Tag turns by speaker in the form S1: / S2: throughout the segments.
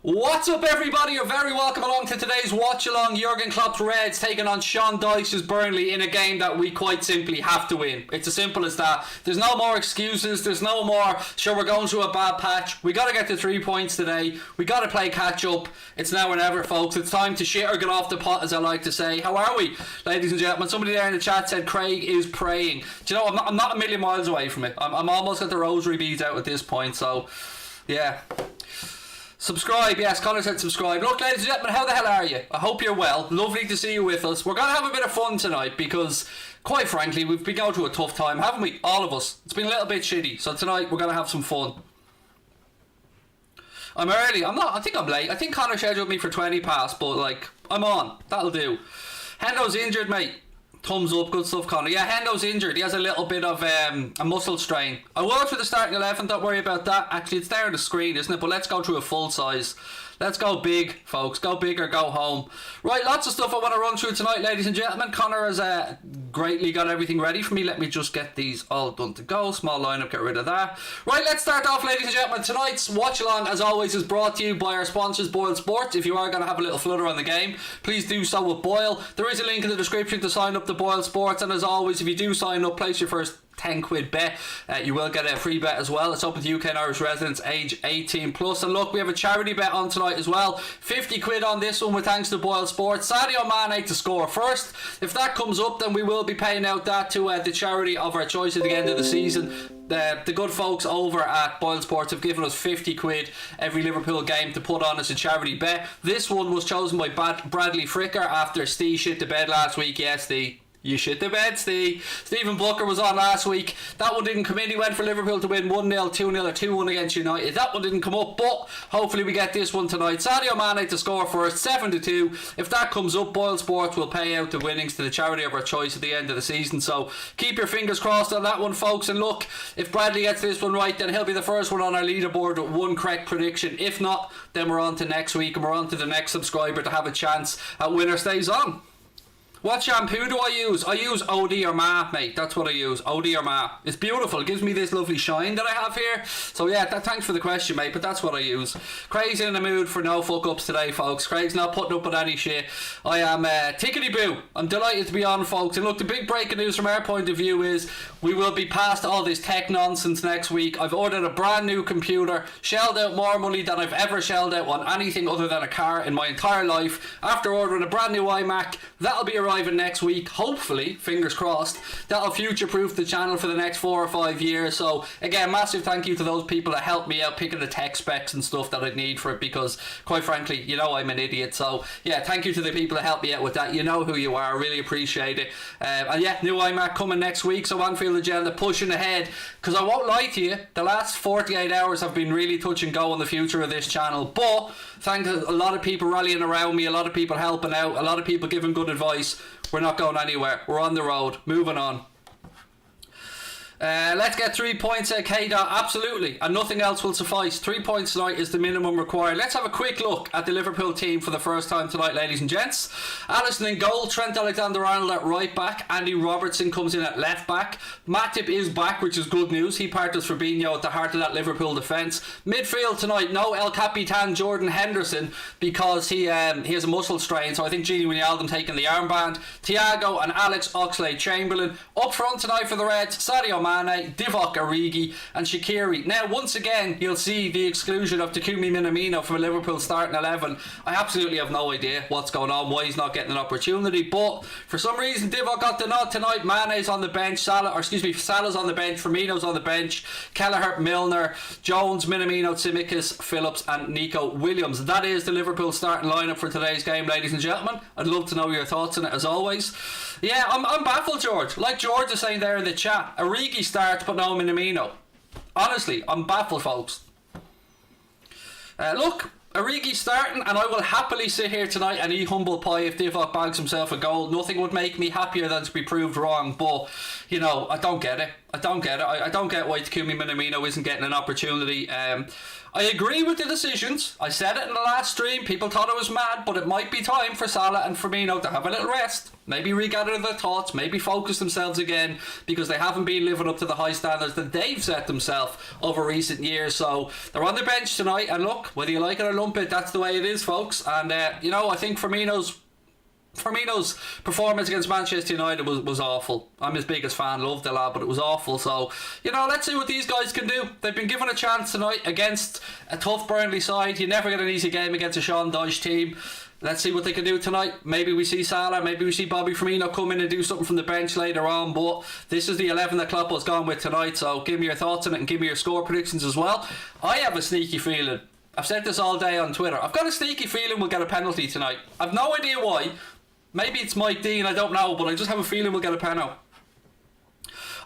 S1: What's up, everybody? You're very welcome along to today's watch along. Jurgen Klopp's Reds taking on Sean Dyche's Burnley in a game that we quite simply have to win. It's as simple as that. There's no more excuses. There's no more, sure, we're going through a bad patch. We got to get to 3 points today. We got to play catch up. It's now or never, folks. It's time to shit or get off the pot, as I like to say. How are we, ladies and gentlemen? Somebody there in the chat said Craig is praying. Do you know, I'm not a million miles away from it. I'm almost got the rosary beads out at this point, so yeah. Subscribe, yes, Connor said subscribe. Look, ladies and gentlemen, how the hell are you? I hope you're well. Lovely to see you with us. We're going to have a bit of fun tonight because, quite frankly, we've been going through a tough time, haven't we? All of us. It's been a little bit shitty. So tonight, we're going to have some fun. I'm early. I'm not. I think I'm late. I think Connor scheduled me for 20 past, but, like, I'm on. That'll do. Hendo's injured, mate. Thumbs up, good stuff, Connor. Yeah, Hendo's injured. He has a little bit of a muscle strain. I will go through the starting 11, don't worry about that. Actually, it's there on the screen, isn't it? But let's go through a full size. Let's go big, folks. Go big or go home. Right, lots of stuff I want to run through tonight, ladies and gentlemen. Connor has greatly got everything ready for me. Let me just get these all done to go. Small lineup, get rid of that. Right, let's start off, ladies and gentlemen. Tonight's watch along, as always, is brought to you by our sponsors, Boyle Sports. If you are going to have a little flutter on the game, please do so with Boyle. There is a link in the description to sign up to Boyle Sports, and as always, if you do sign up, place your first 10 quid bet. You will get a free bet as well. It's open to UK and Irish residents age 18 plus. And look, we have a charity bet on tonight as well. 50 quid on this one with thanks to Boyle Sports. Sadio Mane to score first. If that comes up, then we will be paying out that to the charity of our choice at the end of the season. The good folks over at Boyle Sports have given us 50 quid every Liverpool game to put on as a charity bet. This one was chosen by Bradley Fricker after Steve shit the bed last week. Yes, Steve. You shit the bed, Steve. Stephen Booker was on last week. That one didn't come in. He went for Liverpool to win 1-0, 2-0 or 2-1 against United. That one didn't come up, but hopefully we get this one tonight. Sadio Mane to score first, 7-2. If that comes up, Boyle Sports will pay out the winnings to the charity of our choice at the end of the season. So keep your fingers crossed on that one, folks. And look, if Bradley gets this one right, then he'll be the first one on our leaderboard with one correct prediction. If not, then we're on to next week and we're on to the next subscriber to have a chance at winner stays on. What shampoo do I use? I use OD or Ma, mate. That's what I use. OD or Ma. It's beautiful. It gives me this lovely shine that I have here. So yeah, thanks for the question, mate, but that's what I use. Craig's in the mood for no fuck-ups today, folks. Craig's not putting up with any shit. I am tickety-boo. I'm delighted to be on, folks. And look, the big breaking news from our point of view is we will be past all this tech nonsense next week. I've ordered a brand new computer, shelled out more money than I've ever shelled out on anything other than a car in my entire life. After ordering a brand new iMac, that'll be arriving next week, hopefully, fingers crossed. That'll future-proof the channel for the next 4 or 5 years. So again, massive thank you to those people that helped me out picking the tech specs and stuff that I'd need for it, because quite frankly, you know I'm an idiot. So yeah, thank you to the people that helped me out with that. You know who you are. I really appreciate it. And yeah, new iMac coming next week. So Anfield Agenda pushing ahead, because I won't lie to you, the last 48 hours have been really touch and go on the future of this channel, but thanks to a lot of people rallying around me, a lot of people helping out, a lot of people giving good advice, we're not going anywhere. We're on the road. Moving on. Let's get 3 points at K-Dot, absolutely, and nothing else will suffice. 3 points tonight is the minimum required. Let's have a quick look at the Liverpool team for the first time tonight, ladies and gents. Alisson in goal, Trent Alexander-Arnold at right back, Andy Robertson comes in at left back. Matip is back, which is good news. He partners Fabinho at the heart of that Liverpool defence. Midfield tonight, no El Capitan Jordan Henderson because he has a muscle strain, so I think Gini Wijnaldum taking the armband. Thiago and Alex Oxlade-Chamberlain. Up front tonight for the Reds, Sadio Mane, Divock Origi and Shaqiri. Now once again you'll see the exclusion of Takumi Minamino from a Liverpool starting 11. I absolutely have no idea what's going on, why he's not getting an opportunity, but for some reason Divock got the nod tonight. Mane's on the bench, Salah's on the bench, Firmino's on the bench, Kelleher, Milner, Jones, Minamino, Tsimikas, Phillips and Nico Williams. That is the Liverpool starting lineup for today's game, ladies and gentlemen. I'd love to know your thoughts on it as always. Yeah, I'm baffled, George. Like George is saying there in the chat, Origi starts but no Minamino. Honestly, I'm baffled, folks. Look, Origi starting, and I will happily sit here tonight and eat humble pie if Divock bags himself a goal. Nothing would make me happier than to be proved wrong, but, you know, I don't get it. I don't get it. I don't get why Takumi Minamino isn't getting an opportunity. I agree with the decisions. I said it in the last stream. People thought I was mad, but it might be time for Salah and Firmino to have a little rest. Maybe regather their thoughts. Maybe focus themselves again, because they haven't been living up to the high standards that they've set themselves over recent years. So they're on the bench tonight. And look, whether you like it or lump it, that's the way it is, folks. And, I think Firmino's performance against Manchester United was awful. I'm his biggest fan, loved the lad, but it was awful. So, let's see what these guys can do. They've been given a chance tonight against a tough Burnley side. You never get an easy game against a Sean Dyche team. Let's see what they can do tonight. Maybe we see Salah, maybe we see Bobby Firmino come in and do something from the bench later on, but this is the 11 that Klopp has gone with tonight, so give me your thoughts on it and give me your score predictions as well. I have a sneaky feeling, I've said this all day on Twitter, I've got a sneaky feeling we'll get a penalty tonight. I've no idea why. Maybe it's Mike Dean, I don't know, but I just have a feeling we'll get a penalty.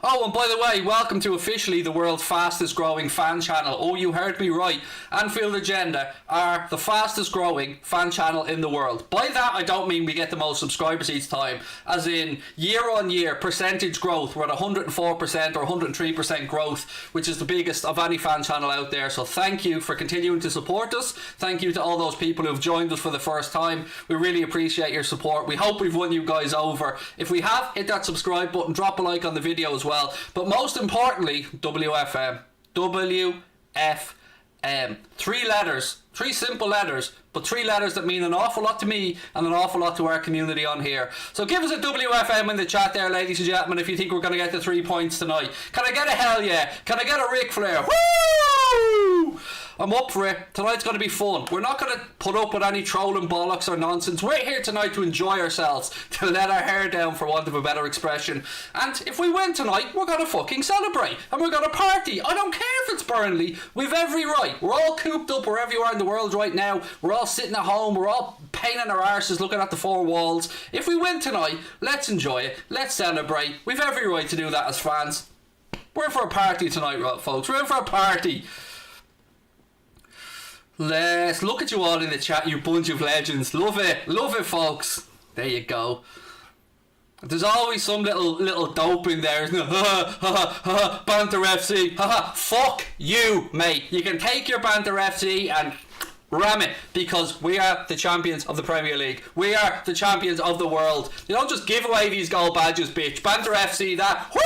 S1: Oh, and by the way, welcome to officially the world's fastest growing fan channel. Oh, you heard me right. Anfield Agenda are the fastest growing fan channel in the world. By that, I don't mean we get the most subscribers each time. As in, year on year, percentage growth. We're at 104% or 103% growth, which is the biggest of any fan channel out there. So thank you for continuing to support us. Thank you to all those people who've joined us for the first time. We really appreciate your support. We hope we've won you guys over. If we have, hit that subscribe button, drop a like on the video as well. But most importantly, WFM. WFM. 3 letters. 3 simple letters, but 3 letters that mean an awful lot to me and an awful lot to our community on here. So give us a WFM in the chat there, ladies and gentlemen, if you think we're going to get the 3 points tonight. Can I get a hell yeah? Can I get a Ric Flair? Woo! I'm up for it. Tonight's going to be fun. We're not going to put up with any trolling bollocks or nonsense. We're here tonight to enjoy ourselves, to let our hair down, for want of a better expression. And if we win tonight, we're going to fucking celebrate. And we're going to party. I don't care if it's Burnley. We've every right. We're all cooped up wherever you are in the world right now. We're all sitting at home. We're all paining our arses looking at the 4 walls. If we win tonight, let's enjoy it. Let's celebrate. We've every right to do that as fans. We're in for a party tonight, folks. We're in for a party. Let's look at you all in the chat, you bunch of legends. Love it, folks. There you go. There's always some little dope in there, isn't it? Banter FC. Fuck you, mate. You can take your Banter FC and ram it, because we are the champions of the Premier League. We are the champions of the world. You don't just give away these gold badges, bitch. Banter FC, that. Woo!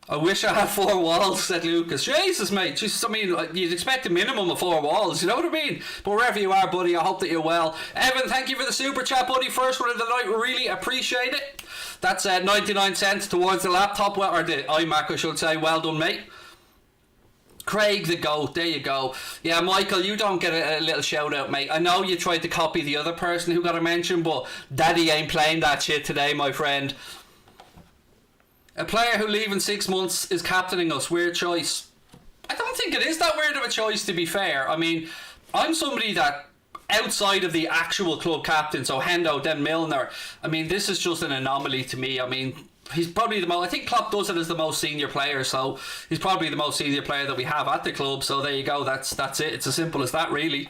S1: I wish I had 4 walls, said Lucas. Jesus, mate. Jesus, I mean, you'd expect a minimum of 4 walls, you know what I mean? But wherever you are, buddy, I hope that you're well. Evan, thank you for the super chat, buddy. First one of the night, really appreciate it. That's 99 cents towards the laptop, or the iMac, I should say. Well done, mate. Craig the GOAT, there you go. Yeah, Michael, you don't get a little shout out, mate. I know you tried to copy the other person who got a mention, but Daddy ain't playing that shit today, my friend. A player who leaving 6 months is captaining us. Weird choice. I don't think it is that weird of a choice, to be fair. I mean, I'm somebody that, outside of the actual club captain, so Hendo, then Milner, I mean, this is just an anomaly to me. I mean, he's probably the most, I think Klopp does it as the most senior player, so he's probably the most senior player that we have at the club, so there you go, that's it. It's as simple as that, really.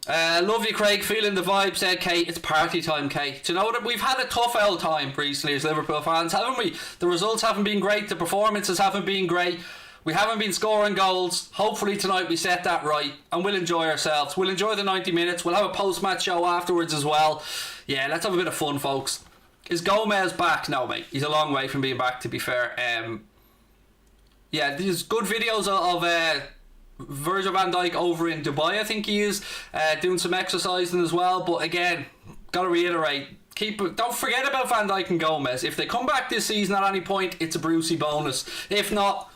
S1: Love you, Craig. Feeling the vibe, said Kate. It's party time, Kate. Do you know what? We've had a tough old time recently as Liverpool fans, haven't we? The results haven't been great. The performances haven't been great. We haven't been scoring goals. Hopefully tonight we set that right and we'll enjoy ourselves. We'll enjoy the 90 minutes. We'll have a post-match show afterwards as well. Yeah, let's have a bit of fun, folks. Is Gomez back? No, mate. He's a long way from being back, to be fair. Yeah, there's good videos of Virgil van Dijk over in Dubai, I think he is, doing some exercising as well. But again, gotta reiterate, don't forget about Van Dijk and Gomez. If they come back this season at any point, it's a Brucey bonus. If not,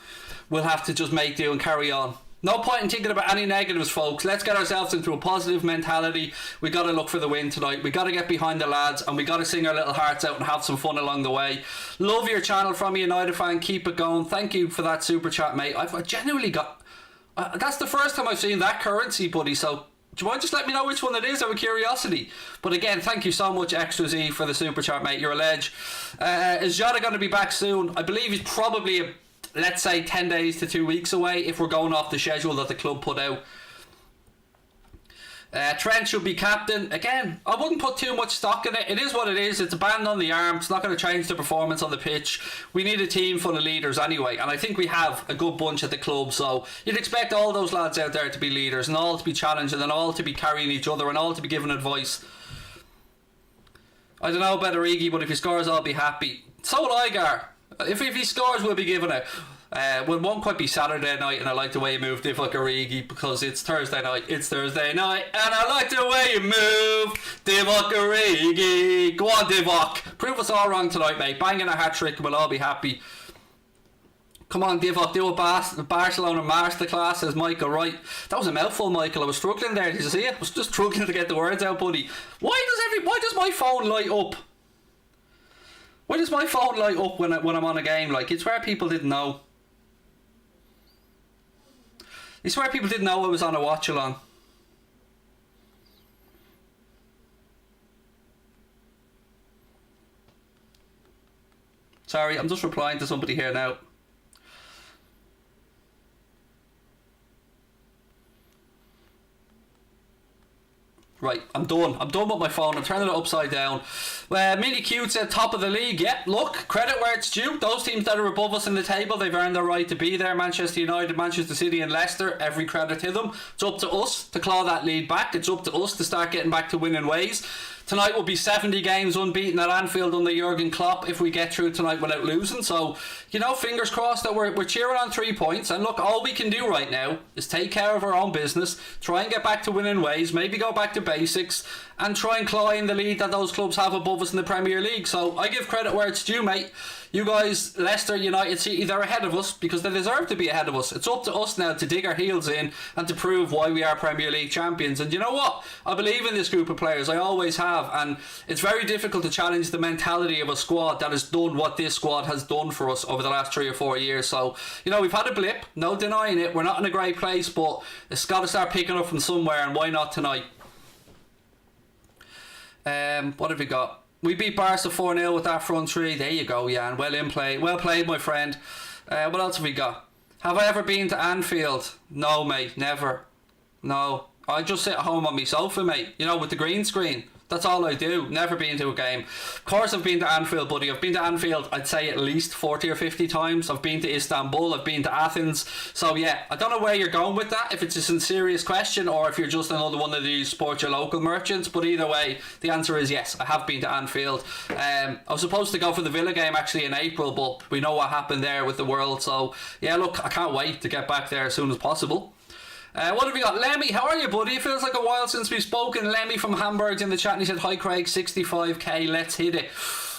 S1: we'll have to just make do and carry on. No point in thinking about any negatives, folks. Let's get ourselves into a positive mentality. We got to look for the win tonight. We got to get behind the lads and we got to sing our little hearts out and have some fun along the way. Love your channel from a United fan. Keep it going. Thank you for that super chat, mate. I've genuinely got... that's the first time I've seen that currency, buddy. So do you mind just let me know which one it is out of curiosity? But again, thank you so much, Extra Z, for the super chat, mate. You're a ledge. Is Jota going to be back soon? I believe he's probably... let's say 10 days to 2 weeks away if we're going off the schedule that the club put out. Trent should be captain. Again, I wouldn't put too much stock in it. It is what it is. It's a band on the arm. It's not going to change the performance on the pitch. We need a team full of leaders anyway, and I think we have a good bunch at the club, so you'd expect all those lads out there to be leaders and all to be challenging and all to be carrying each other and all to be giving advice. I don't know about Origi, but if he scores, I'll be happy. So will Igar. If he scores, we'll be giving it. Well, it won't quite be Saturday night, and I like the way you move Divock Origi because it's Thursday night. It's Thursday night, and I like the way you move Divock Origi. Go on, Divock. Prove us all wrong tonight, mate. Banging a hat-trick, and we'll all be happy. Come on, Divock, do a Barcelona masterclass, says Michael Wright. That was a mouthful, Michael. I was struggling there. Did you see it? I was just struggling to get the words out, buddy. Why does my phone light up? Why does my phone light up when I'm on a game? Like, it's where people didn't know. I swear people didn't know I was on a watch along. Sorry, I'm just replying to somebody here now. Right, I'm done. I'm done with my phone. I'm turning it upside down. Mini Cute said top of the league. Yeah, look, credit where it's due. Those teams that are above us in the table, they've earned their right to be there. Manchester United, Manchester City and Leicester, every credit to them. It's up to us to claw that lead back. It's up to us to start getting back to winning ways. Tonight will be 70 games unbeaten at Anfield under Jurgen Klopp if we get through tonight without losing. So, you know, fingers crossed that we're cheering on 3 points. And look, all we can do right now is take care of our own business, try and get back to winning ways, maybe go back to basics, and try and claw in the lead that those clubs have above us in the Premier League. So I give credit where it's due, mate. You guys, Leicester, United, City, they're ahead of us because they deserve to be ahead of us. It's up to us now to dig our heels in and to prove why we are Premier League champions. And you know what? I believe in this group of players. I always have. And it's very difficult to challenge the mentality of a squad that has done what this squad has done for us over the last 3 or 4 years. So, you know, we've had a blip. No denying it. We're not in a great place, but it's got to start picking up from somewhere. And why not tonight? What have we got? We beat Barca 4-0 with that front three. There you go, Jan. Well played, my friend. What else have we got? Have I ever been to Anfield? No, mate, never. No. I just sit at home on my sofa, mate. You know, with the green screen. That's all I do. Never been to a game. Of course I've been to Anfield, buddy. I've been to Anfield, I'd say at least 40 or 50 times. I've been to Istanbul. I've been to Athens. So yeah, I don't know where you're going with that, if it's a serious question or if you're just another one of these support your local merchants. But either way, the answer is yes, I have been to Anfield. I was supposed to go for the Villa game actually in April, but we know what happened there with the world. So yeah, look, I can't wait to get back there as soon as possible. What have we got? Lemmy, how are you, buddy? It feels like a while since we've spoken. Lemmy from Hamburg's in the chat and he said, hi Craig, 65k, let's hit it.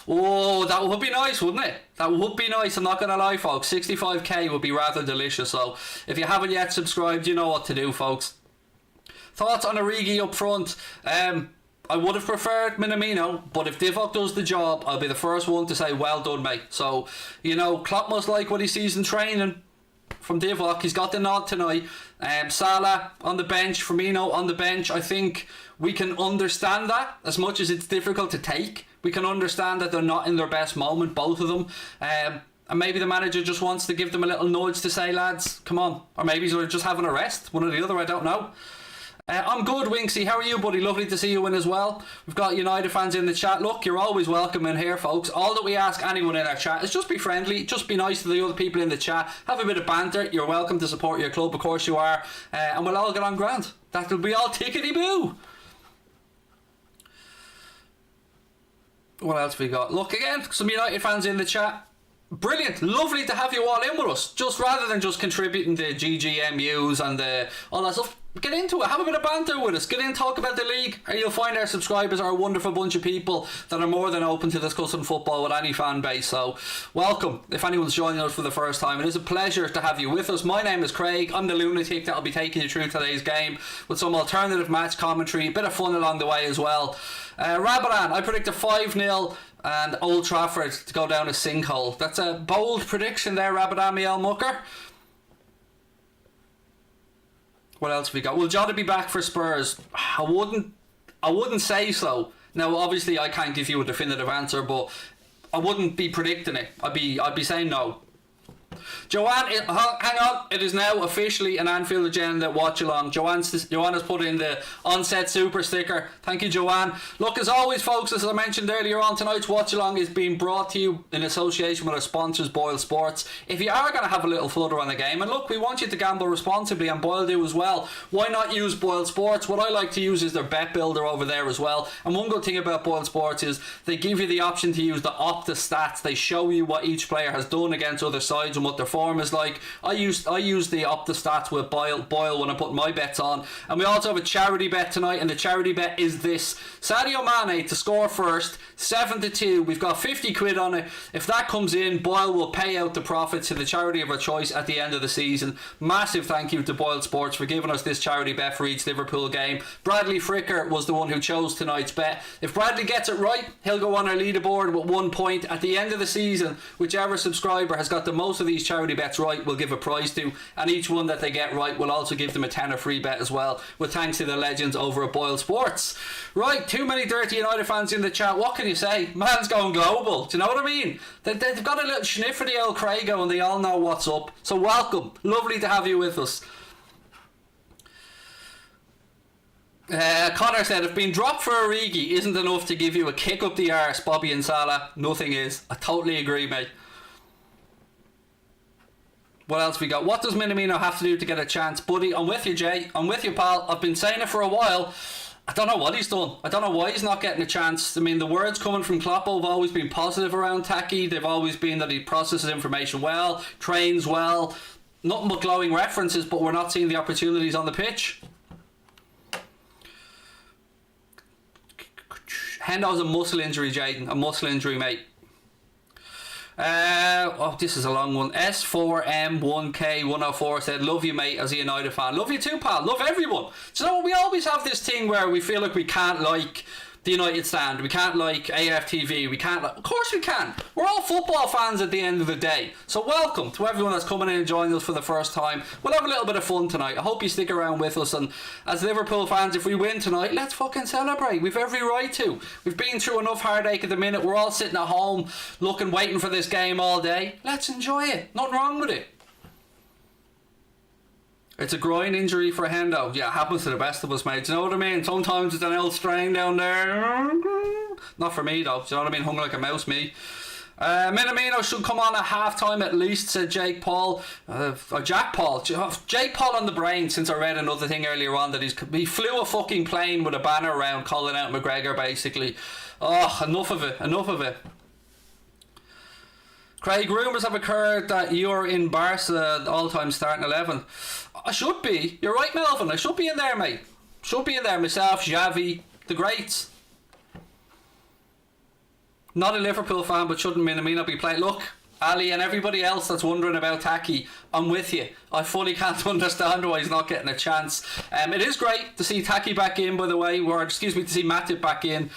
S1: Oh, that would be nice, wouldn't it? That would be nice, I'm not going to lie, folks. 65k would be rather delicious. So if you haven't yet subscribed, you know what to do, folks. Thoughts on Origi up front? I would have preferred Minamino, but if Divock does the job, I'll be the first one to say well done, mate. So, you know, Klopp must like what he sees in training from Divock. He's got the nod tonight. Salah on the bench, Firmino on the bench. I think we can understand that, as much as it's difficult to take. We can understand that they're not in their best moment, both of them. And maybe the manager just wants to give them a little nudge to say, lads, come on. Or maybe he's just having a rest, one or the other, I don't know. I'm good, Winksy. How are you, buddy? Lovely to see you in as well. We've got United fans in the chat. Look, you're always welcome in here, folks. All that we ask anyone in our chat is just be friendly, just be nice to the other people in the chat, have a bit of banter. You're welcome to support your club, of course you are, and we'll all get on grand. That'll be all tickety-boo. What else we got? Look, again, some United fans in the chat. Brilliant, lovely to have you all in with us. Just rather than just contributing to GGMUs and all that stuff, get into it, have a bit of banter with us, get in, talk about the league, and you'll find our subscribers are a wonderful bunch of people that are more than open to discussing football with any fan base. So welcome if anyone's joining us for the first time. It is a pleasure to have you with us. My name is Craig. I'm the lunatic that'll be taking you through today's game with some alternative match commentary, a bit of fun along the way as well. Rabadan, I predict a 5-0 and Old Trafford to go down a sinkhole. That's a bold prediction there, Rabadan Miel Mucker. What else have we got? Will Jota be back for Spurs? I wouldn't say so. Now, obviously, I can't give you a definitive answer, but I wouldn't be predicting it. I'd be saying no. Joanne, hang on. It is now officially an Anfield Agenda watch along. Joanne has put in the onset super sticker. Thank you, Joanne. Look, as always, folks, as I mentioned earlier on, tonight's watch along is being brought to you in association with our sponsors, Boyle Sports. If you are going to have a little flutter on the game, and look, we want you to gamble responsibly, and Boyle do as well. Why not use Boyle Sports? What I like to use is their bet builder over there as well. And one good thing about Boyle Sports is they give you the option to use the Opta stats. They show you what each player has done against other sides and what their form is like. I use the Opta stats with Boyle when I put my bets on. And we also have a charity bet tonight, and the charity bet is this: Sadio Mane to score first, 7-2. We've got 50 quid on it. If that comes in, Boyle will pay out the profits to the charity of our choice at the end of the season. Massive thank you to Boyle Sports for giving us this charity bet for each Liverpool game. Bradley Fricker was the one who chose tonight's bet. If Bradley gets it right, he'll go on our leaderboard with 1 point. At the end of the season, whichever subscriber has got the most of these charity bets right will give a prize to, and each one that they get right will also give them a tenner free bet as well, with thanks to the legends over at Boyle Sports. Right, too many dirty United fans in the chat. What can you say? Man's going global. Do you know what I mean? They've got a little sniff for the old Craigo, and they all know what's up. So welcome. Lovely to have you with us. Connor said, if being dropped for Origi isn't enough to give you a kick up the arse, Bobby and Salah, nothing is. I totally agree, mate. What else we got? What does Minamino have to do to get a chance? Buddy, I'm with you, Jay. I'm with you, pal. I've been saying it for a while. I don't know what he's done. I don't know why he's not getting a chance. I mean, the words coming from Kloppo have always been positive around Taki. They've always been that he processes information well, trains well. Nothing but glowing references, but we're not seeing the opportunities on the pitch. Hendo's a muscle injury, Jaden. A muscle injury, mate. This is a long one. S4M1K104 said, love you, mate, as a United fan. Love you too, pal. Love everyone. Do you know, we always have this thing where we feel like we can't like the United stand. We can't like AFTV. We can't like... Of course we can. We're all football fans at the end of the day. So welcome to everyone that's coming in and joining us for the first time. We'll have a little bit of fun tonight. I hope you stick around with us. And as Liverpool fans, if we win tonight, let's fucking celebrate. We've every right to. We've been through enough heartache at the minute. We're all sitting at home looking, waiting for this game all day. Let's enjoy it. Nothing wrong with it. It's a groin injury for Hendo. Yeah, it happens to the best of us, mate. Do you know what I mean? Sometimes it's an old strain down there. Not for me, though. Do you know what I mean? Hung like a mouse, me. Minamino should come on at half-time at least, said Jake Paul. Or Jack Paul. Jake Paul on the brain, since I read another thing earlier on that he flew a fucking plane with a banner around calling out McGregor, basically. Oh, enough of it. Enough of it. Craig, rumours have occurred that you're in Barca all-time starting 11. I should be. You're right, Melvin. I should be in there, mate. Should be in there. Myself, Xavi, the greats. Not a Liverpool fan, but shouldn't Minamino be playing? Look, Ali and everybody else that's wondering about Taki, I'm with you. I fully can't understand why he's not getting a chance. It is great to see Taki back in, by the way, or to see Matip back in,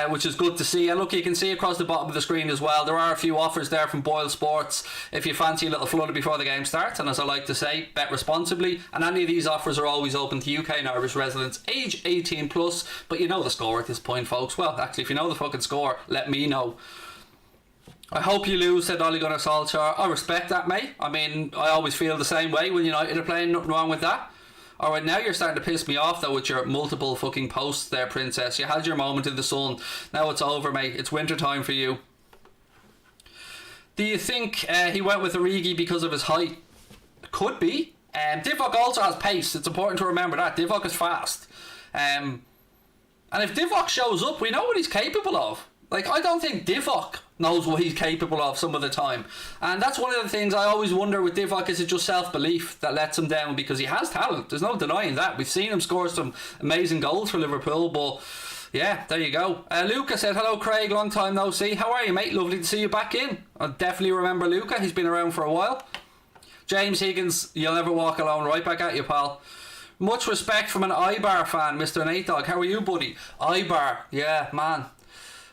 S1: which is good to see. And look, you can see across the bottom of the screen as well, there are a few offers there from Boyle Sports if you fancy a little flutter before the game starts. And as I like to say, bet responsibly. And any of these offers are always open to UK and Irish residents, age 18 plus. But you know the score at this point, folks. Well, actually, if you know the fucking score, let me know. I hope you lose, said Ole Gunnar Solskjaer. I respect that, mate. I mean, I always feel the same way when United are playing. Nothing wrong with that. Alright, now you're starting to piss me off, though, with your multiple fucking posts there, Princess. You had your moment in the sun. Now it's over, mate. It's winter time for you. Do you think he went with Origi because of his height? Could be. Divock also has pace. It's important to remember that. Divock is fast. And if Divock shows up, we know what he's capable of. Like, I don't think Divock knows what he's capable of some of the time. And that's one of the things I always wonder with Divock, is it just self-belief that lets him down? Because he has talent. There's no denying that. We've seen him score some amazing goals for Liverpool, but yeah, there you go. Luca said, hello Craig, long time no see. How are you, mate? Lovely to see you back in. I definitely remember Luca. He's been around for a while. James Higgins, you'll never walk alone. Right back at you, pal. Much respect from an Ibar fan, Mr. Nate Dog. How are you, buddy? Ibar, yeah, man.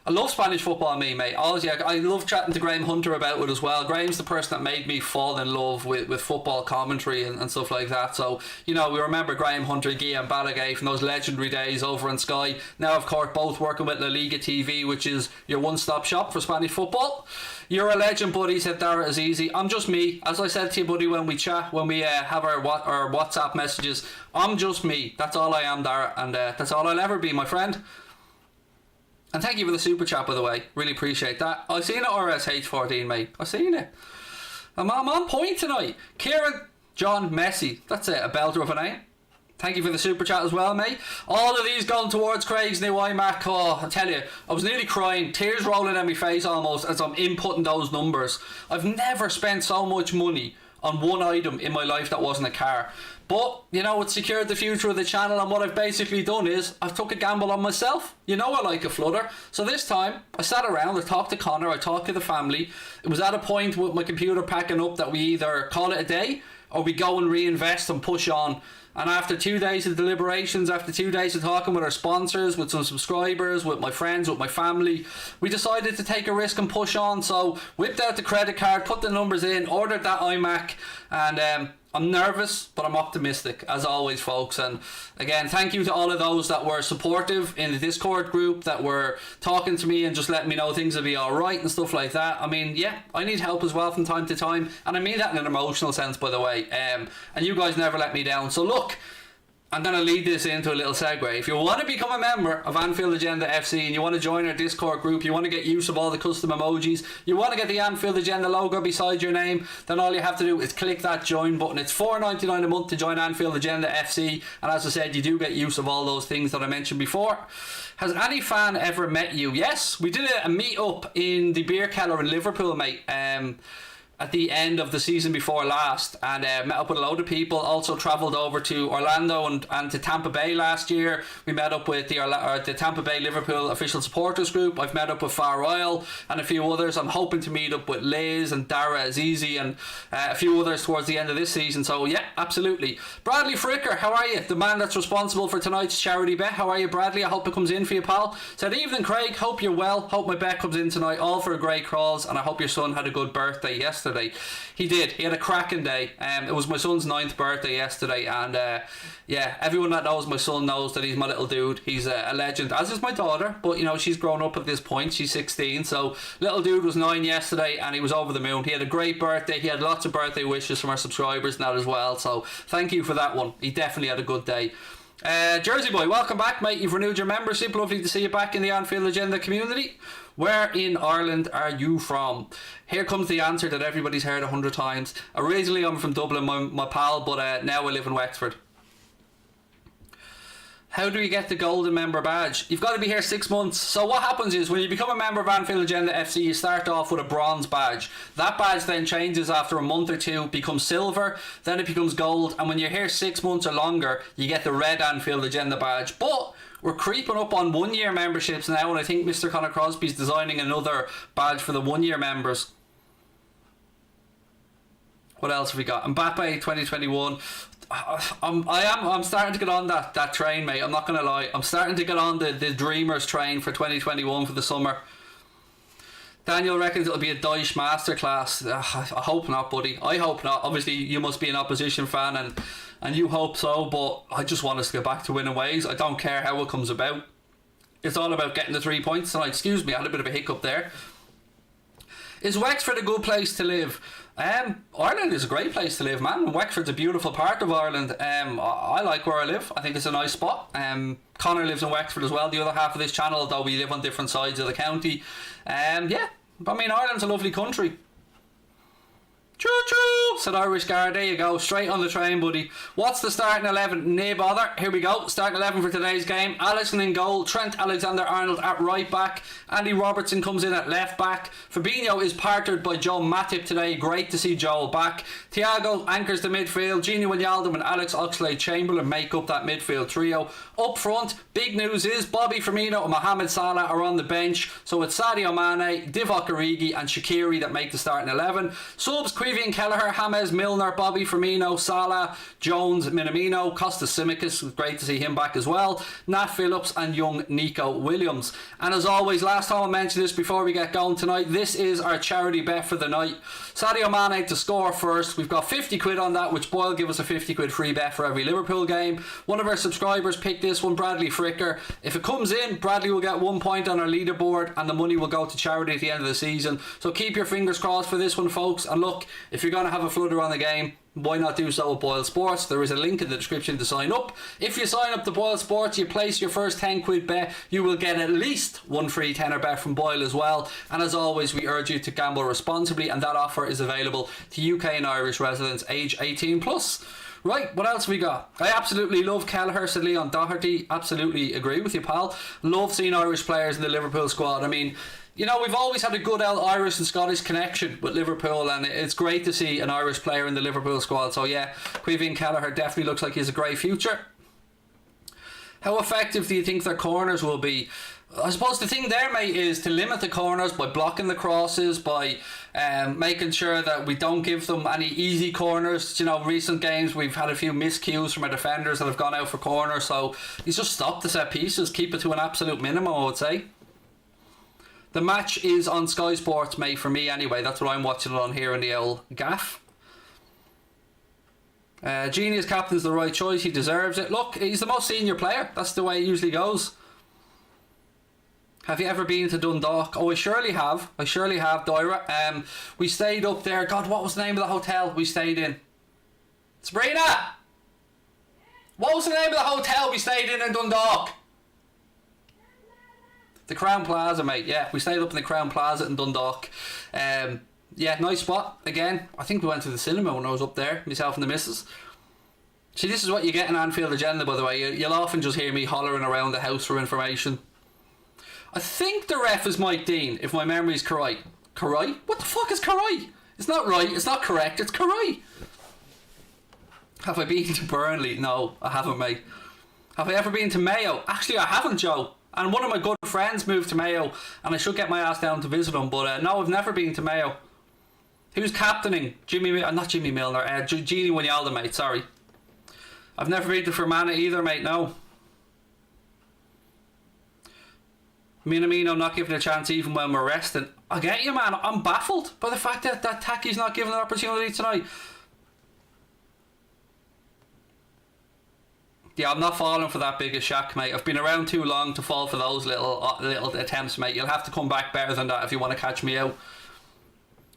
S1: I love Spanish football, mate. Always, yeah, I love chatting to Graham Hunter about it as well. Graham's the person that made me fall in love with football commentary and stuff like that. So, you know, we remember Graham Hunter, Guillaume Balaguer from those legendary days over on Sky. Now, of course, both working with La Liga TV, which is your one-stop shop for Spanish football. You're a legend, buddy, said Dara Azizi. I'm just me. As I said to you, buddy, when we chat, when we have our WhatsApp messages, I'm just me. That's all I am, Dara, and that's all I'll ever be, my friend. And thank you for the super chat, by the way. Really appreciate that. I seen it, RSH14, mate. I seen it. I'm on point tonight. Kieran John Messi. That's it. A belter of a name. Thank you for the super chat as well, mate. All of these going towards Craig's new iMac. Oh, I tell you, I was nearly crying. Tears rolling down my face almost as I'm inputting those numbers. I've never spent so much money on one item in my life that wasn't a car. But, you know, it secured the future of the channel, and what I've basically done is I've took a gamble on myself. You know I like a flutter. So this time, I sat around, I talked to Connor, I talked to the family. It was at a point with my computer packing up that we either call it a day or we go and reinvest and push on. And after 2 days of deliberations, after 2 days of talking with our sponsors, with some subscribers, with my friends, with my family, we decided to take a risk and push on. So whipped out the credit card, put the numbers in, ordered that iMac, and I'm nervous, but I'm optimistic, as always, folks. And again, thank you to all of those that were supportive in the Discord group, that were talking to me and just letting me know things will be alright and stuff like that. I mean, yeah, I need help as well from time to time, and I mean that in an emotional sense, by the way. And you guys never let me down. So look, I'm going to lead this into a little segue. If you want to become a member of Anfield Agenda FC and you want to join our Discord group, you want to get use of all the custom emojis, you want to get the Anfield Agenda logo beside your name, then all you have to do is click that join button. It's $4.99 a month to join Anfield Agenda FC, and as I said, you do get use of all those things that I mentioned before. Has any fan ever met you? Yes, we did a meet up in the beer cellar in Liverpool, mate. At the end of the season before last, and met up with a load of people. Also travelled over to Orlando and to Tampa Bay last year. We met up with the Tampa Bay Liverpool official supporters group. I've met up with Far Isle and a few others. I'm hoping to meet up with Liz and Dara Azizi and a few others towards the end of this season. So yeah, absolutely. Bradley Fricker, how are you? The man that's responsible for tonight's charity bet. How are you, Bradley? I hope it comes in for you, pal. Said, evening, Craig. Hope you're well. Hope my bet comes in tonight. All for a great crawls, and I hope your son had a good birthday yesterday. He did. He had a cracking day. It was my son's 9th birthday yesterday, and yeah, everyone that knows my son knows that he's my little dude. He's a legend, as is my daughter, but you know, she's grown up at this point. She's 16, so little dude was 9 yesterday, and he was over the moon. He had a great birthday. He had lots of birthday wishes from our subscribers and that as well, so thank you for that one. He definitely had a good day. Jersey boy, welcome back, mate. You've renewed your membership. Lovely to see you back in the Anfield Agenda community. Where in Ireland are you from? Here comes the answer that everybody's heard 100 times. Originally I'm from Dublin, my pal, but now I live in Wexford. How do you get the golden member badge? You've got to be here 6 months. So what happens is, when you become a member of Anfield Agenda FC, you start off with a bronze badge. That badge then changes after a month or two, becomes silver, then it becomes gold, and when you're here 6 months or longer, you get the red Anfield Agenda badge. But we're creeping up on 1 year memberships now, and I think Mr. Conor Crosby's designing another badge for the 1 year members. What else have we got? Mbappe 2021. I'm starting to get on that train, mate. I'm not gonna lie. I'm starting to get on the Dreamers train for 2021 for the summer. Daniel reckons it'll be a Dyche masterclass. I hope not, buddy. I hope not. Obviously, you must be an opposition fan, and you hope so, but I just want us to get back to winning ways. I don't care how it comes about. It's all about getting the 3 points tonight. Excuse me, I had a bit of a hiccup there. Is Wexford a good place to live? Ireland is a great place to live, man. Wexford's a beautiful part of Ireland. I like where I live. I think it's a nice spot. Connor lives in Wexford as well, the other half of this channel, although we live on different sides of the county. Yeah, I mean, Ireland's a lovely country. Choo choo, said Irish Guard. There you go, straight on the train, buddy. What's the starting 11? Nay bother. Here we go. Starting 11 for today's game. Alisson in goal. Trent Alexander-Arnold at right back. Andy Robertson comes in at left back. Fabinho is partnered by Joel Matip today. Great to see Joel back. Thiago anchors the midfield. Gini Wijnaldum and Alex Oxlade-Chamberlain make up that midfield trio. Up front, big news is Bobby Firmino and Mohamed Salah are on the bench. So it's Sadio Mane, Divock Origi and Shaqiri that make the starting 11. Subs, Quevian Kelleher, James Milner, Bobby Firmino, Salah, Jones, Minamino, Costas Tsimikas, great to see him back as well, Nat Phillips and young Nico Williams. And as always, last time I mentioned this before we get going tonight, this is our charity bet for the night. Sadio Mane to score first. We've got 50 quid on that, which Boyle give us a 50 quid free bet for every Liverpool game. One of our subscribers picked this one, Bradley Fricker. If it comes in, Bradley will get 1 point on our leaderboard and the money will go to charity at the end of the season. So keep your fingers crossed for this one, folks. And look, if you're going to have a flutter on the game, why not do so with Boyle Sports? There is a link in the description to sign up. If you sign up to Boyle Sports, you place your first 10 quid bet, you will get at least one free tenner bet from Boyle as well. And as always, we urge you to gamble responsibly, and that offer is available to UK and Irish residents age 18 plus. Right, what else have we got? I absolutely love Kelleher, said Leon Doherty. Absolutely agree with you, pal. Love seeing Irish players in the Liverpool squad. I mean, you know, we've always had a good Irish and Scottish connection with Liverpool, and it's great to see an Irish player in the Liverpool squad. So yeah, Quevian Kelleher definitely looks like he has a great future. How effective do you think their corners will be? I suppose the thing there, mate, is to limit the corners by blocking the crosses, by making sure that we don't give them any easy corners. You know, recent games we've had a few miscues from our defenders that have gone out for corners, so he's just stopped the set pieces, keep it to an absolute minimum, I would say. The match is on Sky Sports, mate, for me anyway. That's what I'm watching it on here in the old gaff. Genius captain's the right choice. He deserves it. Look, he's the most senior player. That's the way it usually goes. Have you ever been to Dundalk? Oh, I surely have. I surely have, Doira. We stayed up there. God, what was the name of the hotel we stayed in? Sabrina! What was the name of the hotel we stayed in Dundalk? The Crown Plaza, mate. Yeah, we stayed up in the Crown Plaza in Dundalk. Yeah, nice spot. Again, I think we went to the cinema when I was up there, myself and the missus. See, this is what you get in Anfield Agenda, by the way. You'll often just hear me hollering around the house for information. I think the ref is Mike Dean, if my memory's correct. Correct? What the fuck is correct? It's not right, it's not correct, it's correct. Have I been to Burnley? No, I haven't, mate. Have I ever been to Mayo? Actually, I haven't, Joe. And one of my good friends moved to Mayo, and I should get my ass down to visit him. But no, I've never been to Mayo. Who's captaining? Not Jimmy Milner. Gini Wijnaldum, mate. Sorry. I've never been to Fermanagh either, mate. No. Minamino not given a chance even when we're resting. I get you, man. I'm baffled by the fact that Taki's not given an opportunity tonight. Yeah, I'm not falling for that big a shock, mate. I've been around too long to fall for those little attempts, mate. You'll have to come back better than that if you want to catch me out.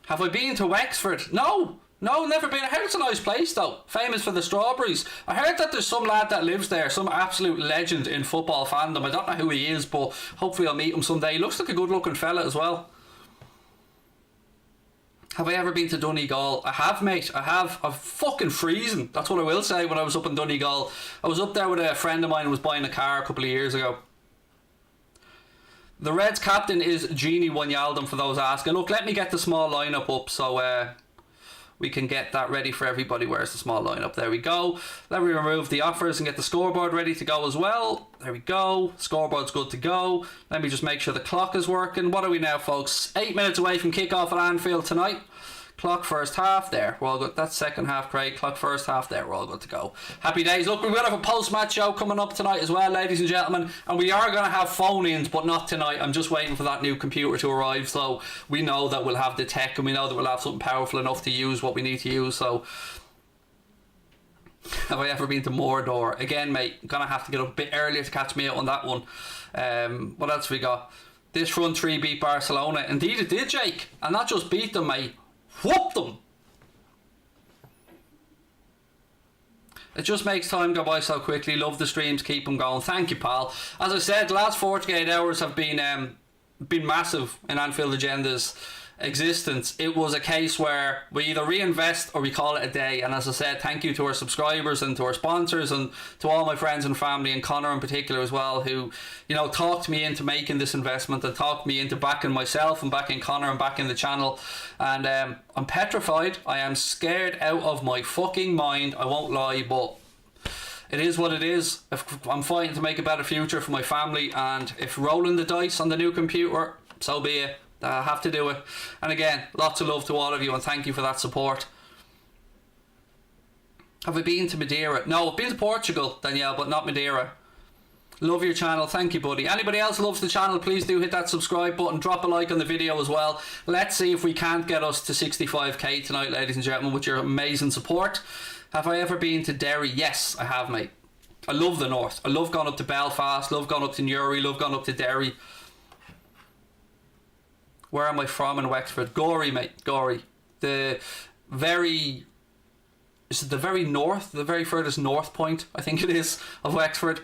S1: Have I been to Wexford? No, never been. I heard it's a nice place, though. Famous for the strawberries. I heard that there's some lad that lives there, some absolute legend in football fandom. I don't know who he is, but hopefully I'll meet him someday. He looks like a good-looking fella as well. Have I ever been to Donegal? I have, mate. I have. I'm fucking freezing. That's what I will say when I was up in Donegal. I was up there with a friend of mine who was buying a car a couple of years ago. The Reds captain is Gini Wijnaldum, for those asking. Look, let me get the small lineup up so we can get that ready for everybody. Where's the small lineup? There we go. Let me remove the offers and get the scoreboard ready to go as well. There we go. Scoreboard's good to go. Let me just make sure the clock is working. What are we now, folks? 8 minutes away from kickoff at Anfield tonight. Clock first half, there, we're all good. That's second half, Craig. Clock first half, there, we're all good to go. Happy days. Look, we're going to have a post-match show coming up tonight as well, ladies and gentlemen, and we are going to have phone-ins, but not tonight. I'm just waiting for that new computer to arrive, so we know that we'll have the tech, and we know that we'll have something powerful enough to use what we need to use. So have I ever been to Mordor? Again, mate, I'm going to have to get up a bit earlier to catch me out on that one. What else have we got? This front three beat Barcelona. Indeed it did, Jake, and not just beat them, mate. Whoop them! It just makes time go by so quickly. Love the streams, keep them going. Thank you, pal. As I said, the last 48 hours have been massive in Anfield Agenda's existence. It was a case where we either reinvest or we call it a day. And as I said, thank you to our subscribers and to our sponsors and to all my friends and family, and Connor in particular as well, who, you know, talked me into making this investment and talked me into backing myself and backing Connor and backing the channel. And I'm petrified. I am scared out of my fucking mind, I won't lie, but it is what it is. If I'm fighting to make a better future for my family, and if rolling the dice on the new computer, so be it. I have to do it. And again, lots of love to all of you, and thank you for that support. Have I been to Madeira? No, I've been to Portugal, Danielle, but not Madeira. Love your channel. Thank you, buddy. Anybody else loves the channel, please do hit that subscribe button. Drop a like on the video as well. Let's see if we can't get us to 65k tonight, ladies and gentlemen, with your amazing support. Have I ever been to Derry? Yes, I have, mate. I love the north. I love going up to Belfast. Love going up to Newry. Love going up to Derry. Where am I from in Wexford? Gorey, mate. Gorey. The very... Is it the very north? The very furthest north point, I think it is, of Wexford.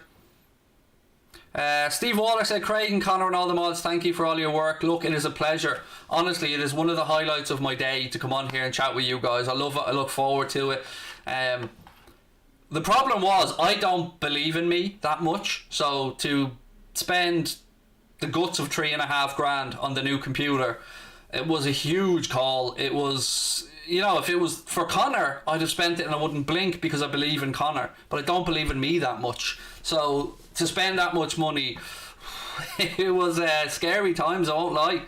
S1: Steve Waller said, Craig and Connor and all the mods, thank you for all your work. Look, it is a pleasure. Honestly, it is one of the highlights of my day to come on here and chat with you guys. I love it. I look forward to it. The problem was, I don't believe in me that much. So to spend the guts of $3,500 on the new computer, it was a huge call. It was... You know, if it was for Connor, I'd have spent it and I wouldn't blink because I believe in Connor. But I don't believe in me that much. So, to spend that much money, it was scary times, I won't lie.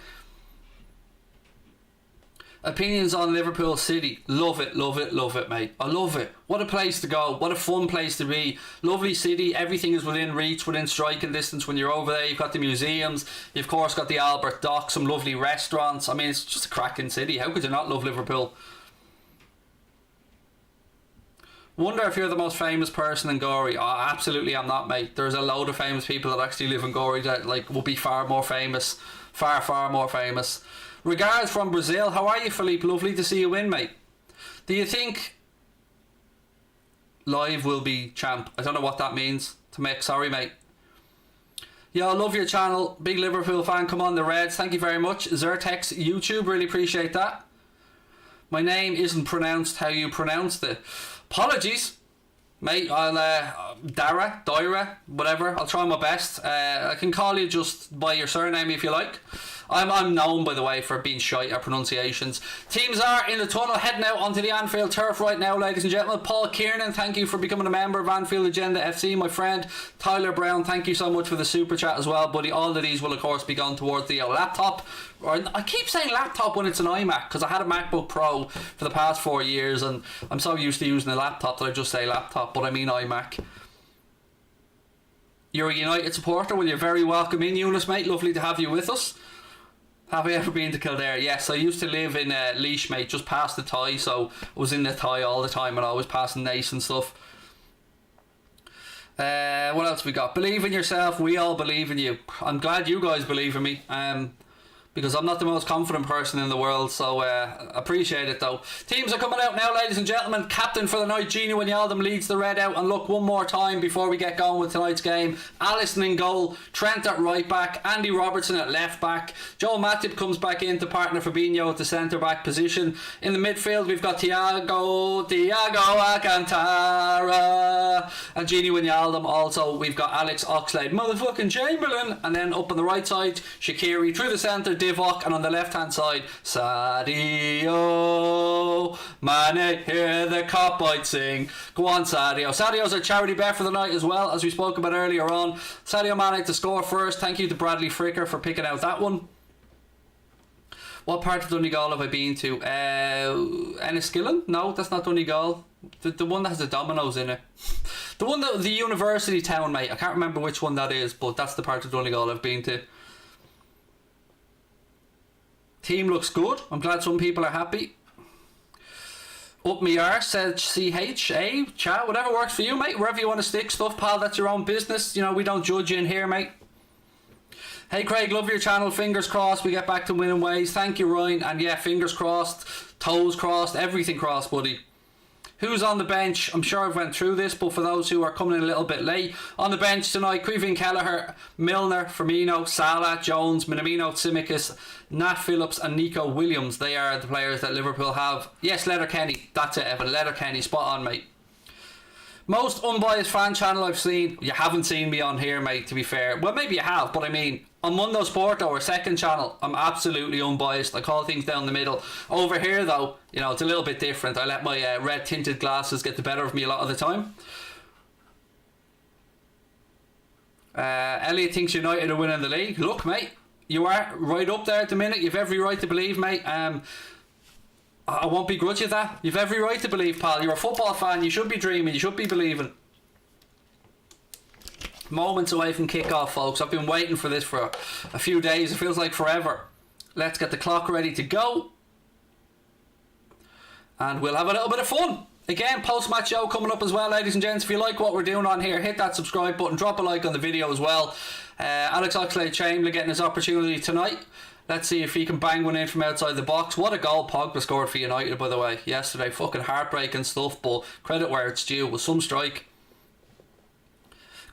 S1: Opinions on Liverpool City. Love it, love it, love it, mate. I love it. What a place to go. What a fun place to be. Lovely city. Everything is within reach, within striking distance when you're over there. You've got the museums. You've, of course, got the Albert Dock, some lovely restaurants. I mean, it's just a cracking city. How could you not love Liverpool? Wonder if you're the most famous person in Gorey. Oh, absolutely I'm not, mate. There's a load of famous people that actually live in Gorey that like will be far more famous. Far, far more famous. Regards from Brazil. How are you, Philippe? Lovely to see you in, mate. Do you think live will be champ? I don't know what that means to make. Sorry, mate. Yeah, I love your channel. Big Liverpool fan. Come on, the Reds. Thank you very much. Zertex YouTube. Really appreciate that. My name isn't pronounced how you pronounced it. Apologies, mate. I'll Dara, whatever. I'll try my best. I can call you just by your surname if you like. I'm known, by the way, for being shite at pronunciations. Teams are in the tunnel, heading out onto the Anfield turf right now, ladies and gentlemen. Paul Kiernan, thank you for becoming a member of Anfield Agenda FC. My friend Tyler Brown, thank you so much for the super chat as well, buddy. All of these will, of course, be gone towards the laptop. I keep saying laptop when it's an iMac, because I had a MacBook Pro for the past 4 years, and I'm so used to using a laptop that I just say laptop, but I mean iMac. You're a United supporter. Well, you're very welcome in, Eunice, mate. Lovely to have you with us. Have I ever been to Kildare? Yes, I used to live in Laois, mate, just past the Thai, so I was in the Thai all the time and always passing Nace and stuff. What else we got? Believe in yourself. We all believe in you. I'm glad you guys believe in me. Because I'm not the most confident person in the world, so appreciate it though. Teams are coming out now, ladies and gentlemen. Captain for the night, Gini Wijnaldum leads the red out. And look, one more time before we get going with tonight's game. Alisson in goal, Trent at right back, Andy Robertson at left back. Joel Matip comes back in to partner Fabinho at the centre back position. In the midfield, we've got Thiago Alcantara and Gini Wijnaldum. Also, we've got Alex Oxlade, motherfucking Chamberlain. And then up on the right side, Shaqiri through the centre, Divock, and on the left hand side, Sadio Mane. Hear the cop bite sing. Go on, Sadio. Sadio's our charity bet for the night as well, as we spoke about earlier on. Sadio Mane to score first. Thank you to Bradley Fricker for picking out that one. What part of Donegal have I been to? Enniskillen? No, that's not Donegal. The one that has the dominoes in it. The one that the university town, mate. I can't remember which one that is, but that's the part of Donegal I've been to. Team looks good. I'm glad some people are happy. Up me arse, said CH, chat, whatever works for you, mate. Wherever you want to stick stuff, pal, that's your own business. You know, we don't judge you in here, mate. Hey, Craig, love your channel. Fingers crossed we get back to winning ways. Thank you, Ryan. And yeah, fingers crossed, toes crossed, everything crossed, buddy. Who's on the bench? I'm sure I've went through this, but for those who are coming in a little bit late, on the bench tonight, Queven Kelleher, Milner, Firmino, Salah, Jones, Minamino, Tsimikas, Nat Phillips and Nico Williams. They are the players that Liverpool have. Yes, Letterkenny. That's it, Evan. Letterkenny. Spot on, mate. Most unbiased fan channel I've seen. You haven't seen me on here, mate, to be fair. Well, maybe you have, but I mean, on Mundo Sporto, our second channel, I'm absolutely unbiased. I call things down the middle. Over here, though, you know, it's a little bit different. I let my red tinted glasses get the better of me a lot of the time. Elliot thinks United are winning the league. Look, mate, You are right up there at the minute. You've every right to believe, mate. I won't begrudge you that. You've every right to believe, pal. You're a football fan. You should be dreaming. You should be believing. Moments away from kick-off, folks. I've been waiting for this for a few days. It feels like forever. Let's get the clock ready to go. And we'll have a little bit of fun. Again, post-match show coming up as well, ladies and gents. If you like what we're doing on here, hit that subscribe button. Drop a like on the video as well. Alex Oxlade-Chamberlain getting his opportunity tonight. Let's see if he can bang one in from outside the box. What a goal Pogba scored for United, by the way, yesterday. Fucking heartbreaking stuff, but credit where it's due. With some strike.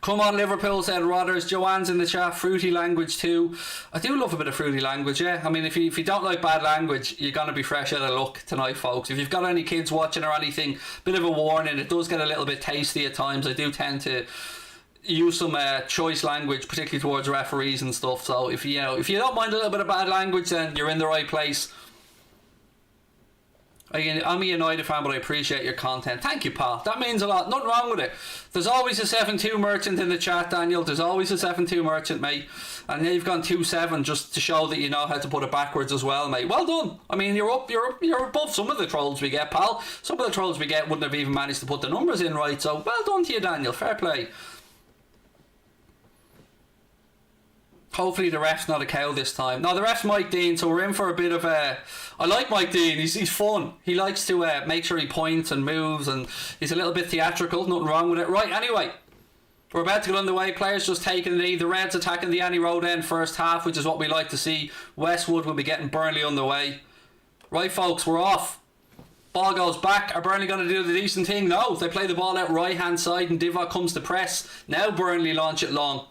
S1: Come on, Liverpool, said Rodders. Joanne's in the chat. Fruity language too. I do love a bit of fruity language, yeah. I mean, if you don't like bad language, you're going to be fresh out of luck tonight, folks. If you've got any kids watching or anything, bit of a warning. It does get a little bit tasty at times. I do tend to use some choice language, particularly towards referees and stuff. So if you don't mind a little bit of bad language, then you're in the right place. I'm a United fan, but I appreciate your content. Thank you, pal. That means a lot. Nothing wrong with it. There's always a 7-2 merchant in the chat, Daniel. There's always a 7-2 merchant, mate. And now you've gone 2-7 just to show that you know how to put it backwards as well, mate. Well done. I mean, you're above some of the trolls we get, pal. Some of the trolls we get wouldn't have even managed to put the numbers in right. So well done to you, Daniel. Fair play. Hopefully the ref's not a cow this time. No, the ref's Mike Dean, so we're in for a bit of a... I like Mike Dean, he's fun. He likes to make sure he points and moves, and he's a little bit theatrical, nothing wrong with it. Right, anyway, we're about to get underway. Players just taking a knee. The Reds attacking the Annie Road end first half, which is what we like to see. Westwood will be getting Burnley underway. Right, folks, we're off. Ball goes back. Are Burnley going to do the decent thing? No, they play the ball out right hand side and Divock comes to press. Now Burnley launch it long.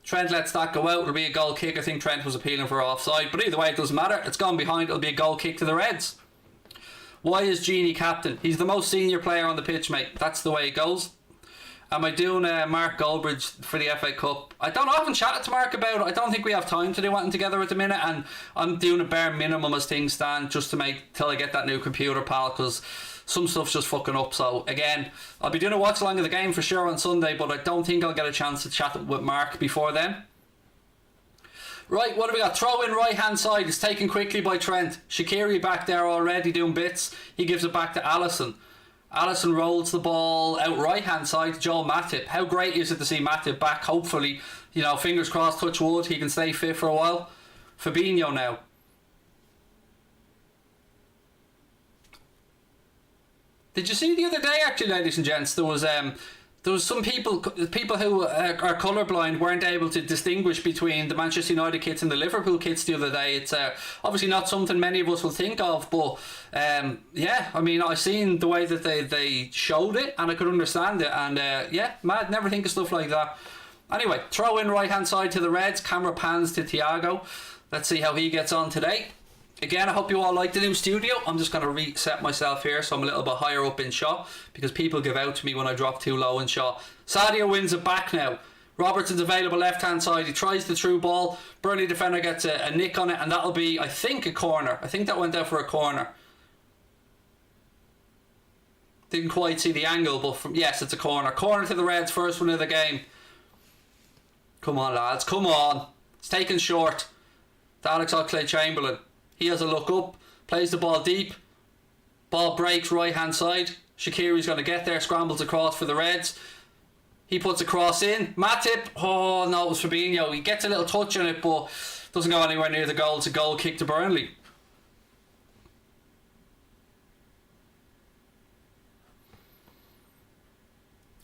S1: Trent lets that go out. It'll be a goal kick. I think Trent was appealing for offside, but either way it doesn't matter. It's gone behind. It'll be a goal kick to the Reds. Why is Genie captain? He's the most senior player on the pitch, mate. That's the way it goes. Am I doing Mark Goldbridge for the FA Cup? I haven't chatted to Mark about it. I don't think we have time to do anything together at the minute, and I'm doing a bare minimum as things stand just to make till I get that new computer, pal, because some stuff's just fucking up. So again, I'll be doing a watch along of the game for sure on Sunday, but I don't think I'll get a chance to chat with Mark before then. Right, what have we got? Throw in right hand side. It's taken quickly by Trent. Shaqiri back there already doing bits. He gives it back to Alisson. Alisson rolls the ball out right hand side to Joel Matip. How great is it to see Matip back? Hopefully, fingers crossed, touch wood, he can stay fit for a while. Fabinho now. Did you see the other day, actually, ladies and gents, there was some people who are colourblind weren't able to distinguish between the Manchester United kits and the Liverpool kits the other day. It's obviously not something many of us will think of, but yeah, I mean, I seen the way that they showed it and I could understand it, and yeah, mad, never think of stuff like that. Anyway, throw in right hand side to the Reds, camera pans to Thiago. Let's see how he gets on today. Again, I hope you all like the new studio. I'm just going to reset myself here so I'm a little bit higher up in shot, because people give out to me when I drop too low in shot. Sadio wins it back now. Robertson's available left hand side. He tries the through ball. Burnley defender gets a nick on it, and that'll be, I think, a corner. I think that went out for a corner. Didn't quite see the angle, but yes, it's a corner. Corner to the Reds, first one of the game. Come on, lads, come on. It's taken short. To Alex Oxlade-Chamberlain. He has a look up, plays the ball deep. Ball breaks right hand side. Shaqiri's going to get there, scrambles across for the Reds. He puts a cross in. Matip, oh no, it was Fabinho. He gets a little touch on it, but doesn't go anywhere near the goal. It's a goal kick to Burnley.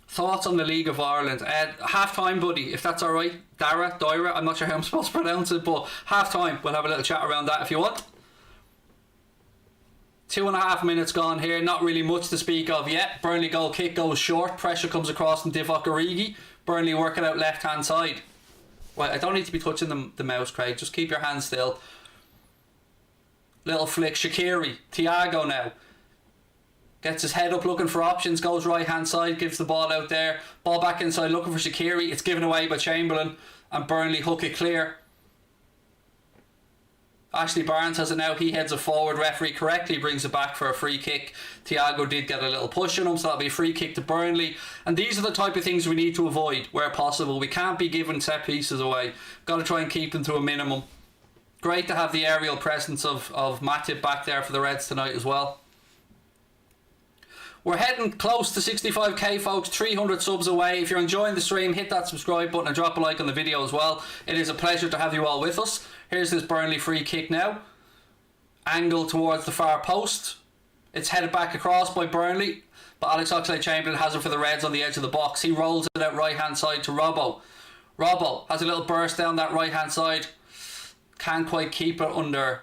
S1: Thoughts on the League of Ireland? Half time, buddy, if that's alright. Doira, I'm not sure how I'm supposed to pronounce it, but half time. We'll have a little chat around that if you want. 2.5 minutes gone here, not really much to speak of yet. Burnley goal kick goes short, pressure comes across from Divock Origi. Burnley working out left hand side. Well, I don't need to be touching the mouse, Craig, just keep your hands still. Little flick, Shaqiri, Thiago now. Gets his head up looking for options, goes right hand side, gives the ball out there. Ball back inside looking for Shaqiri. It's given away by Chamberlain, and Burnley hook it clear. Ashley Barnes has it now. He heads it forward. Referee correctly brings it back for a free kick. Thiago did get a little push on him, so that'll be a free kick to Burnley. And these are the type of things we need to avoid where possible. We can't be giving set pieces away. Got to try and keep them to a minimum. Great to have the aerial presence of Matip back there for the Reds tonight as well. We're heading close to 65k, folks. 300 subs away. If you're enjoying the stream, hit that subscribe button and drop a like on the video as well. It is a pleasure to have you all with us. Here's this Burnley free kick now. Angle towards the far post. It's headed back across by Burnley, but Alex Oxlade-Chamberlain has it for the Reds on the edge of the box. He rolls it out right hand side to Robbo. Robbo has a little burst down that right hand side. Can't quite keep it under.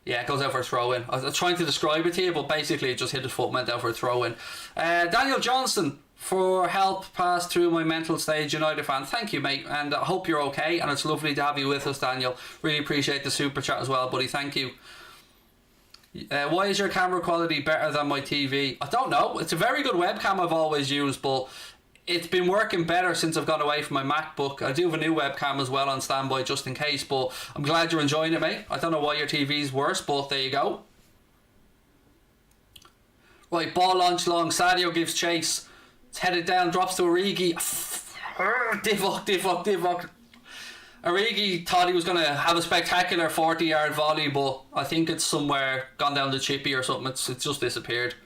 S1: Yeah, it goes out for a throw in. I was trying to describe it to you, but basically it just hit his foot and went out for a throw in. Daniel Johnston for help pass through my mental stage, United fan. Thank you, mate, and I hope you're okay, and it's lovely to have you with us, Daniel. Really appreciate the super chat as well, buddy. Thank you. Why is your camera quality better than my TV? I don't know. It's a very good webcam I've always used, but it's been working better since I've gone away from my MacBook. I do have a new webcam as well on standby just in case, but I'm glad you're enjoying it, mate. I don't know why your TV's worse, but there you go. Right, ball launch long. Sadio gives chase. It's headed down, drops to Origi. Divock. Origi thought he was going to have a spectacular 40-yard volley, but I think it's somewhere gone down the chippy or something. It's just disappeared.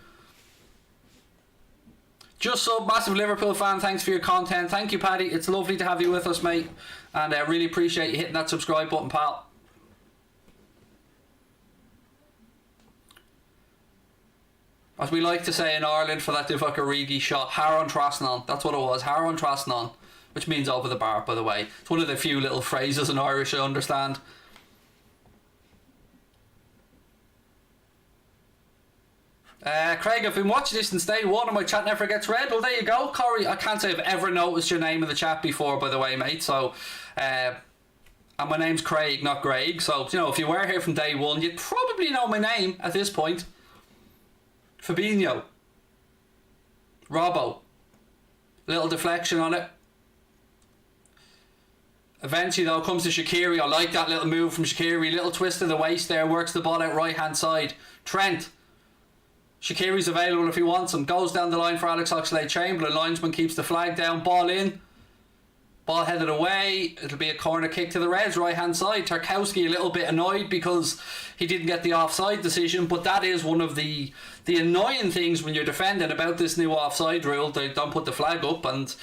S1: Just sub, massive Liverpool fan. Thanks for your content. Thank you, Paddy. It's lovely to have you with us, mate. And I really appreciate you hitting that subscribe button, pal. As we like to say in Ireland for that Divock Origi shot, Haron Trasnon. That's what it was, Haron Trasnon, which means over the bar, by the way. It's one of the few little phrases in Irish I understand. Craig, I've been watching this since day one and my chat never gets read. Well, there you go, Corey. I can't say I've ever noticed your name in the chat before, by the way, mate. So, and my name's Craig, not Greg. So, you know, if you were here from day one, you'd probably know my name at this point. Fabinho. Robbo. Little deflection on it. Eventually, though, comes to Shaqiri. I like that little move from Shaqiri. Little twist of the waist there. Works the ball out right hand side. Trent. Shaqiri's available if he wants him. Goes down the line for Alex Oxlade-Chamberlain. Linesman keeps the flag down. Ball in. Ball headed away. It'll be a corner kick to the Reds, right hand side. Tarkowski a little bit annoyed because he didn't get the offside decision, but that is one of the annoying things when you're defending about this new offside rule. They don't put the flag up, and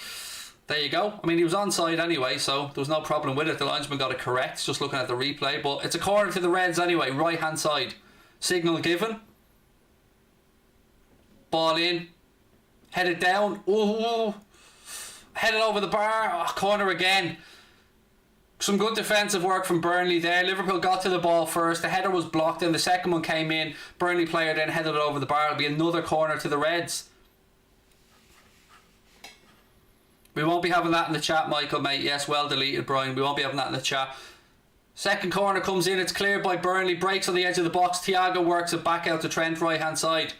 S1: there you go. I mean, he was onside anyway, so there was no problem with it. The linesman got it correct, just looking at the replay, but it's a corner to the Reds anyway, right hand side. Signal given. Ball in. Headed down. Ooh. Headed over the bar. Oh, corner again. Some good defensive work from Burnley there. Liverpool got to the ball first. The header was blocked and the second one came in. Burnley player then headed it over the bar. It'll be another corner to the Reds. We won't be having that in the chat, Michael, mate. Yes, well deleted, Brian. We won't be having that in the chat. Second corner comes in. It's cleared by Burnley. Breaks on the edge of the box. Thiago works it back out to Trent, right hand side.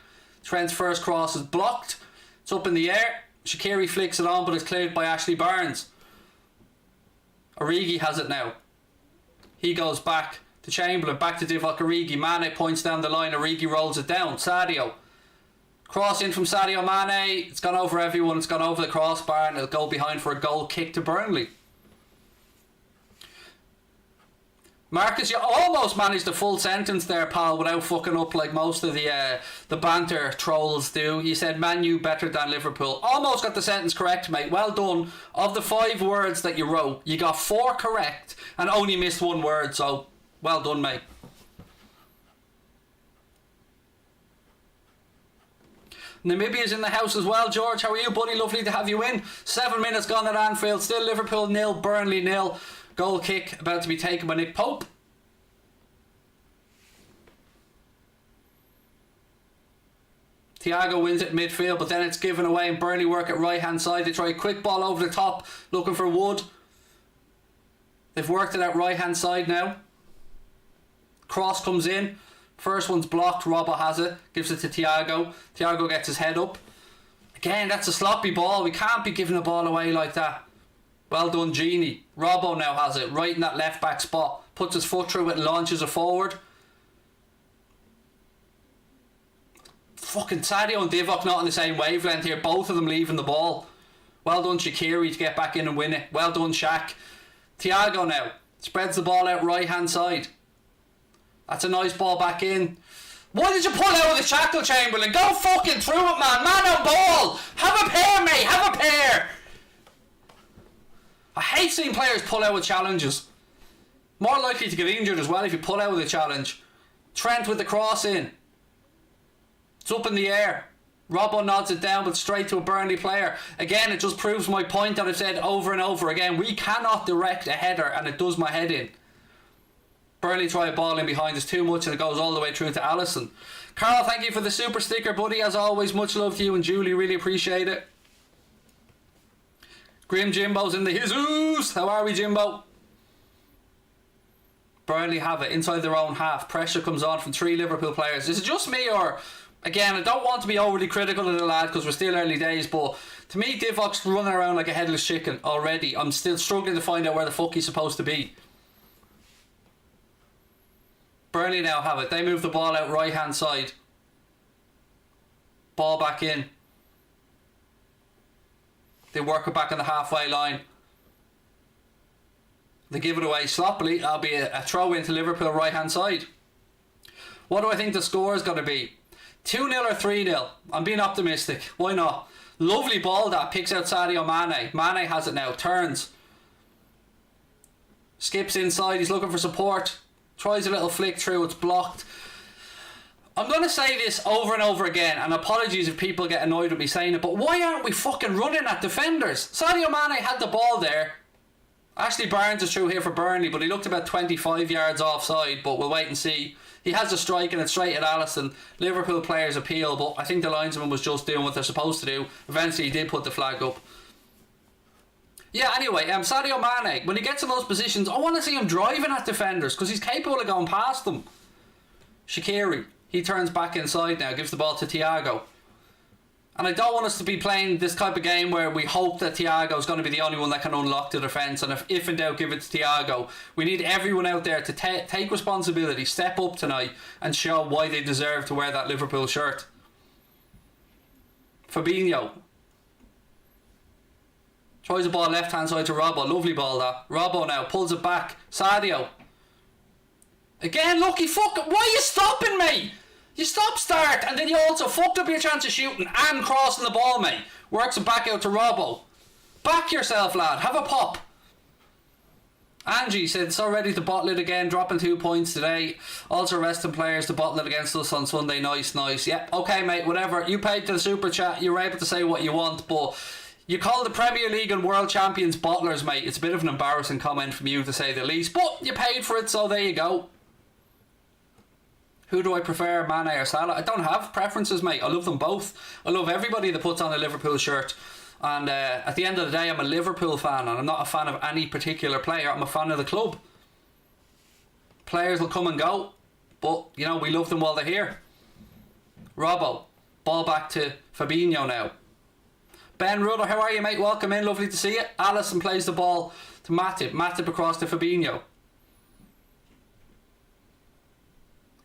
S1: Trent's first cross is blocked. It's up in the air. Shaqiri flicks it on, but it's cleared by Ashley Barnes. Origi has it now. He goes back to Chamberlain, back to Divock Origi. Mane points down the line. Origi rolls it down. Sadio. Cross in from Sadio Mane. It's gone over everyone. It's gone over the crossbar and it'll go behind for a goal kick to Burnley. Marcus, you almost managed a full sentence there, pal, without fucking up like most of the banter trolls do. You said Man U better than Liverpool. Almost got the sentence correct, mate. Well done. Of the 5 words that you wrote, you got 4 correct and only missed 1 word, so well done, mate. Namibia's in the house as well. George, how are you, buddy? Lovely to have you in. 7 minutes gone at Anfield. Still Liverpool 0, Burnley 0. Goal kick about to be taken by Nick Pope. Thiago wins it midfield, but then it's given away and Burnley work at right hand side. They try a quick ball over the top, looking for Wood. They've worked it out right hand side now. Cross comes in. First one's blocked. Robbo has it. Gives it to Thiago. Thiago gets his head up. Again, that's a sloppy ball. We can't be giving the ball away like that. Well done, Genie. Robbo now has it, right in that left back spot. Puts his foot through it and launches it forward. Fucking Sadio and Divock not on the same wavelength here. Both of them leaving the ball. Well done Shaqiri to get back in and win it. Well done Shaq. Thiago now. Spreads the ball out right hand side. That's a nice ball back in. Why did you pull out with the shackle, Chamberlain? Go fucking through it, man. Man on ball. Have a pair, mate. Have a pair. I hate seeing players pull out with challenges. More likely to get injured as well if you pull out with a challenge. Trent with the cross in. It's up in the air. Robbo nods it down but straight to a Burnley player. Again, it just proves my point that I've said over and over again. We cannot direct a header and it does my head in. Burnley try a ball in behind us too much and it goes all the way through to Alisson. Carl, thank you for the super sticker, buddy. As always, much love to you and Julie. Really appreciate it. Grim Jimbo's in the Jesus. How are we, Jimbo? Burnley have it inside their own half. Pressure comes on from 3 Liverpool players. Is it just me or... Again, I don't want to be overly critical of the lad because we're still early days, but to me, Divock's running around like a headless chicken already. I'm still struggling to find out where the fuck he's supposed to be. Burnley now have it. They move the ball out right hand side. Ball back in. They work it back on the halfway line. They give it away sloppily. That'll be a throw into Liverpool right hand side. What do I think the score is going to be? 2-0 or 3-0? I'm being optimistic. Why not? Lovely ball that picks out Sadio Mane. Mane has it now. Turns. Skips inside. He's looking for support. Tries a little flick through. It's blocked. I'm going to say this over and over again, and apologies if people get annoyed with me saying it, but why aren't we fucking running at defenders? Sadio Mane had the ball there. Ashley Barnes is through here for Burnley, but he looked about 25 yards offside, but we'll wait and see. He has a strike and it's straight at Alisson. Liverpool players appeal, but I think the linesman was just doing what they're supposed to do. Eventually he did put the flag up. Yeah, anyway, Sadio Mane, when he gets in those positions, I want to see him driving at defenders because he's capable of going past them. Shaqiri, he turns back inside now, gives the ball to Thiago. And I don't want us to be playing this type of game where we hope that Thiago is going to be the only one that can unlock the defence, and if in doubt, give it to Thiago. We need everyone out there to take responsibility, step up tonight, and show why they deserve to wear that Liverpool shirt. Fabinho tries the ball left hand side to Robbo. Lovely ball that. Robbo now pulls it back. Sadio. Again, lucky fuck. Why are you stopping me? You start and then you also fucked up your chance of shooting and crossing the ball, mate. Works it back out to Robbo. Back yourself, lad. Have a pop. Angie said, so ready to bottle it again, dropping 2 points today. Also resting players to bottle it against us on Sunday. Nice. Yep, okay, mate, whatever. You paid to the super chat, you were able to say what you want, but you call the Premier League and World Champions bottlers, mate. It's a bit of an embarrassing comment from you, to say the least, but you paid for it, so there you go. Who do I prefer, Mane or Salah? I don't have preferences, mate. I love them both. I love everybody that puts on a Liverpool shirt. And at the end of the day, I'm a Liverpool fan, and I'm not a fan of any particular player. I'm a fan of the club. Players will come and go, but, you know, we love them while they're here. Robbo. Ball back to Fabinho now. Ben Rudder, how are you, mate? Welcome in. Lovely to see you. Alisson plays the ball to Matip. Matip across to Fabinho.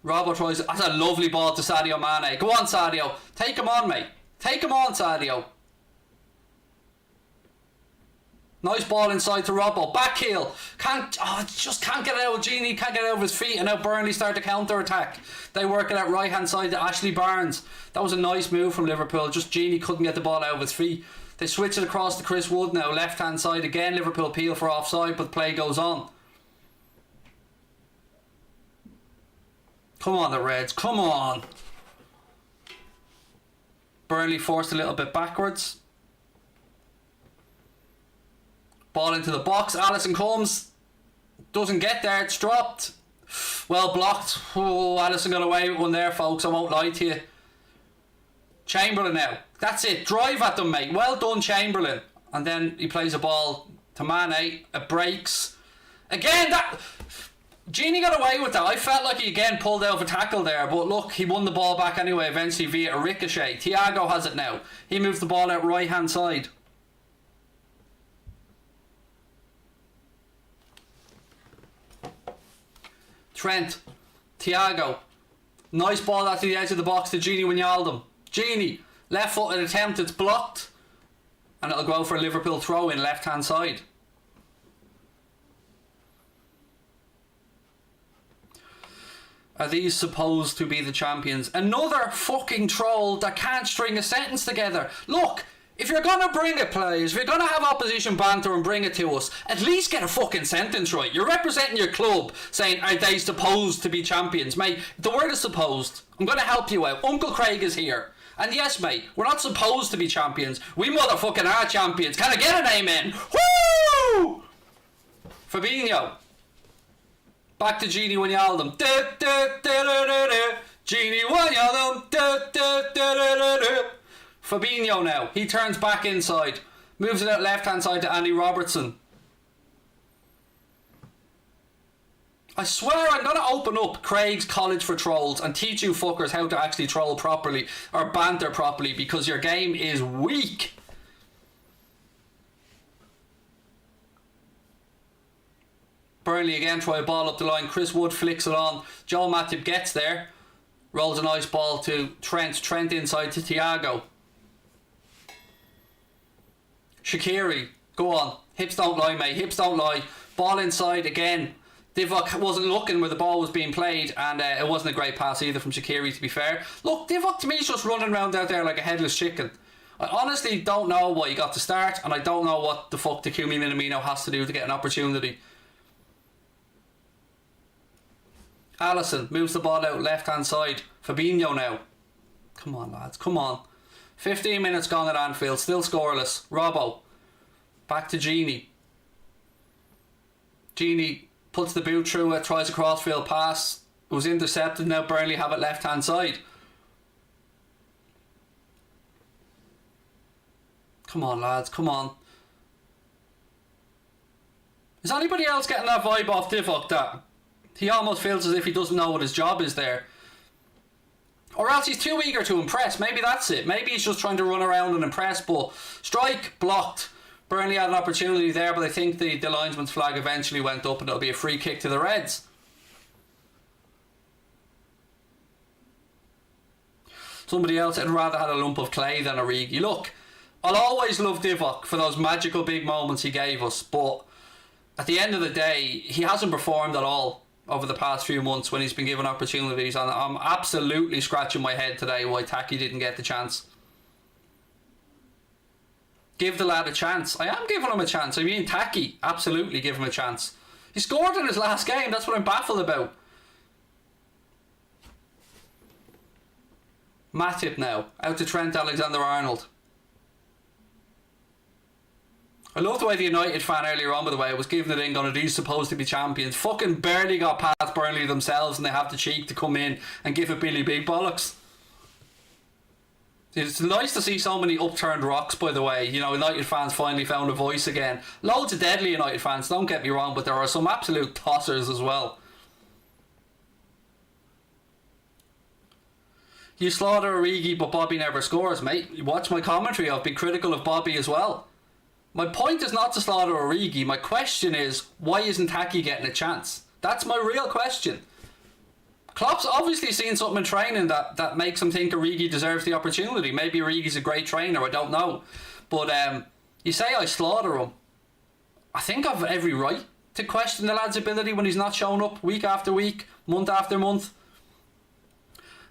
S1: Robbo tries. That's a lovely ball to Sadio Mane. Go on, Sadio. Take him on, mate. Take him on, Sadio. Nice ball inside to Robbo. Back heel. Just can't get it out. Genie can't get it over his feet. And now Burnley start to counter attack. They work it out right hand side to Ashley Barnes. That was a nice move from Liverpool. Just Genie couldn't get the ball out of his feet. They switch it across to Chris Wood now. Left hand side again. Liverpool appeal for offside, but play goes on. Come on, the Reds. Come on. Burnley forced a little bit backwards. Ball into the box. Alisson comes. Doesn't get there. It's dropped. Well blocked. Oh, Alisson got away with one there, folks. I won't lie to you. Chamberlain now. That's it. Drive at them, mate. Well done, Chamberlain. And then he plays a ball to Mane. It breaks. Again, that... Genie got away with that. I felt like he again pulled out of a tackle there, but look, he won the ball back anyway, eventually via a ricochet. Thiago has it now. He moves the ball out right hand side. Trent. Thiago. Nice ball out to the edge of the box to Gini Wijnaldum. Gini. Left footed attempt. It's blocked. And it'll go for a Liverpool throw in left hand side. Are these supposed to be the champions? Another fucking troll that can't string a sentence together. Look, if you're going to bring it, players, if you're going to have opposition banter and bring it to us, at least get a fucking sentence right. You're representing your club saying, are they supposed to be champions? Mate, the word is supposed. I'm going to help you out. Uncle Craig is here. And yes, mate, we're not supposed to be champions. We motherfucking are champions. Can I get an amen? Woo! Fabinho. Back to Gini Wijnaldum. Gini Wijnaldum. Fabinho now. He turns back inside. Moves it out left hand side to Andy Robertson. I swear I'm going to open up Craig's College for Trolls and teach you fuckers how to actually troll properly or banter properly, because your game is weak. Burnley again try a ball up the line. Chris Wood flicks it on. Joel Matip gets there. Rolls a nice ball to Trent. Trent inside to Thiago. Shaqiri. Go on. Hips don't lie, mate. Hips don't lie. Ball inside again. Divock wasn't looking where the ball was being played, and it wasn't a great pass either from Shaqiri, to be fair. Look, Divock to me is just running around out there like a headless chicken. I honestly don't know what he got to start, and I don't know what the fuck Takumi Minamino has to do to get an opportunity. Alisson moves the ball out left hand side. Fabinho now. Come on, lads, come on. 15 minutes gone at Anfield, still scoreless. Robbo. Back to Gini. Gini puts the boot through it, tries a crossfield pass. It was intercepted, now Burnley have it left hand side. Come on, lads, come on. Is anybody else getting that vibe off Divock that he almost feels as if he doesn't know what his job is there? Or else he's too eager to impress. Maybe that's it. Maybe he's just trying to run around and impress. But strike blocked. Burnley had an opportunity there, but I think the linesman's flag eventually went up and it'll be a free kick to the Reds. Somebody else had rather had a lump of clay than Origi. Look, I'll always love Divock for those magical big moments he gave us, but at the end of the day, he hasn't performed at all over the past few months when he's been given opportunities, and I'm absolutely scratching my head today why Taki didn't get the chance. Give the lad a chance. I am giving him a chance. I mean, Taki, absolutely give him a chance. He scored in his last game. That's what I'm baffled about. Matip now. Out to Trent Alexander-Arnold. I love the way the United fan earlier on, by the way, was giving it in, going, these supposed to be champions. Fucking barely got past Burnley themselves and they have the cheek to come in and give it Billy Big Bollocks. It's nice to see so many upturned rocks, by the way. You know, United fans finally found a voice again. Loads of deadly United fans, don't get me wrong, but there are some absolute tossers as well. You slaughter Origi, but Bobby never scores, mate. You watch my commentary, I've been critical of Bobby as well. My point is not to slaughter Origi. My question is, why isn't Taki getting a chance? That's my real question. Klopp's obviously seen something in training that makes him think Origi deserves the opportunity. Maybe Origi's a great trainer, I don't know. But you say I slaughter him. I think I've every right to question the lad's ability when he's not showing up week after week, month after month.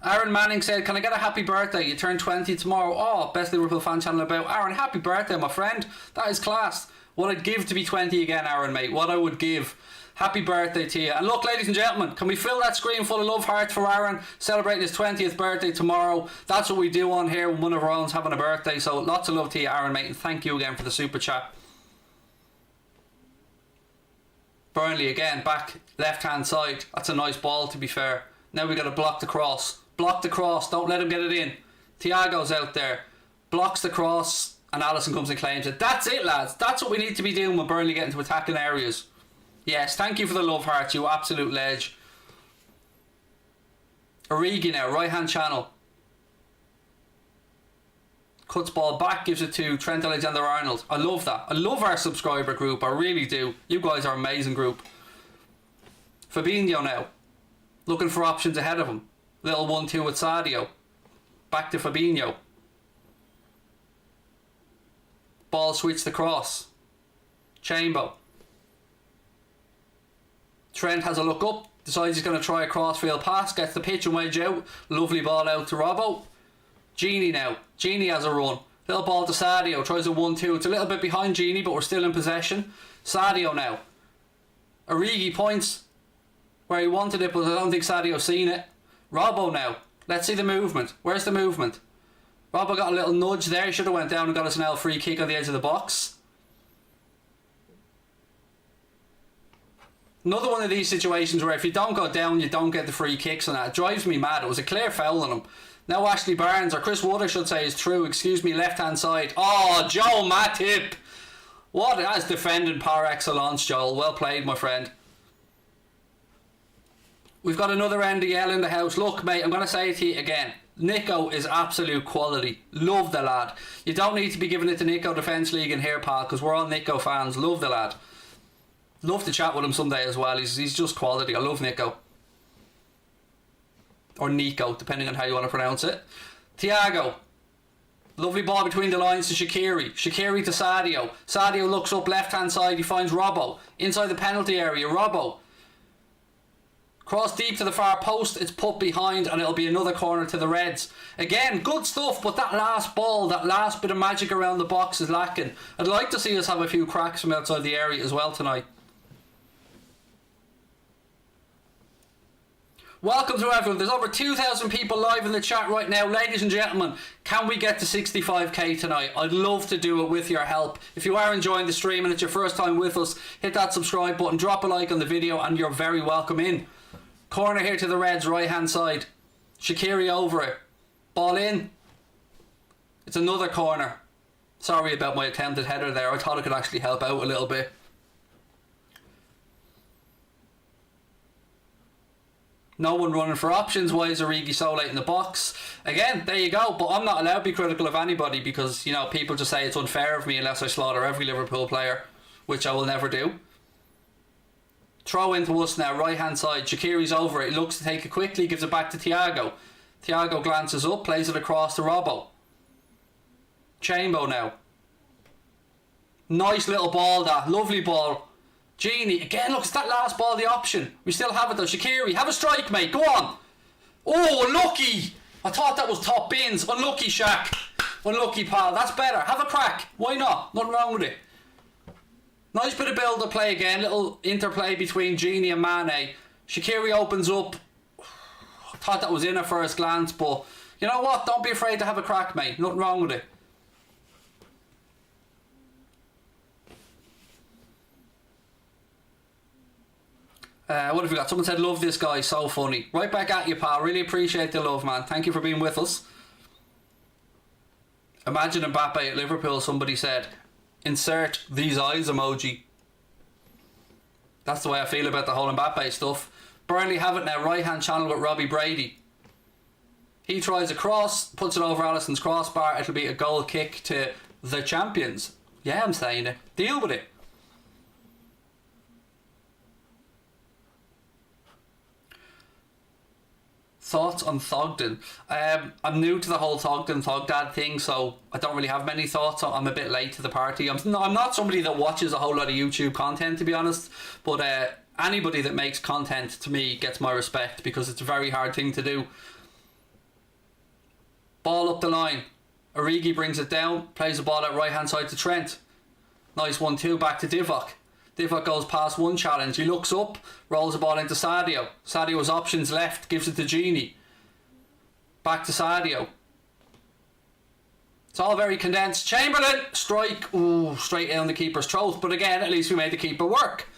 S1: Aaron Manning said, can I get a happy birthday? You turn 20 tomorrow. Oh, best Liverpool fan channel about. Aaron, happy birthday, my friend. That is class. What I'd give to be 20 again, Aaron, mate. What I would give. Happy birthday to you. And look, ladies and gentlemen, can we fill that screen full of love hearts for Aaron, celebrating his 20th birthday tomorrow? That's what we do on here when one of our own's having a birthday. So lots of love to you, Aaron, mate. And thank you again for the super chat. Burnley again, back left-hand side. That's a nice ball, to be fair. Now we got to block the cross. Block the cross. Don't let him get it in. Thiago's out there. Blocks the cross. And Alisson comes and claims it. That's it, lads. That's what we need to be doing when Burnley get into attacking areas. Yes, thank you for the love hearts, you absolute ledge. Origi now, right-hand channel. Cuts ball back, gives it to Trent Alexander-Arnold. I love that. I love our subscriber group. I really do. You guys are an amazing group. Fabinho now. Looking for options ahead of him. Little 1-2 with Sadio. Back to Fabinho. Ball switched across. Chambo. Trent has a look up. Decides he's going to try a crossfield pass. Gets the pitch and wedge out. Lovely ball out to Robbo. Genie now. Genie has a run. Little ball to Sadio. Tries a 1-2. It's a little bit behind Genie, but we're still in possession. Sadio now. Origi points where he wanted it, but I don't think Sadio's seen it. Robbo now. Let's see the movement. Where's the movement? Robbo got a little nudge there. He should have went down and got us an L free kick on the edge of the box. Another one of these situations where if you don't go down, you don't get the free kicks, and that. It drives me mad. It was a clear foul on him. Now Ashley Barnes, or Chris Wood I should say, is through. Excuse me, left hand side. Oh, Joe Matip. What? That's defending par excellence, Joel. Well played, my friend. We've got another NDL in the house. Look, mate, I'm going to say it to you again. Nico is absolute quality. Love the lad. You don't need to be giving it to Nico Defence League in here, pal, because we're all Nico fans. Love the lad. Love to chat with him someday as well. He's just quality. I love Nico. Or Nico, depending on how you want to pronounce it. Thiago. Lovely ball between the lines to Shaqiri. Shaqiri to Sadio. Sadio looks up left hand side. He finds Robbo. Inside the penalty area. Robbo. Cross deep to the far post. It's put behind and it'll be another corner to the Reds. Again, good stuff, but that last ball, that last bit of magic around the box is lacking. I'd like to see us have a few cracks from outside the area as well tonight. Welcome to everyone. There's over 2,000 people live in the chat right now. Ladies and gentlemen, can we get to 65k tonight? I'd love to do it with your help. If you are enjoying the stream and it's your first time with us, hit that subscribe button, drop a like on the video, and you're very welcome in. Corner here to the Reds, right hand side. Shaqiri over it. Ball in. It's another corner. Sorry about my attempted header there. I thought I could actually help out a little bit. No one running for options. Why is Origi so late in the box? Again, there you go. But I'm not allowed to be critical of anybody because, you know, people just say it's unfair of me unless I slaughter every Liverpool player, which I will never do. Throw into us now, right hand side. Shaqiri's over it. He looks to take it quickly, gives it back to Thiago. Thiago glances up, plays it across to Robbo. Chambo now. Nice little ball, that. Lovely ball. Genie, again, look, it's that last ball the option. We still have it though. Shaqiri, have a strike, mate. Go on. Oh, unlucky. I thought that was top bins. Unlucky, Shaq. Unlucky, pal. That's better. Have a crack. Why not? Nothing wrong with it. Nice bit of build-up play again. Little interplay between Genie and Mane. Shaqiri opens up. I thought that was in at first glance, but you know what? Don't be afraid to have a crack, mate. Nothing wrong with it. What have we got? Someone said, love this guy, so funny. Right back at you, pal. Really appreciate the love, man. Thank you for being with us. Imagine Mbappe at Liverpool, somebody said. Insert these eyes emoji. That's the way I feel about the whole Mbappe stuff. Burnley have it now, right hand channel with Robbie Brady. He tries a cross, puts it over Alisson's crossbar. It'll be a goal kick to the champions. Yeah, I'm saying it. Deal with it. Thoughts on Thogden? I'm new to the whole Thogden Thogdad thing, so I don't really have many thoughts. I'm a bit late to the party. I'm not somebody that watches a whole lot of YouTube content, to be honest, but anybody that makes content to me gets my respect because it's a very hard thing to do. Ball up the line. Origi brings it down, plays the ball at right hand side to Trent. Nice 1-2 back to Divock. Divock goes past one challenge. He looks up, rolls the ball into Sadio. Sadio's options left, gives it to Genie. Back to Sadio. It's all very condensed. Chamberlain, strike. Ooh, straight down the keeper's throat. But again, at least we made the keeper work.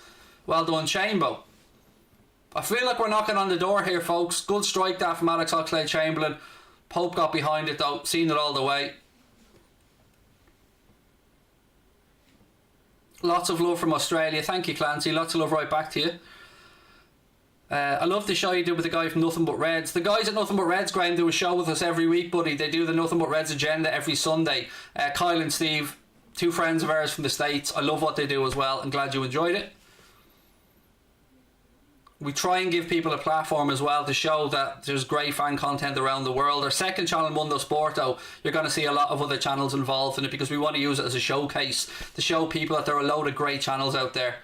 S1: Well done, Chambo. I feel like we're knocking on the door here, folks. Good strike that from Alex Oxlade-Chamberlain. Pope got behind it though, seen it all the way. Lots of love from Australia. Thank you, Clancy. Lots of love right back to you. I love the show you did with the guy from Nothing But Reds. The guys at Nothing But Reds, Graham, do a show with us every week, buddy. They do the Nothing But Reds agenda every Sunday. Kyle and Steve, two friends of ours from the States. I love what they do as well. I'm glad you enjoyed it. We try and give people a platform as well to show that there's great fan content around the world. Our second channel, Mundo Sporto, you're going to see a lot of other channels involved in it because we want to use it as a showcase to show people that there are a load of great channels out there.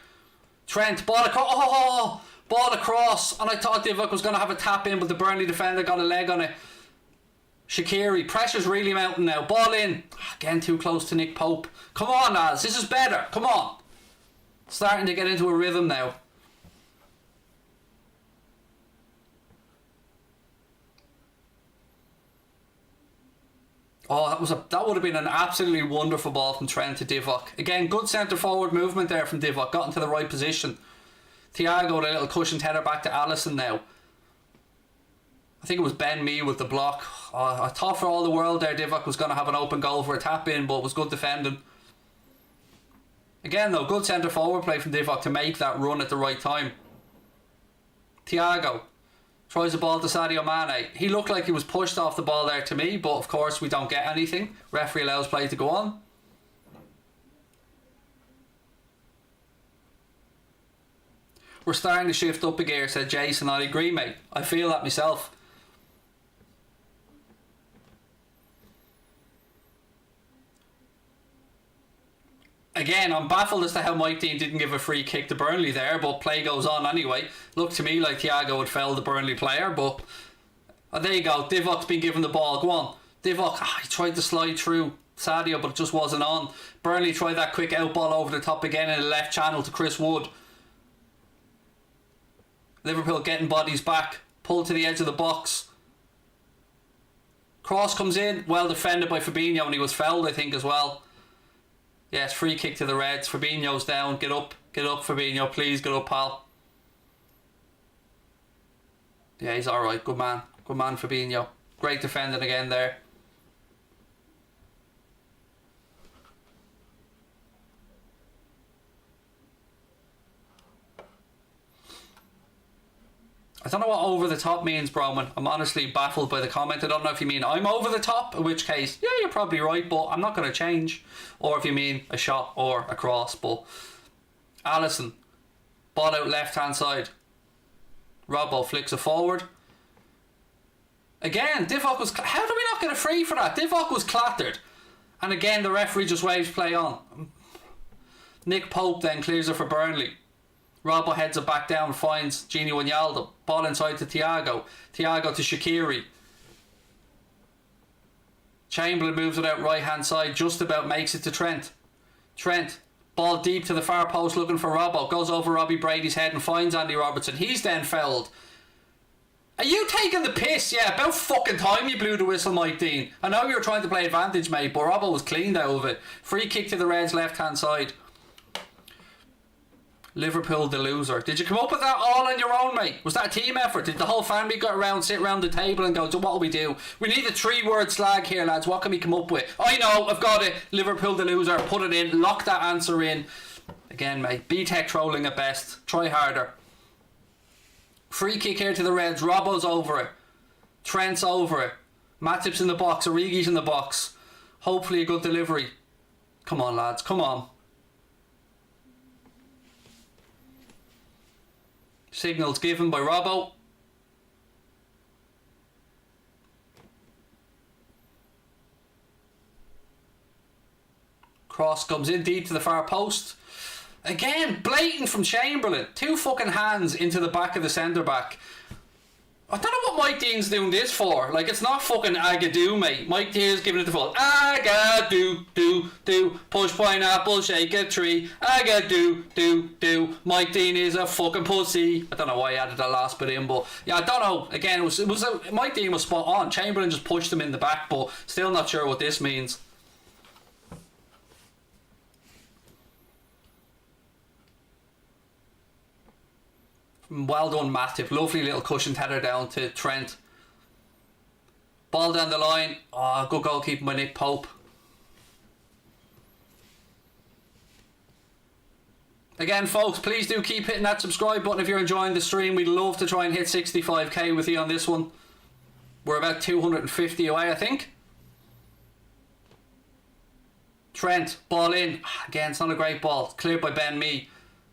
S1: Trent, ball across. Oh, ball across. And I thought Divock was going to have a tap in, but the Burnley defender got a leg on it. Shaqiri, pressure's really mounting now. Ball in. Again, too close to Nick Pope. Come on, lads. This is better. Come on. Starting to get into a rhythm now. Oh, that would have been an absolutely wonderful ball from Trent to Divock. Again, good centre forward movement there from Divock. Got into the right position. Thiago, a little cushioned header back to Alisson now. I think it was Ben Mee with the block. Oh, I thought for all the world there Divock was going to have an open goal for a tap in, but it was good defending. Again though, good centre forward play from Divock to make that run at the right time. Thiago tries the ball to Sadio Mane. He looked like he was pushed off the ball there to me, but of course we don't get anything. Referee allows play to go on. We're starting to shift up a gear, said Jason. I agree, mate. I feel that myself. Again, I'm baffled as to how Mike Dean didn't give a free kick to Burnley there, but play goes on anyway. Looked to me like Thiago would foul the Burnley player, but there you go. Divock's been given the ball. Go on. Divock, he tried to slide through Sadio, but it just wasn't on. Burnley tried that quick out ball over the top again in the left channel to Chris Wood. Liverpool getting bodies back. Pulled to the edge of the box. Cross comes in. Well defended by Fabinho, and he was fouled, I think, as well. Yes, free kick to the Reds. Fabinho's down. Get up, Fabinho. Please get up, pal. Yeah, he's alright. Good man, Fabinho. Great defending again there. I don't know what over the top means, Broman. I'm honestly baffled by the comment. I don't know if you mean I'm over the top, in which case, yeah, you're probably right, but I'm not going to change. Or if you mean a shot or a cross, but Alisson, ball out left hand side. Robbo flicks it forward. Again, Divock was... How do we not get a free for that? Divock was clattered. And again, the referee just waves play on. Nick Pope then clears it for Burnley. Robbo heads it back down, finds Gini Wijnaldum. Ball inside to Thiago. Thiago to Shaqiri. Chamberlain moves it out right hand side, just about makes it to Trent. Trent, ball deep to the far post looking for Robbo. Goes over Robbie Brady's head and finds Andy Robertson. He's then fouled. Are you taking the piss? Yeah, about fucking time you blew the whistle, Mike Dean. I know you were trying to play advantage, mate, but Robbo was cleaned out of it. Free kick to the Reds left hand side. Liverpool the loser. Did you come up with that all on your own, mate? Was that a team effort? Did the whole family sit around the table and go, so what will we do? We need a 3-word slag here, lads. What can we come up with? I know, I've got it. Liverpool the loser. Put it in. Lock that answer in. Again, mate. B-Tech trolling at best. Try harder. Free kick here to the Reds. Robbo's over it. Trent's over it. Matip's in the box. Origi's in the box. Hopefully a good delivery. Come on, lads. Come on. Signals given by Robbo. Cross comes in deep to the far post. Again, blatant from Chamberlain. 2 fucking hands into the back of the centre back. I don't know what Mike Dean's doing this for. Like, it's not fucking Agadoo, mate. Mike Dean's giving it the full Agadoo, do. Push pineapple, shake a tree. Agadoo, do. Mike Dean is a fucking pussy. I don't know why I added that last bit in, but yeah, I don't know. Again, Mike Dean was spot on. Chamberlain just pushed him in the back, but still not sure what this means. Well done, Matip. Lovely little cushioned header down to Trent. Ball down the line. Oh, good goalkeeping by Nick Pope. Again, folks, please do keep hitting that subscribe button if you're enjoying the stream. We'd love to try and hit 65k with you on this one. We're about 250 away, I think. Trent, ball in. Again, it's not a great ball. Cleared by Ben Mee.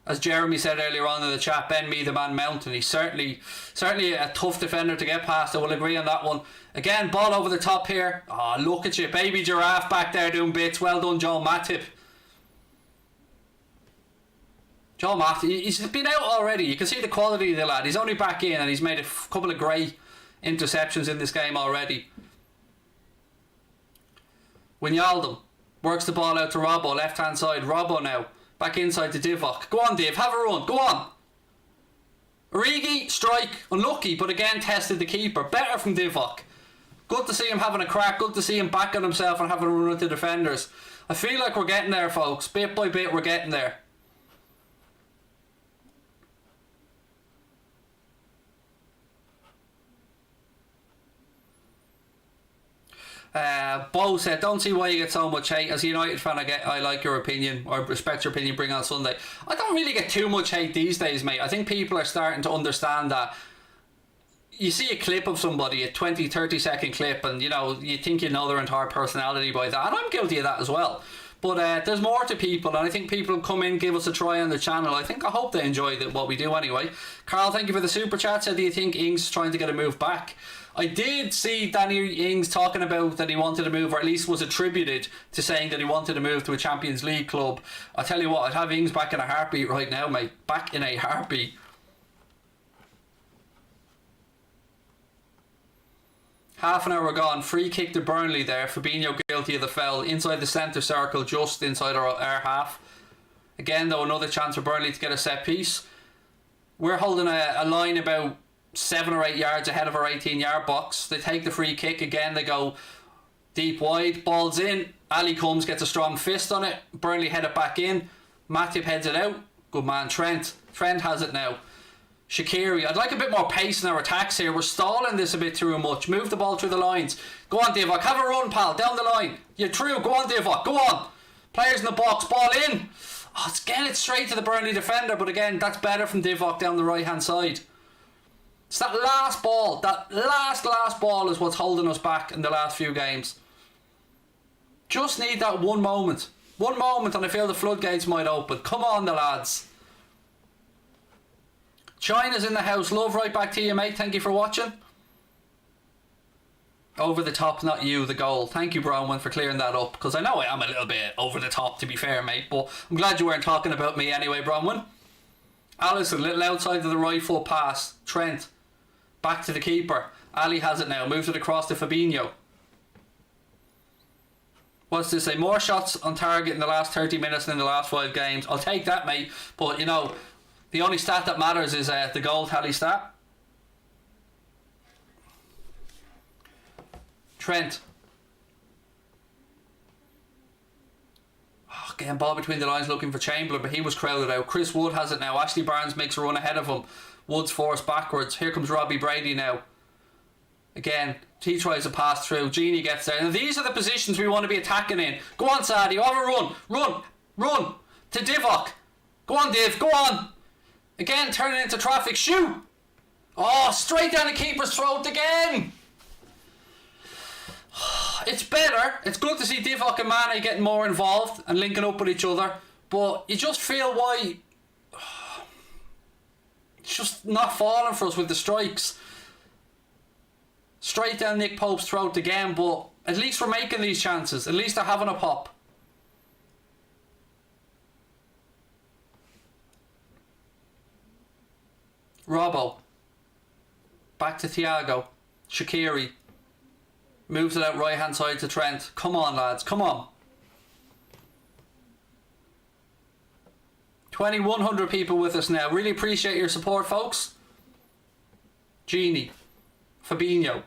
S1: As Jeremy said earlier on in the chat, Ben Mee the man mountain. He's certainly a tough defender to get past. I will agree on that one. Again, ball over the top here. Oh, look at you. Baby Giraffe back there doing bits. Well done, Joel Matip. Joel Matip, he's been out already. You can see the quality of the lad. He's only back in and he's made a couple of great interceptions in this game already. Wijnaldum works the ball out to Robbo, left hand side. Robbo now. Back inside to Divock. Go on, Div. Have a run. Go on. Origi, strike. Unlucky, but again tested the keeper. Better from Divock. Good to see him having a crack. Good to see him backing himself and having a run at the defenders. I feel like we're getting there, folks. Bit by bit, we're getting there. Bo said, don't see why you get so much hate. As a United fan, I like your opinion, or respect your opinion, bring on Sunday. I don't really get too much hate these days, mate. I think people are starting to understand that you see a clip of somebody, a 20-30 second clip, and you think you know their entire personality by that, and I'm guilty of that as well. But there's more to people, and I think people come in, give us a try on the channel. I hope they enjoy what we do anyway. Carl, thank you for the super chat. Said, do you think Ings is trying to get a move back? I did see Danny Ings talking about that he wanted to move, or at least was attributed to saying that he wanted to move to a Champions League club. I tell you what, I'd have Ings back in a heartbeat right now, mate. Back in a heartbeat. Half an hour gone. Free kick to Burnley there. Fabinho guilty of the foul. Inside the centre circle, just inside our half. Again, though, another chance for Burnley to get a set piece. We're holding a line about 7 or 8 yards ahead of our 18-yard box. They take the free kick again. They go deep wide. Ball's in. Ali comes, gets a strong fist on it. Burnley head it back in. Matip heads it out. Good man, Trent. Trent has it now. Shaqiri. I'd like a bit more pace in our attacks here. We're stalling this a bit too much. Move the ball through the lines. Go on, Divock. Have a run, pal. Down the line. You're through. Go on, Divock. Go on. Players in the box. Ball in. Oh, it's straight to the Burnley defender. But again, that's better from Divock down the right-hand side. It's that last ball, that last ball is what's holding us back in the last few games. Just need that one moment. One moment and I feel the floodgates might open. Come on, the lads. China's in the house. Love, right back to you, mate. Thank you for watching. Over the top, not you, the goal. Thank you, Bronwyn, for clearing that up. Because I know I am a little bit over the top, to be fair, mate. But I'm glad you weren't talking about me anyway, Bronwyn. Allison, little outside of the right foot pass. Trent. Back to the keeper. Ali has it now. Moves it across to Fabinho. What's this say? More shots on target in the last 30 minutes than in the last 5 games. I'll take that, mate. But, the only stat that matters is the goal tally stat. Trent. Oh, getting ball between the lines looking for Chamberlain, but he was crowded out. Chris Wood has it now. Ashley Barnes makes a run ahead of him. Wood's forced backwards. Here comes Robbie Brady now. Again, he tries to pass through. Genie gets there. And these are the positions we want to be attacking in. Go on, Sadio. Have a run. Run. To Divock. Go on, Div. Go on. Again, turn it into traffic. Shoot. Oh, straight down the keeper's throat again. It's better. It's good to see Divock and Mane getting more involved and linking up with each other. But you just feel why... It's just not falling for us with the strikes. Straight down Nick Pope's throat again, but at least we're making these chances. At least they're having a pop. Robbo. Back to Thiago. Shaqiri. Moves it out right hand side to Trent. Come on, lads. Come on. 2,100 people with us now. Really appreciate your support, folks. Genie. Fabinho.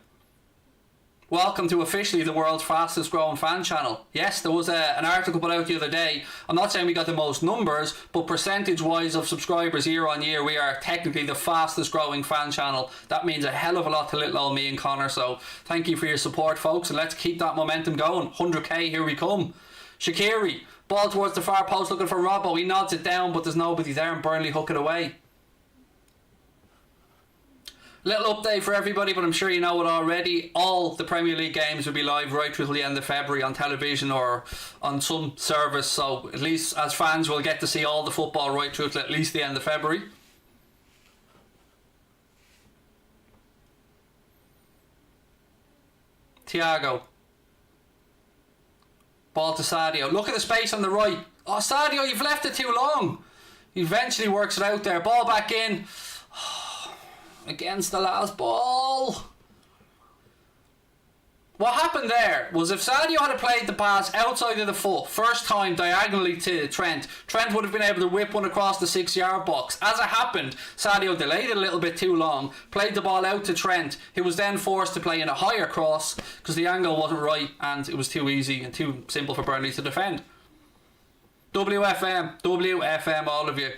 S1: Welcome to officially the world's fastest growing fan channel. Yes, there was an article put out the other day. I'm not saying we got the most numbers, but percentage wise of subscribers year on year, we are technically the fastest growing fan channel. That means a hell of a lot to little old me and Connor. So thank you for your support, folks, and let's keep that momentum going. 100k, here we come. Shaqiri. Ball towards the far post looking for Robbo. He nods it down, but there's nobody there and Burnley hook it away. Little update for everybody, but I'm sure you know it already. All the Premier League games will be live right through to the end of February on television or on some service. So at least as fans, we'll get to see all the football right through to at least the end of February. Thiago. Ball to Sadio. Look at the space on the right. Oh, Sadio, you've left it too long. He eventually works it out there. Ball back in. Against the last ball. What happened there was if Sadio had played the pass outside of the foot, first time diagonally to Trent, Trent would have been able to whip one across the 6-yard box. As it happened, Sadio delayed it a little bit too long, played the ball out to Trent, who was then forced to play in a higher cross because the angle wasn't right and it was too easy and too simple for Burnley to defend. WFM, WFM, all of you.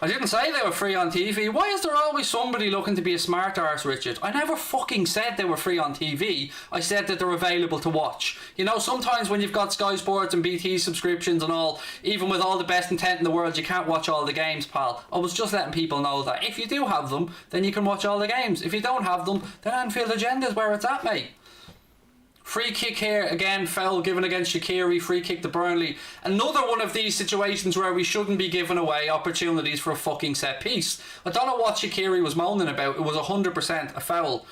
S1: I didn't say they were free on TV. Why is there always somebody looking to be a smart arse, Richard? I never fucking said they were free on TV. I said that they're available to watch. You know, sometimes when you've got Sky Sports and BT subscriptions and all, even with all the best intent in the world, you can't watch all the games, pal. I was just letting people know that if you do have them, then you can watch all the games. If you don't have them, then Anfield Agenda is where it's at, mate. Free kick here, again, foul given against Shaqiri, free kick to Burnley. Another one of these situations where we shouldn't be giving away opportunities for a fucking set piece. I don't know what Shaqiri was moaning about. It was 100% a foul.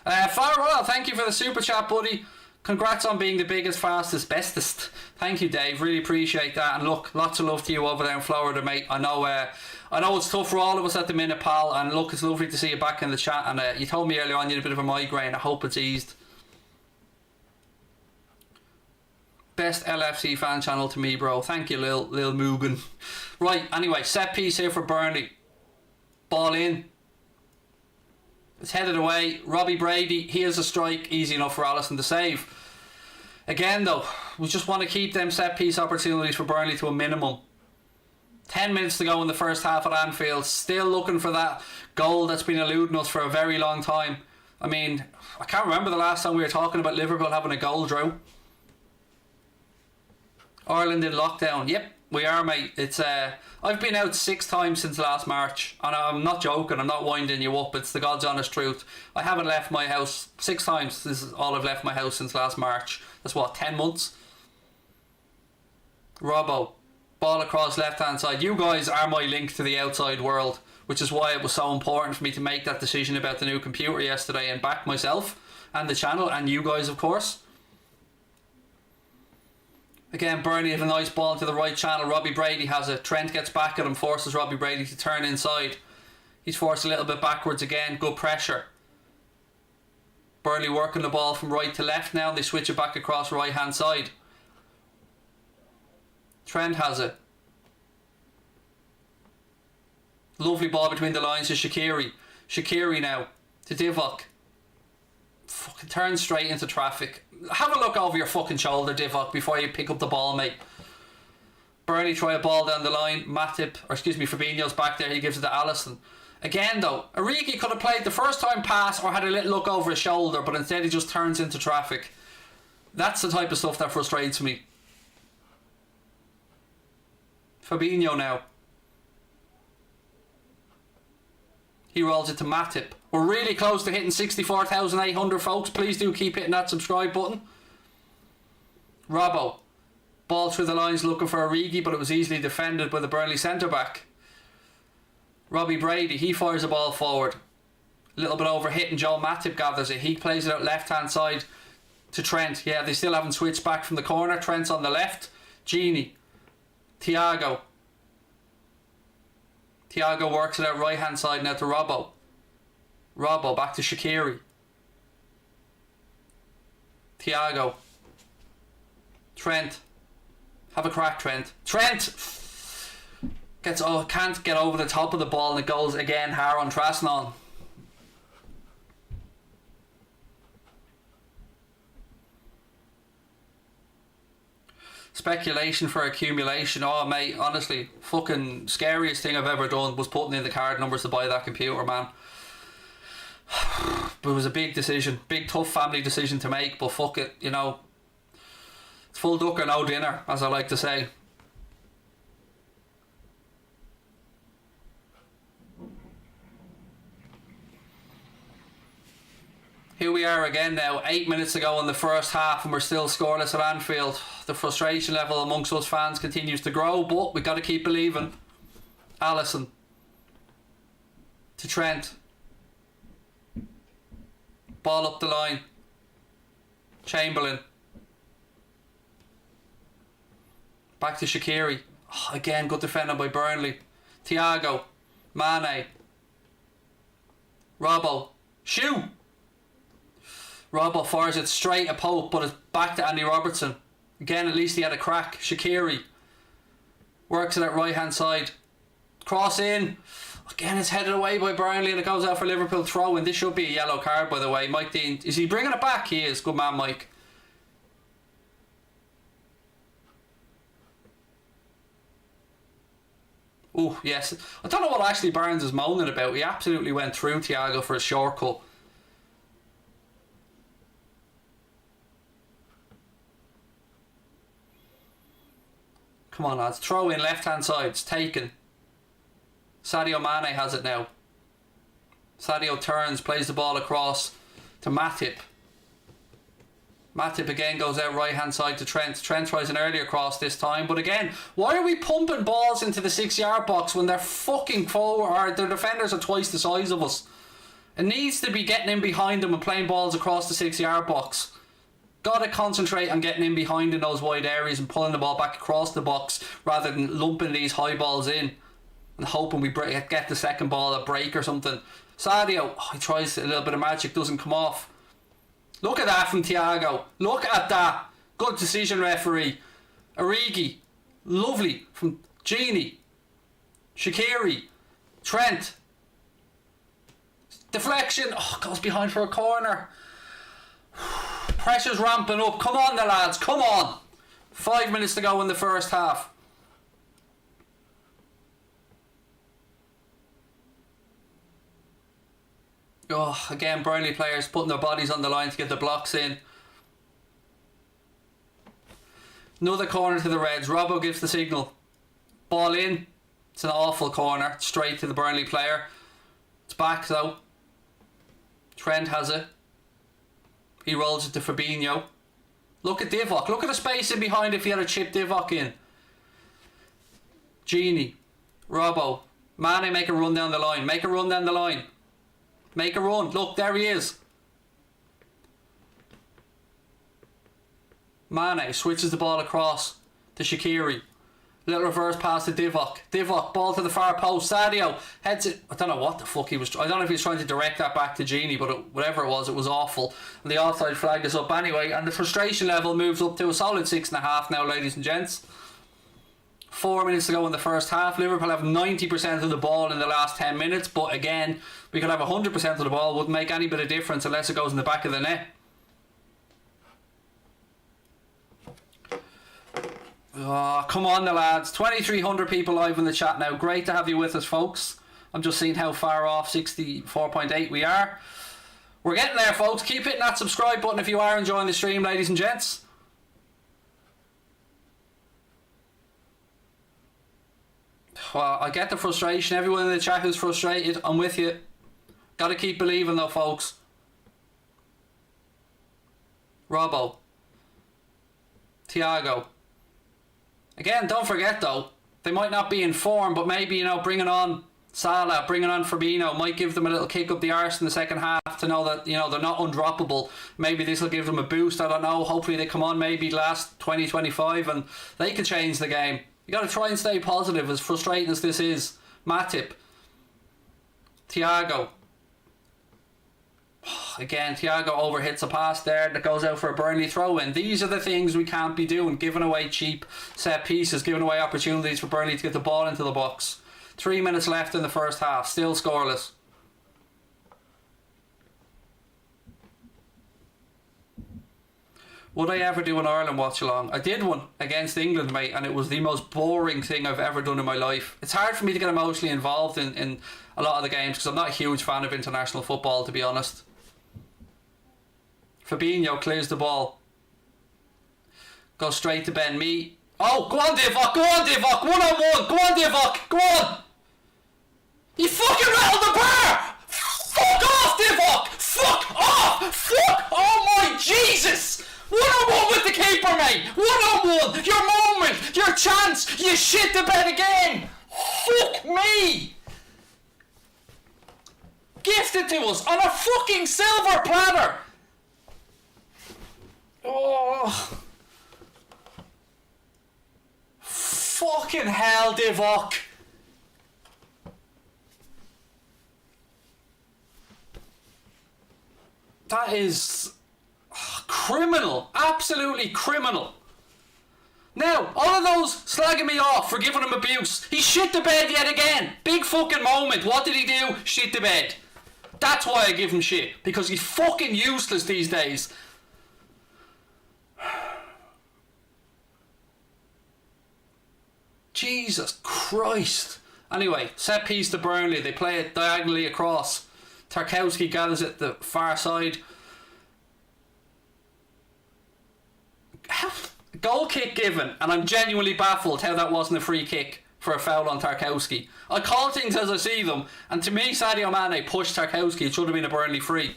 S1: Farwell, thank you for the super chat, buddy. Congrats on being the biggest, fastest, bestest. Thank you, Dave. Really appreciate that. And look, lots of love to you over there in Florida, mate. I know it's tough for all of us at the minute, pal. And look, it's lovely to see you back in the chat. And you told me earlier on you had a bit of a migraine. I hope it's eased. Best LFC fan channel to me, bro. Thank you, Lil Mugen. Right, anyway, set piece here for Burnley. Ball in. It's headed away. Robbie Brady, he has a strike. Easy enough for Alisson to save. Again, though, we just want to keep them set piece opportunities for Burnley to a minimum. 10 minutes to go in the first half at Anfield. Still looking for that goal that's been eluding us for a very long time. I mean, I can't remember the last time we were talking about Liverpool having a goal drought. Ireland in lockdown. Yep, we are, mate. It's I've been out 6 times since last March, and I'm not joking. I'm not winding you up. It's the God's honest truth. I haven't left my house 6 times. This is all I've left my house since last March. That's what, 10 months. Robbo, ball across left hand side. You guys are my link to the outside world, which is why it was so important for me to make that decision about the new computer yesterday and back myself and the channel and you guys, of course. Again, Burnley had a nice ball into the right channel. Robbie Brady has it. Trent gets back at him, forces Robbie Brady to turn inside. He's forced a little bit backwards again. Good pressure. Burnley working the ball from right to left now. They switch it back across right hand side. Trent has it. Lovely ball between the lines to Shaqiri. Shaqiri now to Divock. Fucking turn straight into traffic. Have a look over your fucking shoulder, Divock, before you pick up the ball, mate. Burnley try a ball down the line. Fabinho's back there. He gives it to Alisson. Again, though, Origi could have played the first time pass or had a little look over his shoulder, but instead he just turns into traffic. That's the type of stuff that frustrates me. Fabinho now. He rolls it to Matip. We're really close to hitting 64,800, folks. Please do keep hitting that subscribe button. Robbo. Ball through the lines looking for Origi, but it was easily defended by the Burnley centre-back. Robbie Brady, he fires the ball forward. A little bit over hit and Joel Matip gathers it. He plays it out left-hand side to Trent. Yeah, they still haven't switched back from the corner. Trent's on the left. Gini. Thiago. Thiago works it out right-hand side now to Robbo. Robbo back to Shaqiri. Thiago. Trent. Have a crack, Trent. Trent! Can't get over the top of the ball and it goes again Haron Trasnon. Speculation for accumulation. Oh mate, honestly, fucking scariest thing I've ever done was putting in the card numbers to buy that computer, man. But it was a big decision, big tough family decision to make, but fuck it, you know. It's full duck or no dinner, as I like to say. Here we are again now, 8 minutes to go in the first half, and we're still scoreless at Anfield. The frustration level amongst us fans continues to grow, but we got to keep believing. Alisson to Trent. Ball up the line. Chamberlain. Back to Shaqiri. Oh, again, good defending by Burnley. Thiago. Mane. Robbo. Shoot! Robbo fires it straight at Pope, but it's back to Andy Robertson. Again, at least he had a crack. Shaqiri works it at right hand side. Cross in. Again, it's headed away by Burnley and it goes out for Liverpool throw in. This should be a yellow card, by the way. Mike Dean, is he bringing it back? He is. Good man, Mike. Oh, yes. I don't know what Ashley Barnes is moaning about. He absolutely went through Thiago for a shortcut. Come on, lads. Throw in left hand side. It's taken. Sadio Mane has it now. Sadio turns, plays the ball across to Matip. Matip again goes out right hand side to Trent. Trent tries an earlier cross this time, but again, why are we pumping balls into the 6 yard box when they're fucking forward, or their defenders are twice the size of us? It needs to be getting in behind them and playing balls across the 6 yard box. Gotta concentrate on getting in behind in those wide areas and pulling the ball back across the box rather than lumping these high balls in and hoping we get the second ball a break or something. Sadio, he tries a little bit of magic, doesn't come off. Look at that from Thiago. Look at that. Good decision, referee. Origi. Lovely from Genie. Shaqiri. Trent. Deflection. Oh, goes behind for a corner. Pressure's ramping up. Come on, the lads. Come on. 5 minutes to go in the first half. Oh, again, Burnley players putting their bodies on the line to get the blocks in. Another corner to the Reds. Robbo gives the signal. Ball in. It's an awful corner. Straight to the Burnley player. It's back though. Trent has it. He rolls it to Fabinho. Look at Divock. Look at the space in behind if he had a chip Divock in. Genie. Robbo. Mane, make a run down the line. Make a run down the line. Make a run. Look, there he is. Mane switches the ball across to Shaqiri. Little reverse pass to Divock. Divock, ball to the far post. Sadio heads it. I don't know what the fuck he was. I don't know if he was trying to direct that back to Genie, but whatever it was awful. And the offside flag is up anyway. And the frustration level moves up to a solid 6.5 now, ladies and gents. 4 minutes to go in the first half. Liverpool have 90% of the ball in the last 10 minutes, but again, we could have 100% of the ball. Wouldn't make any bit of difference unless it goes in the back of the net. Oh, come on the lads. 2,300 people live in the chat now. Great to have you with us, folks. I'm just seeing how far off 64.8 we are. We're getting there, folks. Keep hitting that subscribe button if you are enjoying the stream, ladies and gents. Well, I get the frustration. Everyone in the chat who's frustrated, I'm with you. Gotta keep believing though, folks. Robbo. Thiago. Again, don't forget though, they might not be in form, but maybe, you know, bringing on Salah, bringing on Firmino might give them a little kick up the arse in the second half to know that, you know, they're not undroppable. Maybe this will give them a boost, I don't know. Hopefully they come on maybe last 20-25 and they can change the game. You got to try and stay positive, as frustrating as this is. Matip. Thiago. Again, Thiago overhits a pass there that goes out for a Burnley throw-in. These are the things we can't be doing. Giving away cheap set pieces. Giving away opportunities for Burnley to get the ball into the box. 3 minutes left in the first half. Still scoreless. Would I ever do an Ireland watch along? I did one against England, mate, and it was the most boring thing I've ever done in my life. It's hard for me to get emotionally involved in a lot of the games because I'm not a huge fan of international football, to be honest. Fabinho clears the ball. Goes straight to Ben Mee. Oh, go on Divock, go on Divock, 1-on-1, go on Divock, go on! He fucking rattled the bar! Fuck off Divock! Fuck off! Fuck! Oh my Jesus! 1-on-1 with the keeper, mate! 1-on-1! Your moment! Your chance! You shit the bed again! Fuck me! Gifted to us on a fucking silver platter! Oh. Fucking hell, Divock. That is criminal. Absolutely criminal. Now, all of those slagging me off for giving him abuse. He shit the bed yet again. Big fucking moment. What did he do? Shit the bed. That's why I give him shit. Because he's fucking useless these days. Jesus Christ. Anyway, set piece to Burnley. They play it diagonally across. Tarkowski gathers it the far side. Goal kick given, and I'm genuinely baffled how that wasn't a free kick for a foul on Tarkowski. I call things as I see them, and to me, Sadio Mane pushed Tarkowski. It should have been a Burnley free.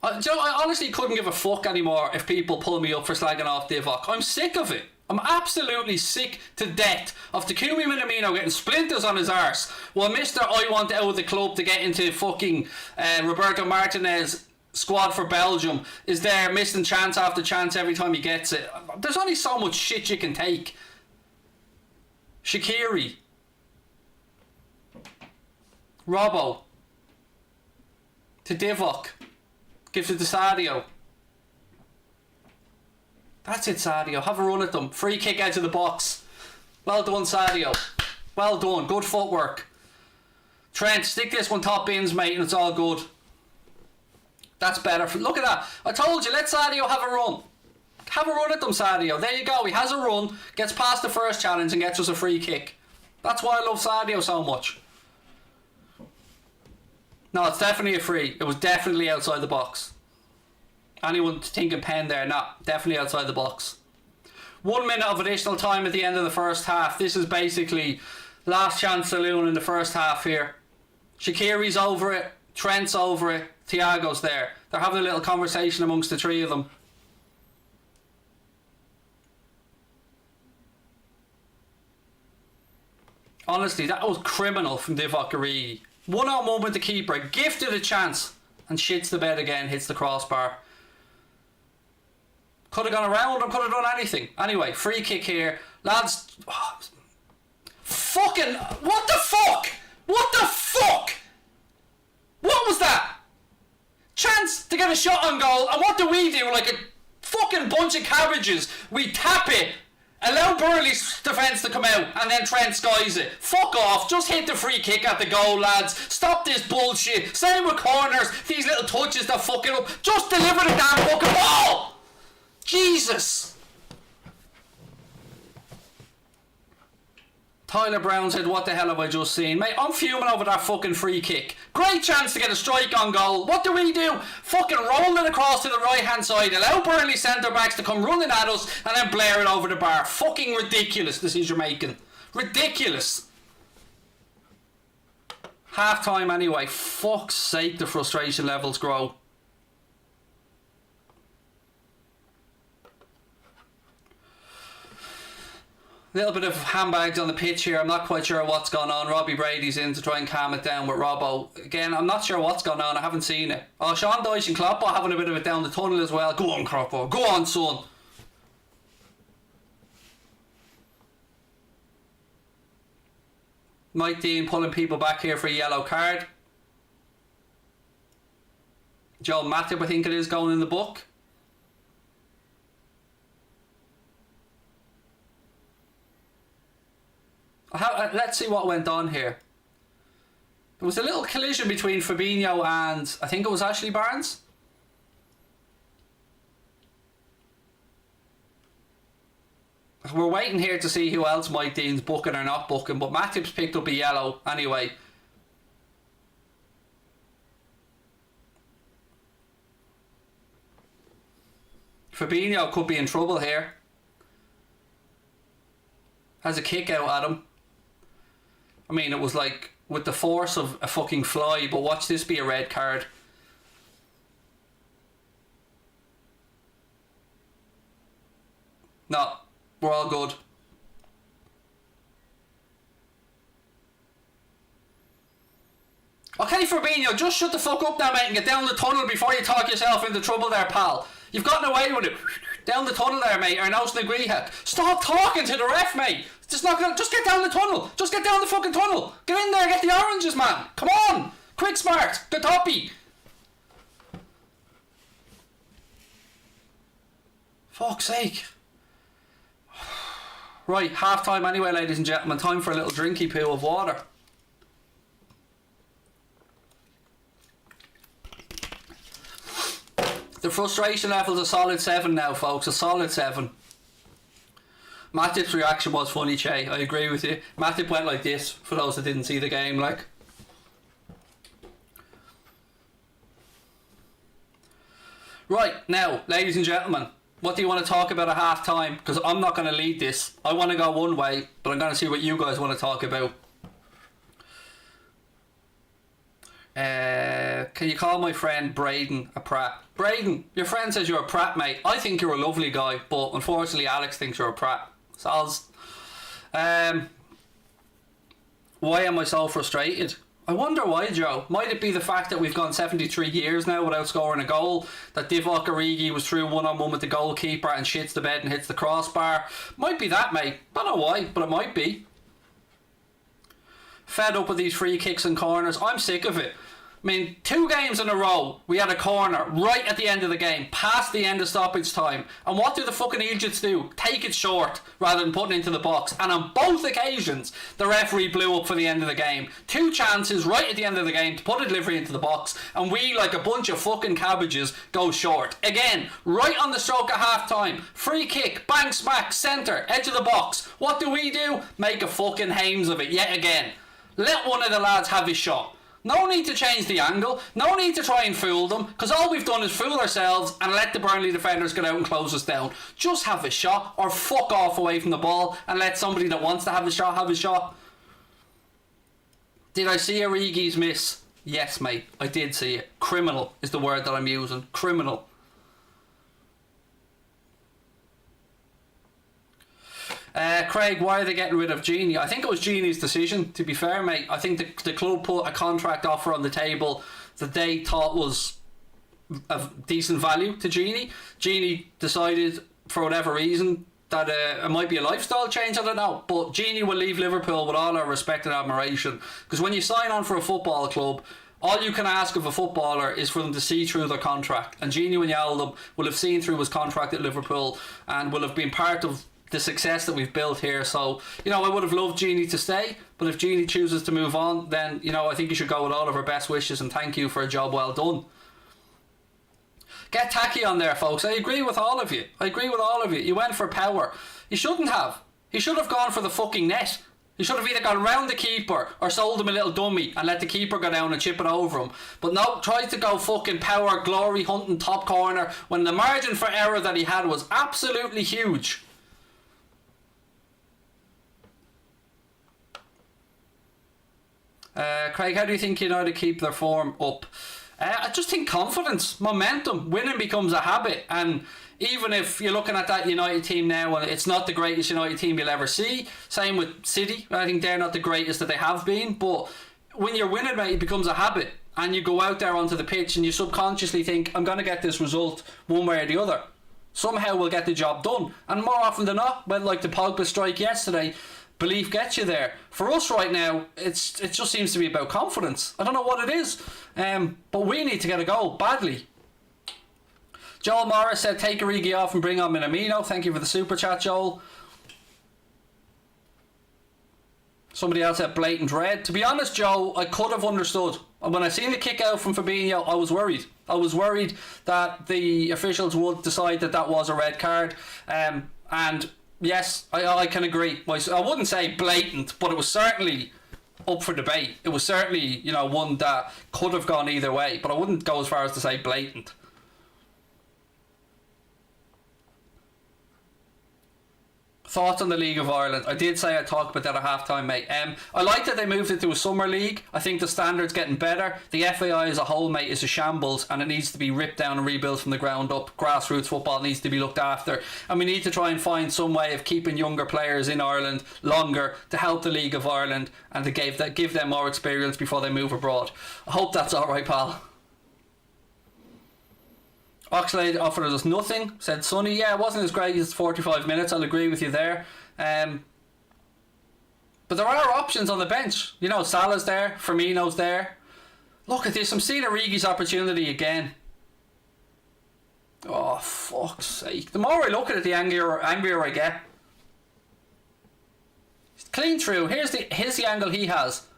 S1: I honestly couldn't give a fuck anymore if people pull me up for slagging off Divock. I'm sick of it. I'm absolutely sick to death of Takumi Minamino getting splinters on his arse while Mr. I want out of the club to get into fucking Roberto Martinez squad for Belgium is there missing chance after chance every time he gets it. There's only so much shit you can take. Shaqiri. Robbo. To Divock. Gives it to Sadio. That's it, Sadio. Have a run at them. Free kick out of the box. Well done, Sadio. Well done. Good footwork. Trent, stick this one top bins, mate, and it's all good. That's better. Look at that. I told you, let Sadio have a run. Have a run at them, Sadio. There you go. He has a run, gets past the first challenge and gets us a free kick. That's why I love Sadio so much. No, it's definitely a free. It was definitely outside the box. Anyone thinking pen there? No, definitely outside the box. 1 minute of additional time at the end of the first half. This is basically last chance saloon in the first half here. Shaqiri's over it. Trent's over it. Thiago's there. They're having a little conversation amongst the three of them. Honestly, that was criminal from Divock Origi. 1-on-1 with the keeper. Gifted a chance. And shits the bed again. Hits the crossbar. Could have gone around or could have done anything. Anyway, free kick here. Lads. Oh, fucking. What the fuck? What the fuck? What was that? Chance to get a shot on goal. And what do? Like a fucking bunch of cabbages. We tap it. Allow Burnley's defence to come out. And then Trent skies it. Fuck off. Just hit the free kick at the goal, lads. Stop this bullshit. Same with corners. These little touches that fuck it up. Just deliver the damn fucking ball. Jesus! Tyler Brown said, what the hell have I just seen? Mate, I'm fuming over that fucking free kick. Great chance to get a strike on goal. What do? Fucking roll it across to the right hand side. Allow Burnley centre backs to come running at us and then blare it over the bar. Fucking ridiculous decision making. Ridiculous. Half time anyway. Fuck's sake, the frustration levels grow. Little bit of handbags on the pitch here. I'm not quite sure what's gone on. Robbie Brady's in to try and calm it down with Robbo. Again, I'm not sure what's gone on. I haven't seen it. Oh, Sean Dyche and Klopp having a bit of it down the tunnel as well. Go on, Croppo. Go on, son. Mike Dean pulling people back here for a yellow card. Joel Matip, I think it is, going in the book. Let's see what went on here. There was a little collision between Fabinho and I think it was Ashley Barnes. We're waiting here to see who else Mike Dean's booking or not booking, but Matip's picked up a yellow anyway. Fabinho could be in trouble here. Has a kick out at him. I mean, it was like with the force of a fucking fly, but watch this be a red card. No, we're all good. Okay, Fabinho, just shut the fuck up now, mate, and get down the tunnel before you talk yourself into trouble there, pal. You've gotten away with it. Down the tunnel there, mate, or Nos Negriha. Stop talking to the ref, mate. Just get down the tunnel. Just get down the fucking tunnel. Get in there, get the oranges, man. Come on. Quick, smart. Good toppy. Fuck's sake. Right, half time anyway, ladies and gentlemen. Time for a little drinky poo of water. The frustration level's a solid 7 now, folks. A solid 7. Matip's reaction was funny, Che. I agree with you. Matip went like this, for those that didn't see the game, like. Right, now, ladies and gentlemen, what do you want to talk about at half time? Because I'm not going to lead this. I want to go one way, but I'm going to see what you guys want to talk about. Can you call my friend Braden a prat? Braden, your friend says you're a prat, mate. I think you're a lovely guy, but unfortunately Alex thinks you're a prat. Soz. Why am I so frustrated? I wonder why, Joe. Might it be the fact that we've gone 73 years now without scoring a goal? That Divock Origi was through one-on-one with the goalkeeper and shits the bed and hits the crossbar? Might be that, mate. I don't know why, but it might be. Fed up with these free kicks and corners. I'm sick of it. I mean, 2 games in a row, we had a corner right at the end of the game, past the end of stoppage time. And what do the fucking Egypts do? Take it short rather than putting it into the box. And on both occasions, the referee blew up for the end of the game. 2 chances right at the end of the game to put a delivery into the box. And we, like a bunch of fucking cabbages, go short. Again, right on the stroke of half time. Free kick, bang smack, centre, edge of the box. What do? Make a fucking hames of it yet again. Let one of the lads have his shot. No need to change the angle. No need to try and fool them, because all we've done is fool ourselves and let the Burnley defenders get out and close us down. Just have a shot, or fuck off away from the ball and let somebody that wants to have a shot have a shot. Did I see Origi's miss? Yes, mate, I did see it. Criminal is the word that I'm using. Criminal. Craig, why are they getting rid of Genie? I think it was Genie's decision, to be fair, mate. I think the club put a contract offer on the table that they thought was of decent value to Genie. Genie decided, for whatever reason, that it might be a lifestyle change, I don't know. But Genie will leave Liverpool with all our respect and admiration. Because when you sign on for a football club, all you can ask of a footballer is for them to see through their contract. And Genie Wijnaldum will have seen through his contract at Liverpool and will have been part of the success that we've built here. So, you know, I would have loved Genie to stay, but if Genie chooses to move on, then, you know, I think you should go with all of our best wishes and thank you for a job well done. Get tacky on there, folks. I agree with all of you. You went for power. You shouldn't have. He should have gone for the fucking net. He should have either gone round the keeper or sold him a little dummy and let the keeper go down and chip it over him. But no, tried to go fucking power, glory hunting, top corner, when the margin for error that he had was absolutely huge. Craig, how do you think United keep their form up? I just think confidence, momentum. Winning becomes a habit, and even if you're looking at that United team now and it's not the greatest United team you'll ever see, same with City, I think they're not the greatest that they have been, but when you're winning, mate, it becomes a habit, and you go out there onto the pitch and you subconsciously think, I'm going to get this result one way or the other. Somehow we'll get the job done, and more often than not, well, like the Pogba strike yesterday, belief gets you there. For us right now, it just seems to be about confidence. I don't know what it is, but we need to get a goal badly. Joel Morris said take Origi off and bring on Minamino. Thank you for the super chat, Joel. Somebody else said blatant red. To be honest, Joe, I could have understood. When I seen the kick out from Fabinho, I was worried. I was worried that the officials would decide that that was a red card. And yes, I can agree. I wouldn't say blatant, but it was certainly up for debate. It was certainly, you know, one that could have gone either way, but I wouldn't go as far as to say blatant. Thoughts on the League of Ireland? I did say I'd talk about that at half-time, mate. I like that they moved it to a summer league. I think the standard's getting better. The FAI as a whole, mate, is a shambles, and it needs to be ripped down and rebuilt from the ground up. Grassroots football needs to be looked after, and we need to try and find some way of keeping younger players in Ireland longer to help the League of Ireland and to give them more experience before they move abroad. I hope that's alright, pal. Oxlade offered us nothing, said Sonny. Yeah, it wasn't as great as 45 minutes, I'll agree with you there. But there are options on the bench. You know, Salah's there, Firmino's there. Look at this, I'm seeing Origi's opportunity again. Oh, fuck's sake. The more I look at it, the angrier I get. Clean through. Here's the angle he has.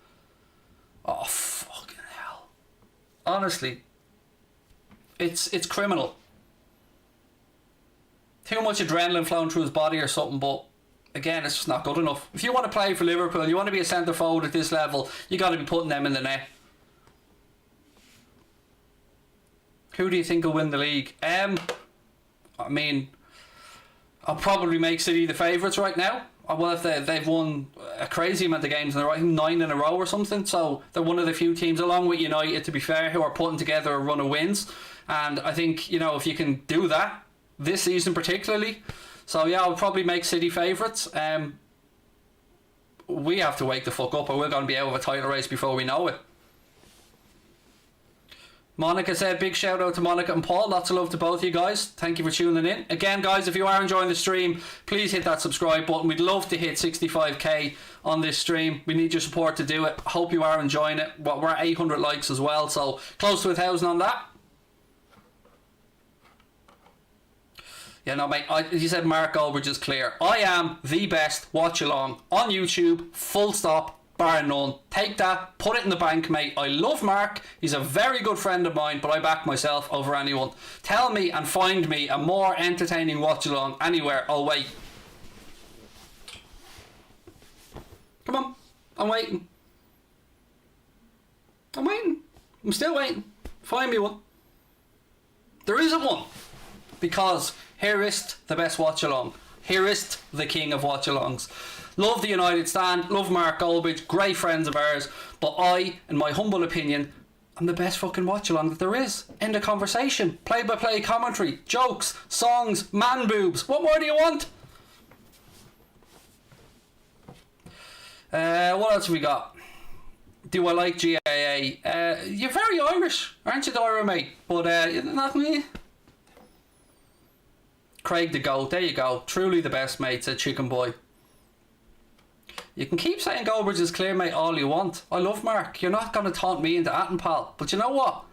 S1: Oh, fucking hell. Honestly. It's criminal. Too much adrenaline flowing through his body or something, but again, it's just not good enough. If you want to play for Liverpool, you want to be a centre forward at this level, you got to be putting them in the net. Who do you think will win the league? I mean, I'll probably make City the favourites right now. Well, if they've won a crazy amount of games in a row, 9 in a row or something, so they're one of the few teams, along with United, to be fair, who are putting together a run of wins. And I think, you know, if you can do that this season particularly, so yeah, I'll probably make City favourites. We have to wake the fuck up, or we're going to be out of a title race before we know it. Monica said, big shout out to Monica and Paul. Lots of love to both of you guys. Thank you for tuning in. Again, guys, if you are enjoying the stream, please hit that subscribe button. We'd love to hit 65k on this stream. We need your support to do it. Hope you are enjoying it. Well, we're at 800 likes as well, so close to 1,000 on that. Yeah, no, mate, you said Mark Goldbridge is clear. I am the best watch along on YouTube, full stop, bar none. Take that, put it in the bank, mate. I love Mark. He's a very good friend of mine, but I back myself over anyone. Tell me and find me a more entertaining watch along anywhere. I'll wait. Come on, I'm waiting. I'm waiting. I'm still waiting. Find me one. There isn't one. Because here is the best watch along. Here is the king of watch alongs. Love the United stand, love Mark Goldbridge, great friends of ours, but I, in my humble opinion, I'm the best fucking watch along that there is. End of conversation. Play by play commentary, jokes, songs, man boobs. What more do you want? What else have we got? Do I like GAA? You're very Irish, aren't you, Dora, mate? But not me. Craig the GOAT, there you go. Truly the best, mate, said Chicken Boy. You can keep saying Goldbridge is clear, mate, all you want. I love Mark. You're not going to taunt me into acting, pal. But you know what?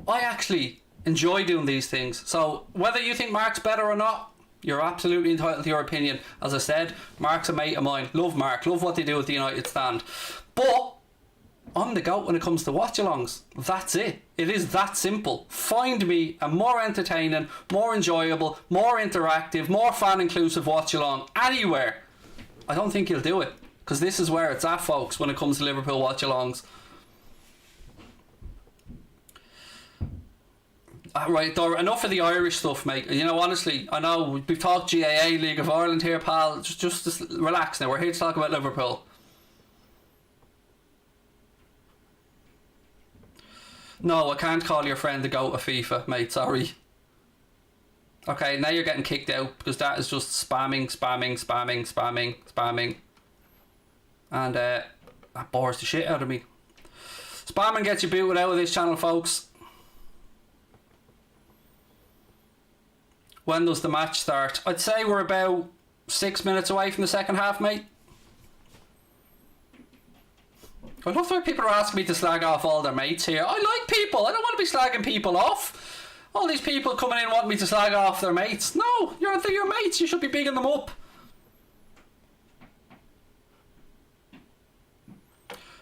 S1: I actually enjoy doing these things. So whether you think Mark's better or not, you're absolutely entitled to your opinion. As I said, Mark's a mate of mine. Love Mark. Love what they do at the United stand. But I'm the GOAT when it comes to watch-alongs. That's it. It is that simple. Find me a more entertaining, more enjoyable, more interactive, more fan-inclusive watch-along anywhere. I don't think you'll do it, because this is where it's at, folks, when it comes to Liverpool watch-alongs. Right, Dora, enough of the Irish stuff, mate. You know, honestly, I know we've talked GAA, League of Ireland here, pal. Just relax now. We're here to talk about Liverpool. No, I can't call your friend the GOAT of FIFA, mate, sorry. Okay, now you're getting kicked out because that is just spamming. And that bores the shit out of me. Spamming gets you booted out of this channel, folks. When does the match start? I'd say we're about 6 minutes away from the second half, mate. I love why people are asking me to slag off all their mates here. I like people. I don't want to be slagging people off. All these people coming in wanting me to slag off their mates. No, they're your mates. You should be bigging them up.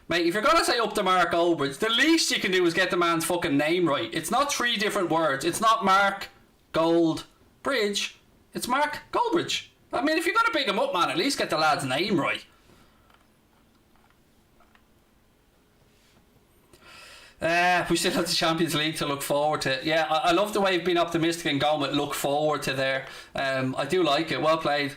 S1: Mate, if you're going to say up to Mark Goldbridge, the least you can do is get the man's fucking name right. It's not 3 different words. It's not Mark Goldbridge. It's Mark Goldbridge. I mean, if you're going to big him up, man, at least get the lad's name right. We still have the Champions League to look forward to. Yeah, I love the way you've been optimistic and gone with look forward to there. I do like it. Well played.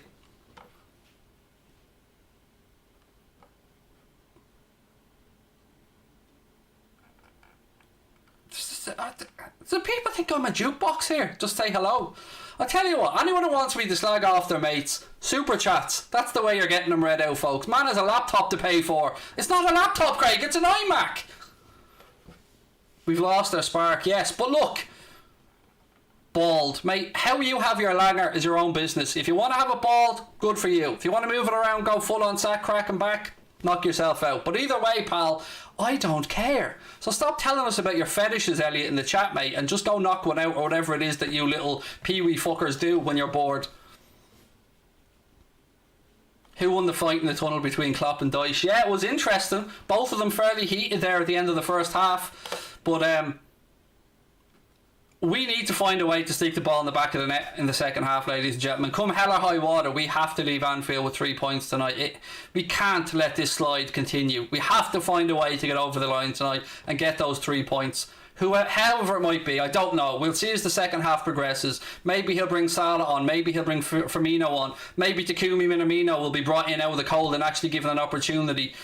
S1: Do people think I'm a jukebox here? Just say hello. I'll tell you what, anyone who wants me to slag off their mates, super chats. That's the way you're getting them read out, folks. Man has a laptop to pay for. It's not a laptop, Craig, it's an iMac. We've lost our spark, yes, but look. Bald. Mate, how you have your langer is your own business. If you want to have a bald, good for you. If you want to move it around, go full on sack, crack and back, knock yourself out. But either way, pal, I don't care. So stop telling us about your fetishes, Elliot, in the chat, mate, and just go knock one out or whatever it is that you little pee-wee fuckers do when you're bored. Who won the fight in the tunnel between Klopp and Dyche? Yeah, it was interesting. Both of them fairly heated there at the end of the first half. But we need to find a way to stick the ball in the back of the net in the second half, ladies and gentlemen. Come hell or high water, we have to leave Anfield with 3 points tonight. We can't let this slide continue. We have to find a way to get over the line tonight and get those 3 points. However it might be, I don't know. We'll see as the second half progresses. Maybe he'll bring Salah on. Maybe he'll bring Firmino on. Maybe Takumi Minamino will be brought in out of the cold and actually given an opportunity.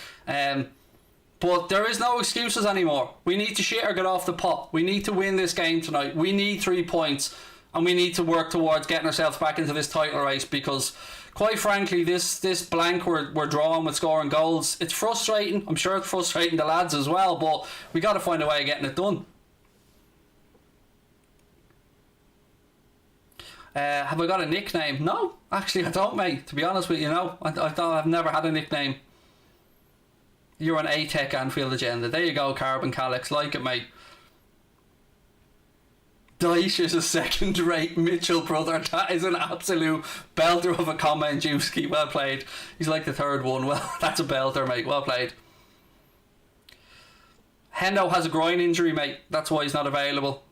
S1: But there is no excuses anymore. We need to shit or get off the pot. We need to win this game tonight. We need 3 points. And we need to work towards getting ourselves back into this title race, because quite frankly, this blank we're drawing with scoring goals, it's frustrating. I'm sure it's frustrating the lads as well, but we got to find a way of getting it done. Have I got a nickname? No, actually I don't, mate. To be honest with you, no. I've never had a nickname. You're an A-Tech Anfield agenda. There you go, Carbon Calyx. Like it, mate. Dyche is a second-rate Mitchell brother. That is an absolute belter of a comment, Juski. Well played. He's like the third one. Well, that's a belter, mate. Well played. Hendo has a groin injury, mate. That's why he's not available.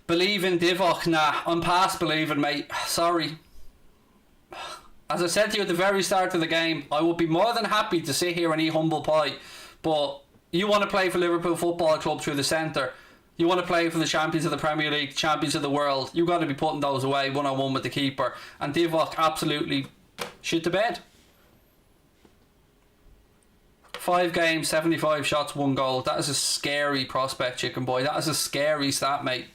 S1: Believe in Divock? Nah, I'm past believing, mate. Sorry. As I said to you at the very start of the game, I would be more than happy to sit here and eat humble pie. But you want to play for Liverpool Football Club through the centre. You want to play for the champions of the Premier League, champions of the world. You've got to be putting those away one-on-one with the keeper. And Divock absolutely shit the bed. 5 games, 75 shots, 1 goal. That is a scary prospect, chicken boy. That is a scary stat, mate.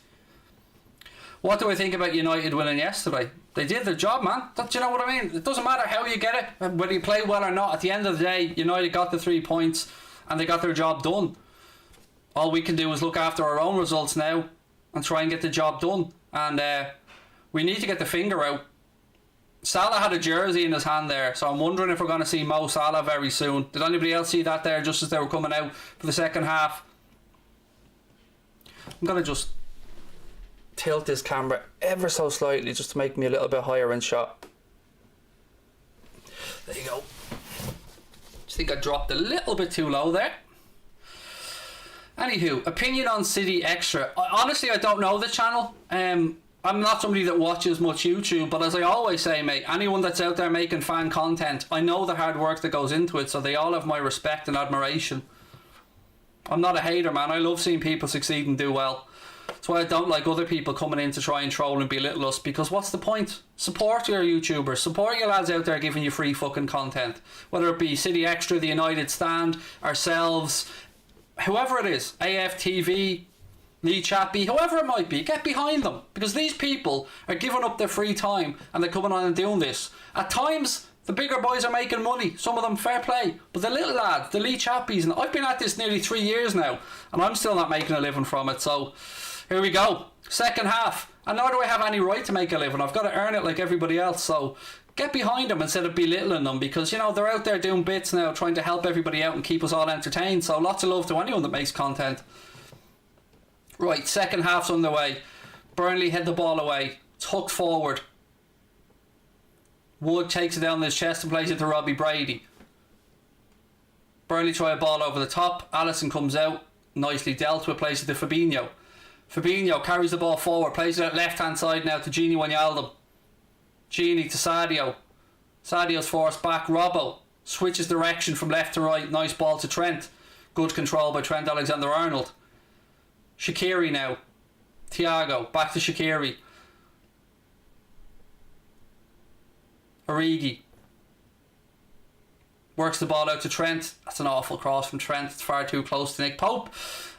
S1: What do I think about United winning yesterday? They did their job, man. Do you know what I mean? It doesn't matter how you get it, whether you play well or not. At the end of the day, United got the 3 points and they got their job done. All we can do is look after our own results now and try and get the job done. And we need to get the finger out. Salah had a jersey in his hand there, so I'm wondering if we're going to see Mo Salah very soon. Did anybody else see that there just as they were coming out for the second half? I'm going to just tilt this camera ever so slightly just to make me a little bit higher in shot. There you go. Just think I dropped a little bit too low there. Anywho, opinion on City Extra. Honestly, I don't know the channel. I'm not somebody that watches much YouTube, but as I always say, mate, anyone that's out there making fan content, I know the hard work that goes into it, so they all have my respect and admiration. I'm not a hater, man. I love seeing people succeed and do well. That's why I don't like other people coming in to try and troll and belittle us, because what's the point? Support your YouTubers. Support your lads out there giving you free fucking content. Whether it be City Extra, the United Stand, ourselves, whoever it is, AFTV, Lee Chappie, whoever it might be, get behind them. Because these people are giving up their free time and they're coming on and doing this. At times, the bigger boys are making money. Some of them fair play. But the little lads, the Lee Chappies, and I've been at this nearly 3 years now and I'm still not making a living from it. So here we go. Second half. And nor do I have any right to make a living. I've got to earn it like everybody else. So get behind them instead of belittling them, because, you know, they're out there doing bits now, trying to help everybody out and keep us all entertained. So lots of love to anyone that makes content. Right, second half's underway. Burnley head the ball away. It's hooked forward. Wood takes it down his chest and plays it to Robbie Brady. Burnley try a ball over the top. Alisson comes out. Nicely dealt with. Plays it to Fabinho. Fabinho carries the ball forward. Plays it at left hand side now to Gini Wijnaldum. Gini to Sadio. Sadio's forced back. Robbo switches direction from left to right. Nice ball to Trent. Good control by Trent Alexander-Arnold. Shaqiri now. Thiago. Back to Shaqiri. Origi. Works the ball out to Trent. That's an awful cross from Trent. It's far too close to Nick Pope.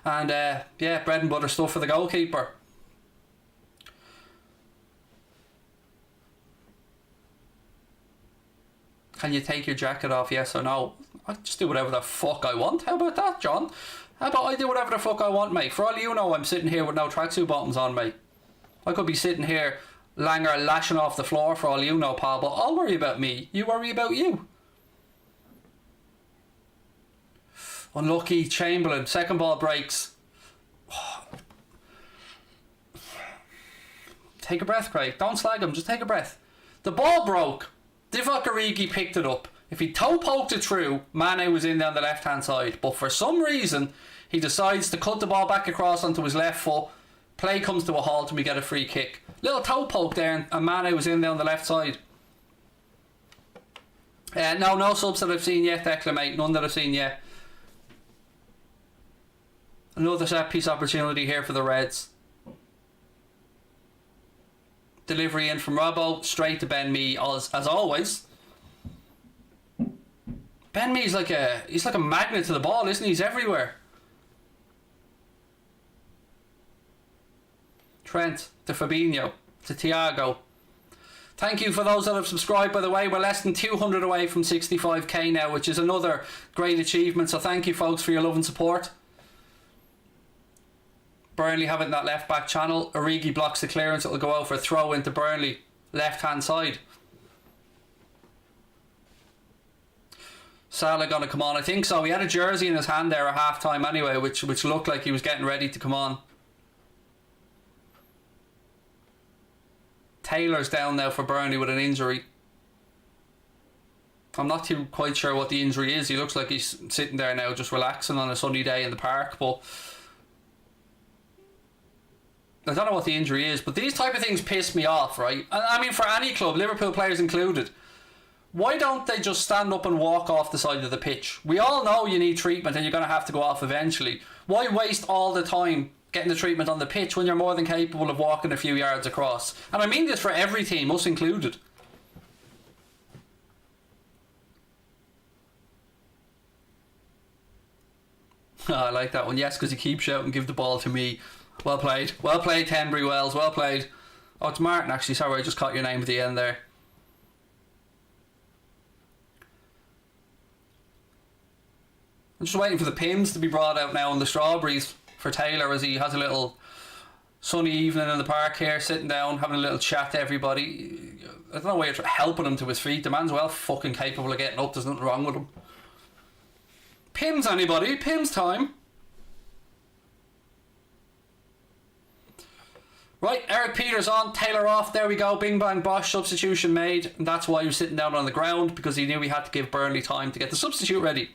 S1: And yeah, bread and butter stuff for the goalkeeper. Can you take your jacket off, yes or no? I just do whatever the fuck I want. How about that, John? How about I do whatever the fuck I want, mate? For all you know, I'm sitting here with no tracksuit bottoms on, mate. I could be sitting here, Langer lashing off the floor for all you know, pal, but I'll worry about me. You worry about you. Unlucky, Chamberlain. Second ball breaks. Take a breath, Craig. Don't slag him, just take a breath. The ball broke. Divock Origi picked it up. If he toe poked it through, Mane was in down the left hand side. But for some reason, he decides to cut the ball back across onto his left foot. Play comes to a halt and we get a free kick. Little toe poke there and Mane was in down the left side. No subs that I've seen yet, Declan, mate. None that I've seen yet. Another set piece opportunity here for the Reds. Delivery in from Robbo, straight to Ben Mee as always. Ben Mee's like a magnet to the ball, isn't he? He's everywhere. Trent to Fabinho to Thiago. Thank you for those that have subscribed, by the way. We're less than 200 away from 65k now, which is another great achievement. So thank you, folks, for your love and support. Burnley having that left back channel. Origi blocks the clearance. It'll go out for a throw into Burnley. Left hand side. Salah gonna come on. I think so. He had a jersey in his hand there at half time anyway, which looked like he was getting ready to come on. Taylor's down now for Burnley with an injury. I'm not too quite sure what the injury is. He looks like he's sitting there now just relaxing on a sunny day in the park, but I don't know what the injury is. But these type of things piss me off, right? I mean, for any club, Liverpool players included, why don't they just stand up and walk off the side of the pitch? We all know you need treatment and you're going to have to go off eventually. Why waste all the time getting the treatment on the pitch when you're more than capable of walking a few yards across? And I mean this for every team, us included. Oh, I like that one. Yes, because he keeps shouting, give the ball to me. Well played. Well played, Henbury Wells. Well played. Oh, it's Martin, actually. Sorry, I just caught your name at the end there. I'm just waiting for the pins to be brought out now on the strawberries for Taylor as he has a little sunny evening in the park here, sitting down, having a little chat to everybody. I don't know why you're helping him to his feet. The man's well fucking capable of getting up. There's nothing wrong with him. Pims, anybody? Pims time. Right, Eric Peters on, Taylor off, there we go, bing bang bosh, substitution made, and that's why he was sitting down on the ground, because he knew he had to give Burnley time to get the substitute ready.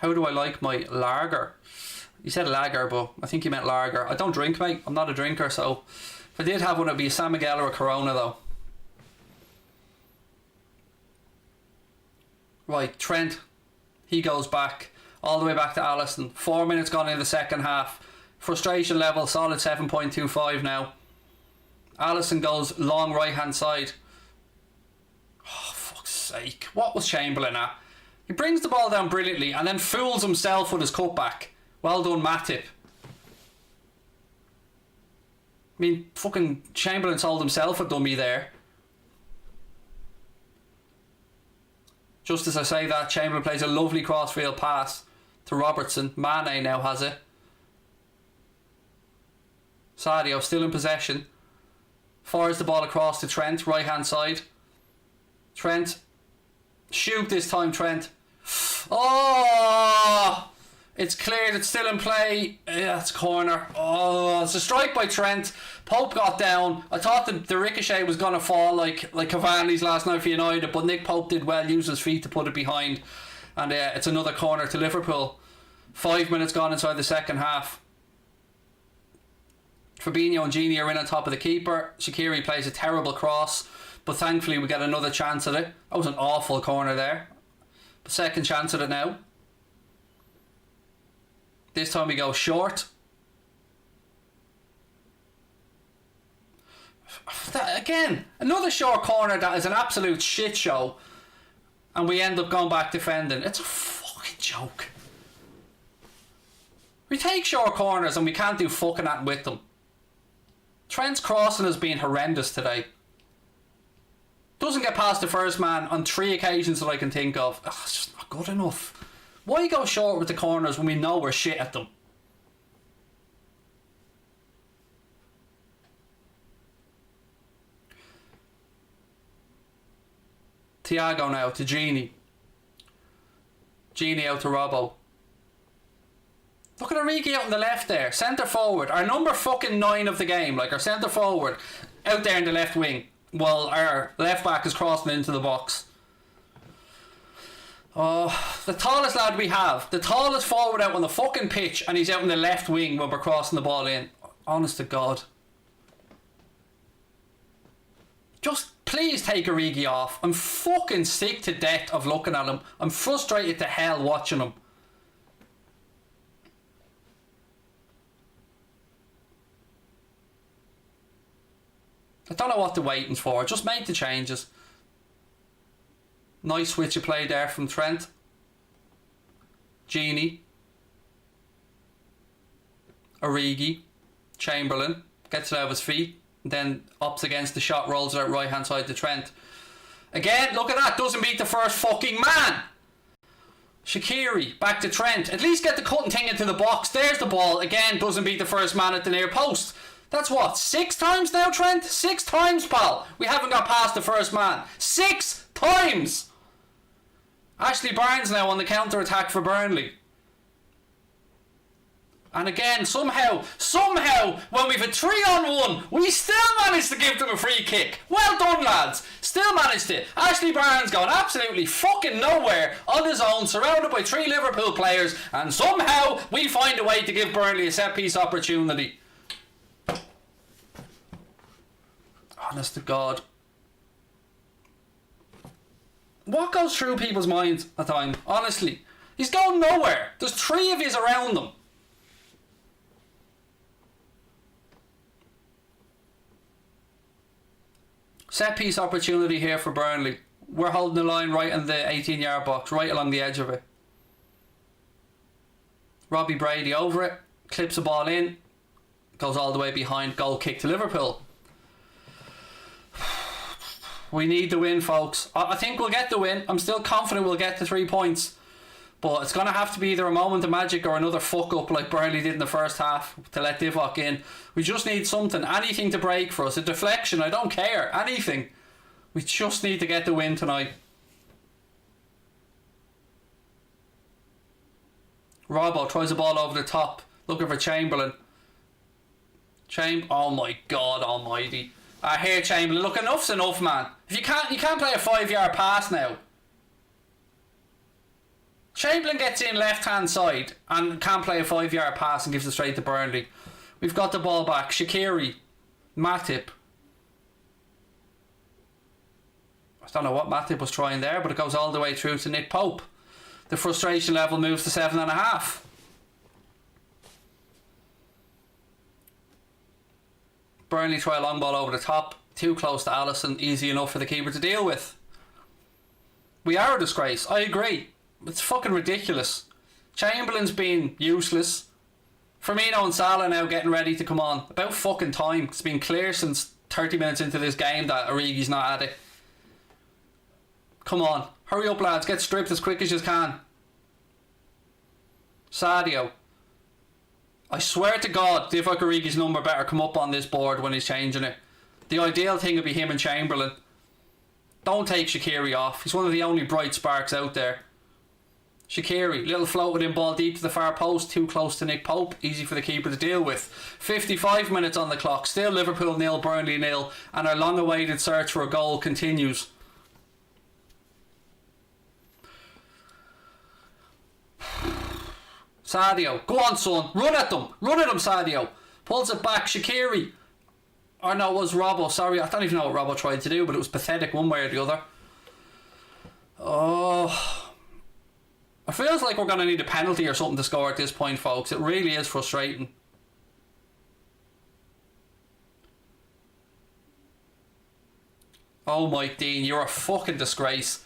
S1: How do I like my lager? You said lager, but I think you meant lager. I don't drink, mate, I'm not a drinker, so if I did have one, it would be a San Miguel or a Corona, though. Right, Trent, he goes back. All the way back to Alisson. 4 minutes gone in the second half. Frustration level, solid 7.25 now. Alisson goes long right hand side. Oh, fuck's sake. What was Chamberlain at? He brings the ball down brilliantly and then fools himself with his cutback. Well done, Matip. I mean, fucking Chamberlain sold himself a dummy there. Just as I say that, Chamberlain plays a lovely crossfield pass to Robertson. Mane now has it. Sadio still in possession. Fires the ball across to Trent, right hand side. Trent. Shoot this time, Trent. Oh! It's cleared, it's still in play. Yeah, it's corner. Oh, it's a strike by Trent. Pope got down. I thought the ricochet was going to fall like Cavani's last night for United, but Nick Pope did well, use his feet to put it behind. And it's another corner to Liverpool. 5 minutes gone inside the second half. Fabinho and Gini are in on top of the keeper. Shaqiri plays a terrible cross, but thankfully we get another chance at it. That was an awful corner there. But second chance at it now. This time we go short. Again, another short corner that is an absolute shit show, and we end up going back defending. It's a fucking joke. We take short corners and we can't do fucking that with them. Trent's crossing has been horrendous today. Doesn't get past the first man on 3 occasions that I can think of. Ugh, it's just not good enough. Why go short with the corners when we know we're shit at them? Thiago now to Genie. Genie out to Robbo. Look at Origi out on the left there. Centre forward. Our number fucking 9 of the game. Like our centre forward. Out there in the left wing. While our left back is crossing into the box. Oh, the tallest lad we have. The tallest forward out on the fucking pitch. And he's out in the left wing when we're crossing the ball in. Honest to God. Just please take Origi off. I'm fucking sick to death of looking at him. I'm frustrated to hell watching him. I don't know what they're waiting for. Just make the changes. Nice switch of play there from Trent. Genie. Origi. Chamberlain. Gets it out of his feet. Then ups against the shot. Rolls it out right hand side to Trent. Again, look at that. Doesn't beat the first fucking man. Shaqiri. Back to Trent. At least get the cutting thing into the box. There's the ball. Again, doesn't beat the first man at the near post. That's what, 6 times now, Trent? 6 times, pal. We haven't got past the first man. 6 times! Ashley Barnes now on the counter-attack for Burnley. And again, somehow, when we've a 3-on-1, we still managed to give them a free kick. Well done, lads. Still managed it. Ashley Barnes going absolutely fucking nowhere on his own, surrounded by 3 Liverpool players, and somehow we find a way to give Burnley a set-piece opportunity. Honest to God. What goes through people's minds at the time? Honestly. He's going nowhere. There's 3 of his around him. Set piece opportunity here for Burnley. We're holding the line right in the 18-yard box, right along the edge of it. Robbie Brady over it. Clips the ball in. Goes all the way behind. Goal kick to Liverpool. We need the win, folks. I think we'll get the win. I'm still confident we'll get the 3 points. But it's going to have to be either a moment of magic or another fuck up like Burnley did in the first half to let Divock in. We just need something. Anything to break for us. A deflection. I don't care. Anything. We just need to get the win tonight. Robbo tries the ball over the top. Looking for Chamberlain. Oh my God almighty. Here Chamberlain, look, enough's enough, man. If you can't play a 5-yard pass now. Chamberlain gets in left hand side and can't play a 5-yard pass and gives it straight to Burnley. We've got the ball back. Shaqiri, Matip. I don't know what Matip was trying there, but it goes all the way through to Nick Pope. The frustration level moves to 7.5. Burnley try a long ball over the top. Too close to Alisson. Easy enough for the keeper to deal with. We are a disgrace. I agree. It's fucking ridiculous. Chamberlain's been useless. Firmino and Salah now getting ready to come on. About fucking time. It's been clear since 30 minutes into this game that Origi's not at it. Come on. Hurry up, lads. Get stripped as quick as you can. Sadio. I swear to God, Divock Origi's number better come up on this board when he's changing it. The ideal thing would be him and Chamberlain. Don't take Shaqiri off. He's one of the only bright sparks out there. Shaqiri, little float with him, ball deep to the far post, too close to Nick Pope. Easy for the keeper to deal with. 55 minutes on the clock. Still Liverpool 0, Burnley 0, and our long-awaited search for a goal continues. Sadio, go on son, run at them, Sadio. Pulls it back, Shaqiri. Or no, it was Robbo, sorry, I don't even know what Robbo tried to do, but it was pathetic one way or the other. Oh, it feels like we're going to need a penalty or something to score at this point, folks. It really is frustrating. Oh, Mike Dean, you're a fucking disgrace.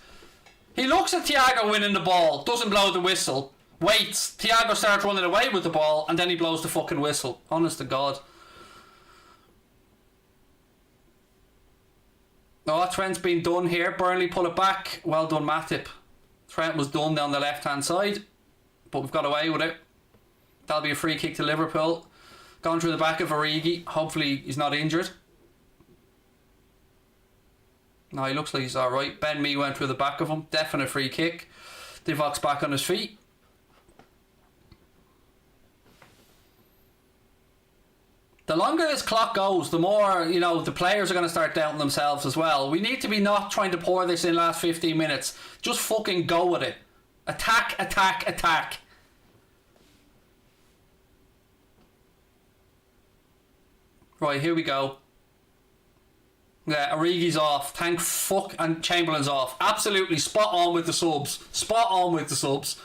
S1: He looks at Thiago winning the ball, doesn't blow the whistle, waits, Thiago starts running away with the ball, and then he blows the fucking whistle. Honest to God. Oh, Trent's been done here. Burnley pull it back. Well done, Matip. Trent was done down the left-hand side, but we've got away with it. That'll be a free kick to Liverpool. Gone through the back of Origi. Hopefully he's not injured. No, he looks like he's alright. Ben Mee went through the back of him. Definite free kick. Divoc's back on his feet. The longer this clock goes, the more, you know, the players are going to start doubting themselves as well. We need to be not trying to pour this in last 15 minutes. Just fucking go with it. Attack, attack, attack. Right, here we go. Yeah, Origi's off. Thank fuck. And Chamberlain's off. Absolutely spot on with the subs. Spot on with the subs.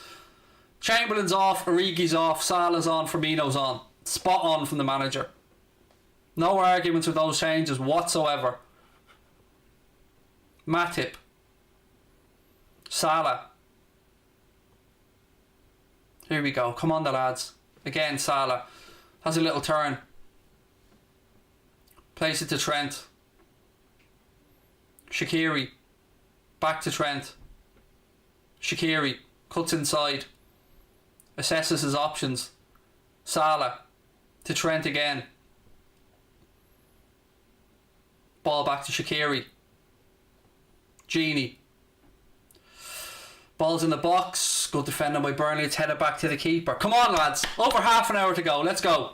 S1: Chamberlain's off. Origi's off. Salah's on. Firmino's on. Spot on from the manager. No arguments with those changes whatsoever. Matip. Salah. Here we go. Come on, the lads. Again, Salah. Has a little turn. Place it to Trent. Shaqiri. Back to Trent. Shaqiri. Cuts inside. Assesses his options. Salah. To Trent again. Ball back to Shaqiri. Genie. Ball's in the box. Good defending by Burnley. It's headed back to the keeper. Come on, lads. Over half an hour to go. Let's go.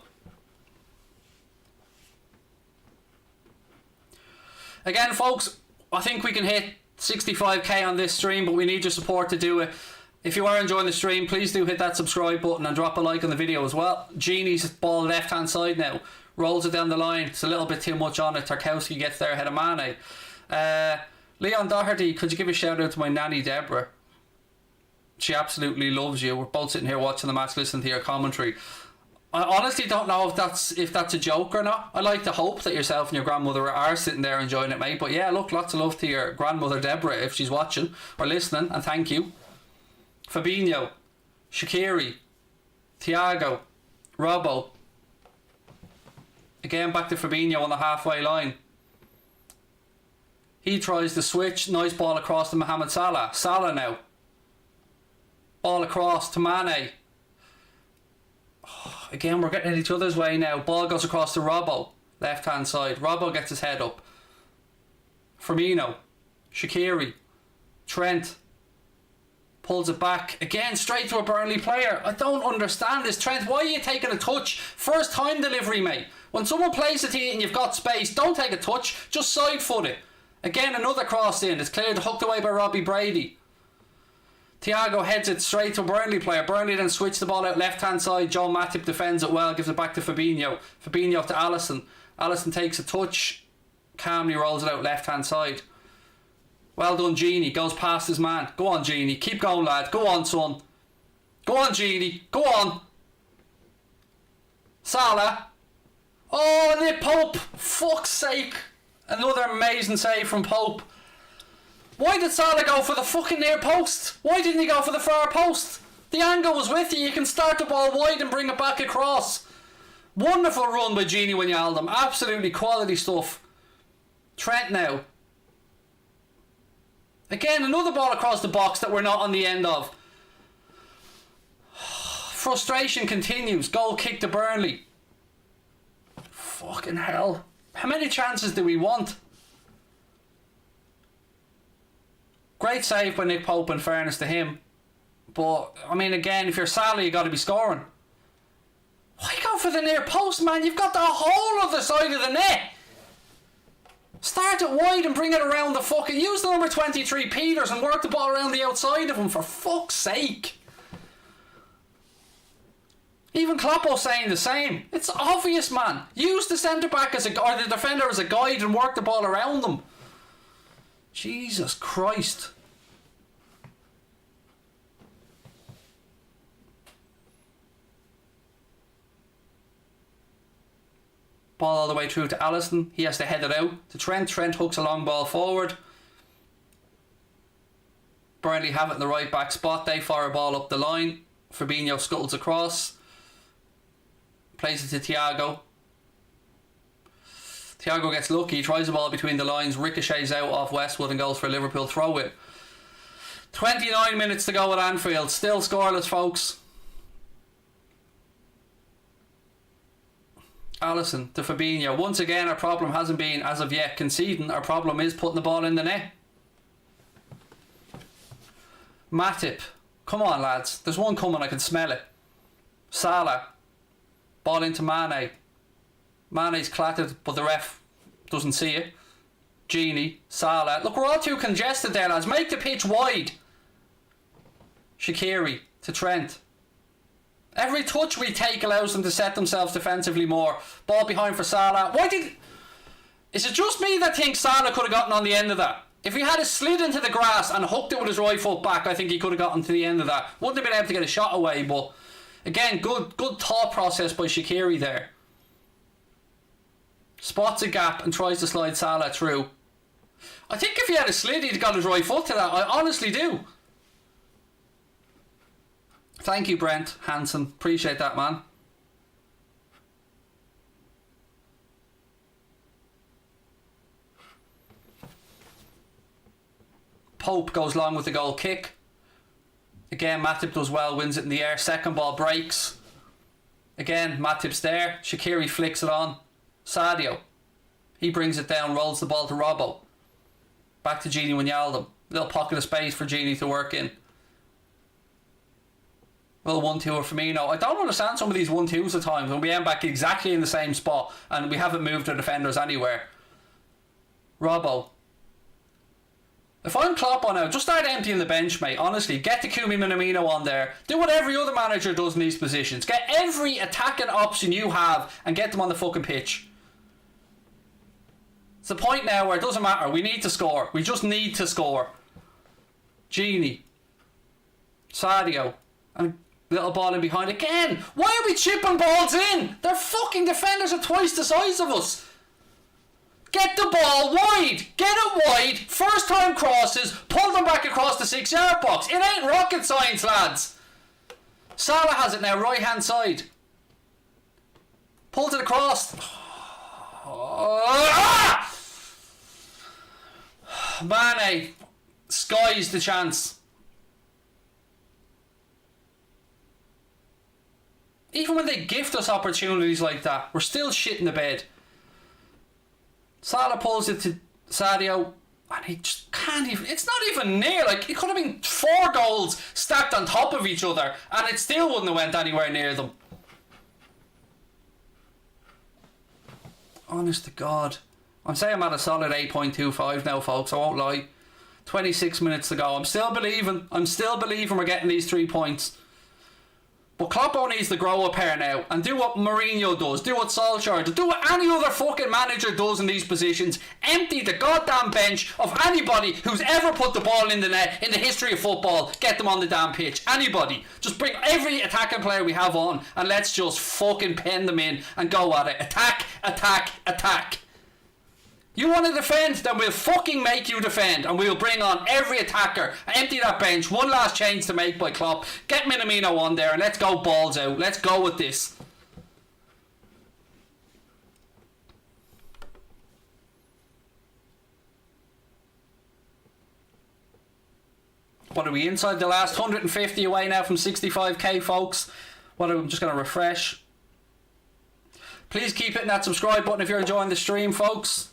S1: Again, folks, I think we can hit 65k on this stream, but we need your support to do it. If you are enjoying the stream, please do hit that subscribe button and drop a like on the video as well. Genie's ball left hand side now. Rolls it down the line. It's a little bit too much on it. Tarkowski gets there ahead of Mane. Leon Doherty, could you give a shout out to my nanny Deborah? She absolutely loves you. We're both sitting here watching the match, listening to your commentary. I honestly don't know if that's a joke or not. I like to hope that yourself and your grandmother are sitting there enjoying it, mate. But yeah, look, lots of love to your grandmother Deborah if she's watching or listening, and thank you. Fabinho, Shaqiri, Thiago, Robbo. Again, back to Fabinho on the halfway line. He tries to switch. Nice ball across to Mohamed Salah. Salah now. Ball across to Mane. Oh, again, we're getting in each other's way now. Ball goes across to Robbo. Left hand side. Robbo gets his head up. Firmino. Shaqiri. Trent. Pulls it back. Again, straight to a Burnley player. I don't understand this. Trent, why are you taking a touch? First time delivery, mate. When someone plays it to you and you've got space, don't take a touch. Just side foot it. Again, another cross in. It's cleared, hooked away by Robbie Brady. Thiago heads it straight to a Burnley player. Burnley then switch the ball out left hand side. Joe Matip defends it well, gives it back to Fabinho. Fabinho to Alisson. Alisson takes a touch, calmly rolls it out left hand side. Well done, Genie. Goes past his man. Go on, Genie. Keep going, lad. Go on, son. Go on, Genie. Go on. Salah. Oh, Nick Pope. Fuck's sake. Another amazing save from Pope. Why did Salah go for the fucking near post? Why didn't he go for the far post? The angle was with you. You can start the ball wide and bring it back across. Wonderful run by Genie Wijnaldum. Absolutely quality stuff. Trent now. Again, another ball across the box that we're not on the end of. Frustration continues. Goal kick to Burnley. Fucking hell. How many chances do we want? Great save by Nick Pope, in fairness to him. But, I mean, again, if you're Salah, you got to be scoring. Why go for the near post, man? You've got the whole other side of the net. Start it wide and bring it around the fucking... Use the number 23 Peters and work the ball around the outside of him, for fuck's sake. Even Kloppo's saying the same. It's obvious, man. Use the centre-back as a... or the defender as a guide and work the ball around them. Jesus Christ. Ball all the way through to Alisson. He has to head it out to Trent. Trent hooks a long ball forward. Burnley have it in the right back spot. They fire a ball up the line. Fabinho scuttles across. Plays it to Thiago. Thiago gets lucky. Tries the ball between the lines. Ricochets out off Westwood and goes for a Liverpool throw-in. 29 minutes to go at Anfield. Still scoreless, folks. Alisson to Fabinho. Once again, our problem hasn't been, as of yet, conceding. Our problem is putting the ball in the net. Matip. Come on, lads. There's one coming. I can smell it. Salah. Ball into Mane. Mane's clattered, but the ref doesn't see it. Genie. Salah. Look, we're all too congested there, lads. Make the pitch wide. Shaqiri to Trent. Every touch we take allows them to set themselves defensively more. Ball behind for Salah. Is it just me that thinks Salah could have gotten on the end of that? If he had slid into the grass and hooked it with his right foot back, I think he could have gotten to the end of that. Wouldn't have been able to get a shot away, but again, good thought process by Shaqiri there. Spots a gap and tries to slide Salah through. I think if he had slid, he'd got his right foot to that. I honestly do. Thank you, Brent Hansen. Appreciate that, man. Pope goes long with the goal kick. Again, Matip does well, wins it in the air. Second ball breaks. Again, Matip's there. Shaqiri flicks it on. Sadio. He brings it down, rolls the ball to Robbo. Back to Gini Wijnaldum. Little pocket of space for Gini to work in. Well, 1-2 for Firmino. I don't understand some of these 1-2s at times when we end back exactly in the same spot and we haven't moved our defenders anywhere. Robbo. If I'm Klopp on now, just start emptying the bench, mate. Honestly, get the Kumi Minamino on there. Do what every other manager does in these positions. Get every attacking option you have and get them on the fucking pitch. It's the point now where it doesn't matter. We need to score. We just need to score. Genie. Sadio. And little ball in behind again. Why are we chipping balls in? Their fucking defenders are twice the size of us. Get the ball wide. Get it wide. First time crosses. Pull them back across the 6-yard box. It ain't rocket science, lads. Salah has it now, right hand side. Pulls it across. Mane skies the chance. Even when they gift us opportunities like that, we're still shit in the bed. Salah pulls it to Sadio and he just can't even, it's not even near, like it could have been 4 goals stacked on top of each other and it still wouldn't have went anywhere near them. Honest to God. I'm saying I'm at a solid 8.25 now, folks, I won't lie. 26 minutes to go. I'm still believing we're getting these 3 points. But Klopp needs to grow up here now and do what Mourinho does, do what Solskjaer does, do what any other fucking manager does in these positions. Empty the goddamn bench of anybody who's ever put the ball in the net in the history of football. Get them on the damn pitch. Anybody. Just bring every attacking player we have on and let's just fucking pen them in and go at it. Attack, attack, attack. You want to defend? Then we'll fucking make you defend and we'll bring on every attacker. Empty that bench. One last change to make by Klopp. Get Minamino on there and let's go balls out. Let's go with this. What are we inside the last 150 away now from 65k, folks? I'm just going to refresh. Please keep hitting that subscribe button if you're enjoying the stream, folks.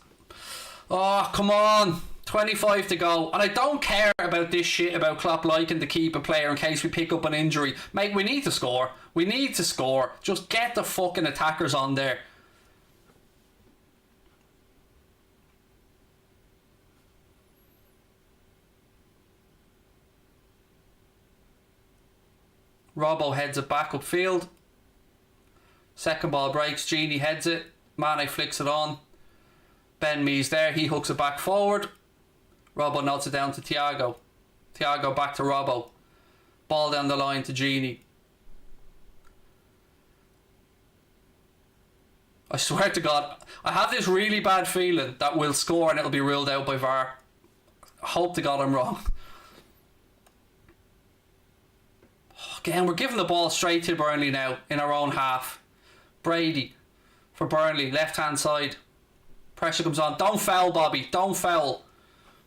S1: Oh, come on. 25 to go. And I don't care about this shit about Klopp liking to keep a player in case we pick up an injury. Mate, we need to score. We need to score. Just get the fucking attackers on there. Robbo heads it back upfield. Second ball breaks. Genie heads it. Mane flicks it on. Ben Mee's there, he hooks it back forward. Robbo nods it down to Thiago. Thiago back to Robbo. Ball down the line to Genie. I swear to God, I have this really bad feeling that we'll score and it'll be ruled out by VAR. I hope to God I'm wrong. Again, we're giving the ball straight to Burnley now in our own half. Brady for Burnley, left hand side. Pressure comes on. Don't foul, Bobby. Don't foul.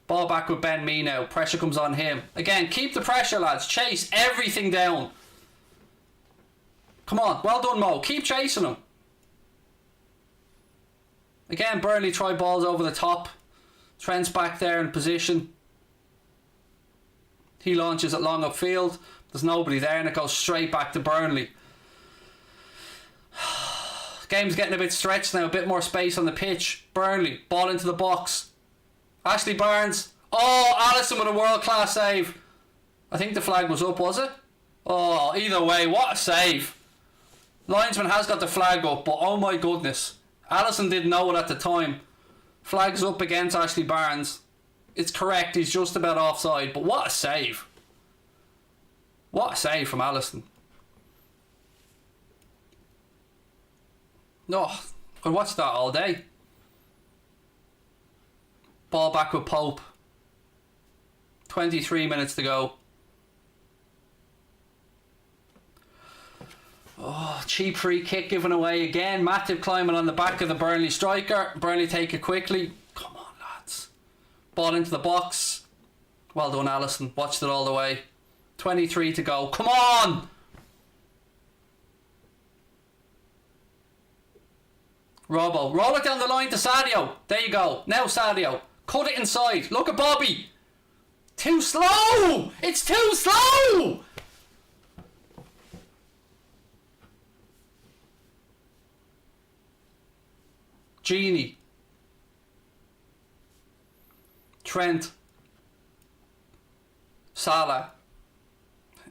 S1: Ball back with Ben Mee now. Pressure comes on him. Again, keep the pressure, lads. Chase everything down. Come on. Well done, Mo. Keep chasing him. Again, Burnley try balls over the top. Trent's back there in position. He launches it long upfield. There's nobody there and it goes straight back to Burnley. Game's getting a bit stretched now. A bit more space on the pitch. Burnley. Ball into the box. Ashley Barnes. Oh, Allison with a world-class save. I think the flag was up, was it? Oh, either way, what a save. Linesman has got the flag up, but oh my goodness. Allison didn't know it at the time. Flag's up against Ashley Barnes. It's correct, he's just about offside, but what a save. What a save from Allison. No, I watched that all day. Ball back with Pope. 23 minutes to go. Oh, cheap free kick given away again. Matip climbing on the back of the Burnley striker. Burnley take it quickly. Come on, lads. Ball into the box. Well done, Allison. Watched it all the way. 23 to go. Come on! Robbo. Roll it down the line to Sadio. There you go. Now Sadio. Cut it inside. Look at Bobby. Too slow! It's too slow! Genie. Trent. Salah.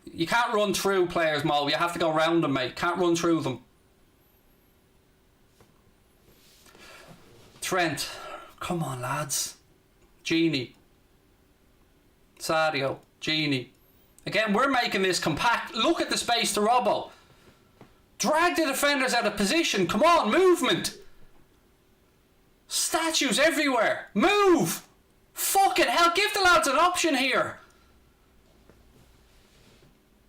S1: You can't run through players, Mo. You have to go round them, mate. Can't run through them. Trent. Come on, lads. Genie. Sadio. Genie. Again, we're making this compact. Look at the space to Robbo. Drag the defenders out of position. Come on, movement. Statues everywhere. Move. Fucking hell, give the lads an option here.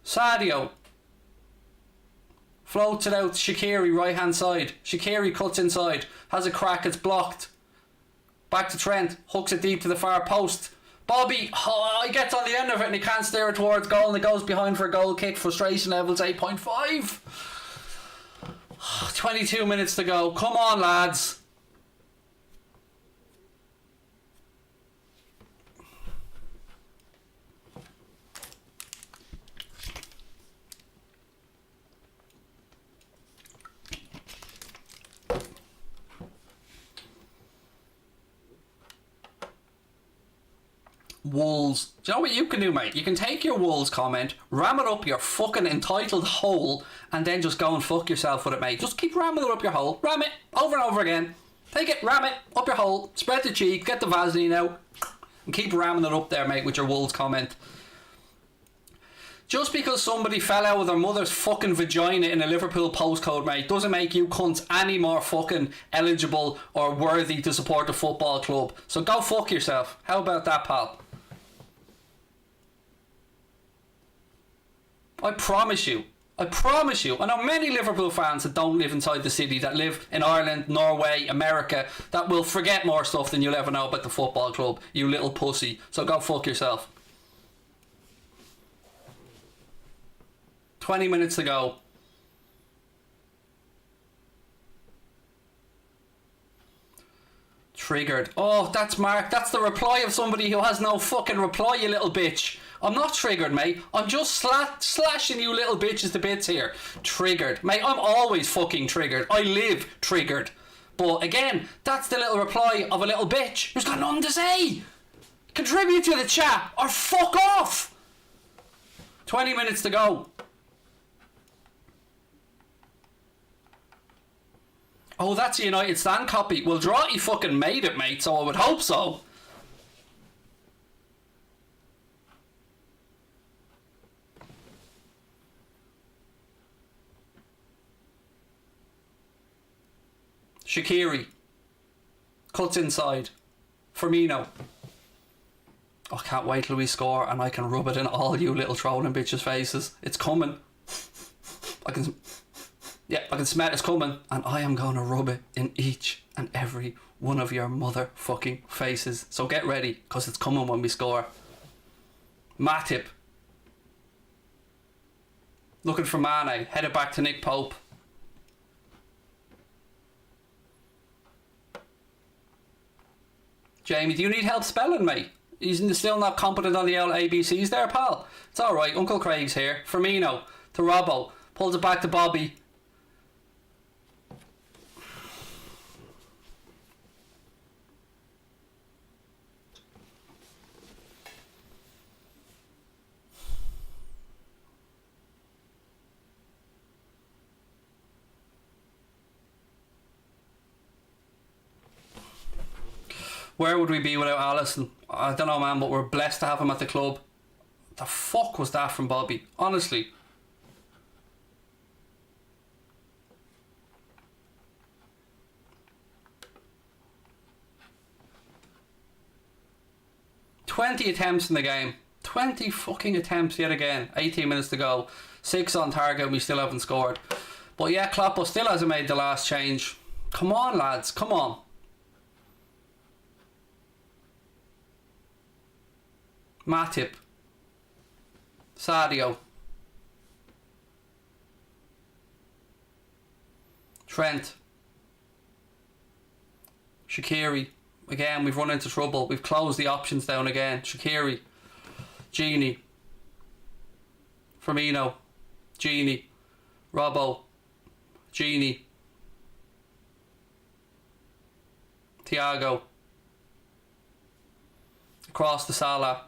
S1: Sadio. Floats it out to Shaqiri, right hand side. Shaqiri cuts inside. Has a crack, it's blocked. Back to Trent. Hooks it deep to the far post. Bobby, he gets on the end of it and he can't steer it towards goal and it goes behind for a goal kick. Frustration levels 8.5. 22 minutes to go. Come on, lads. Wolves. Do you know what you can do, mate? You can take your Wolves comment, ram it up your fucking entitled hole, and then just go and fuck yourself with it, mate. Just keep ramming it up your hole. Ram it over and over again. Take it, ram it up your hole, spread the cheek, get the Vaseline out, and keep ramming it up there, mate, with your Wolves comment. Just because somebody fell out with their mother's fucking vagina in a Liverpool postcode, mate, doesn't make you cunts any more fucking eligible or worthy to support the football club. So go fuck yourself. How about that, pal? I promise you, I know many Liverpool fans that don't live inside the city, that live in Ireland, Norway, America, that will forget more stuff than you'll ever know about the football club, you little pussy. So go fuck yourself. 20 minutes to go. Triggered. Oh, that's Mark. That's the reply of somebody who has no fucking reply, you little bitch. I'm not triggered, mate. I'm just slashing you little bitches to bits here. Triggered. Mate, I'm always fucking triggered. I live triggered. But again, that's the little reply of a little bitch who's got nothing to say. Contribute to the chat or fuck off. 20 minutes to go. Oh, that's a United stand copy. Well, Draughty fucking made it, mate, so I would hope so. Shaqiri. Cuts inside. Firmino. Oh, I can't wait till we score and I can rub it in all you little trolling bitches' faces. It's coming. I can smell it's coming, and I am going to rub it in each and every one of your motherfucking faces. So get ready, because it's coming when we score. Matip. Looking for Mane. Headed back to Nick Pope. Jamie, do you need help spelling, mate? He's still not competent on the old ABCs there, pal. It's alright, Uncle Craig's here. Firmino to Robbo. Pulls it back to Bobby. Where would we be without Alisson? I don't know, man, but we're blessed to have him at the club. The fuck was that from Bobby? Honestly. "20 attempts in the game. 20 fucking attempts yet again. 18 minutes to go. 6 on target and we still haven't scored. But yeah, Kloppo still hasn't made the last change. Come on, lads. Come on. Matip. Sadio. Trent. Shaqiri. Again, we've run into trouble. We've closed the options down again. Shaqiri. Genie. Firmino. Genie. Robbo. Genie. Thiago. Across to Salah.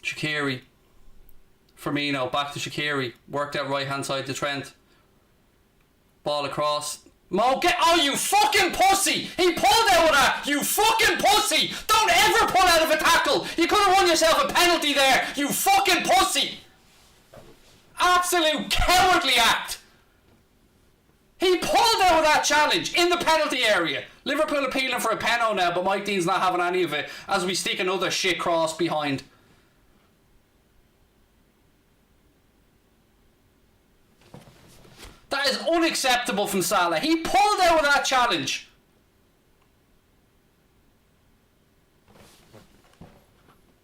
S1: Shaqiri. Firmino. Back to Shaqiri. Worked out right hand side to Trent. Ball across. Mo, get... Oh, you fucking pussy! He pulled out of that! You fucking pussy! Don't ever pull out of a tackle! You could have won yourself a penalty there! You fucking pussy! Absolute cowardly act! He pulled out of that challenge in the penalty area. Liverpool appealing for a penalty now, but Mike Dean's not having any of it as we stick another shit cross behind. That is unacceptable from Salah. He pulled out of that challenge.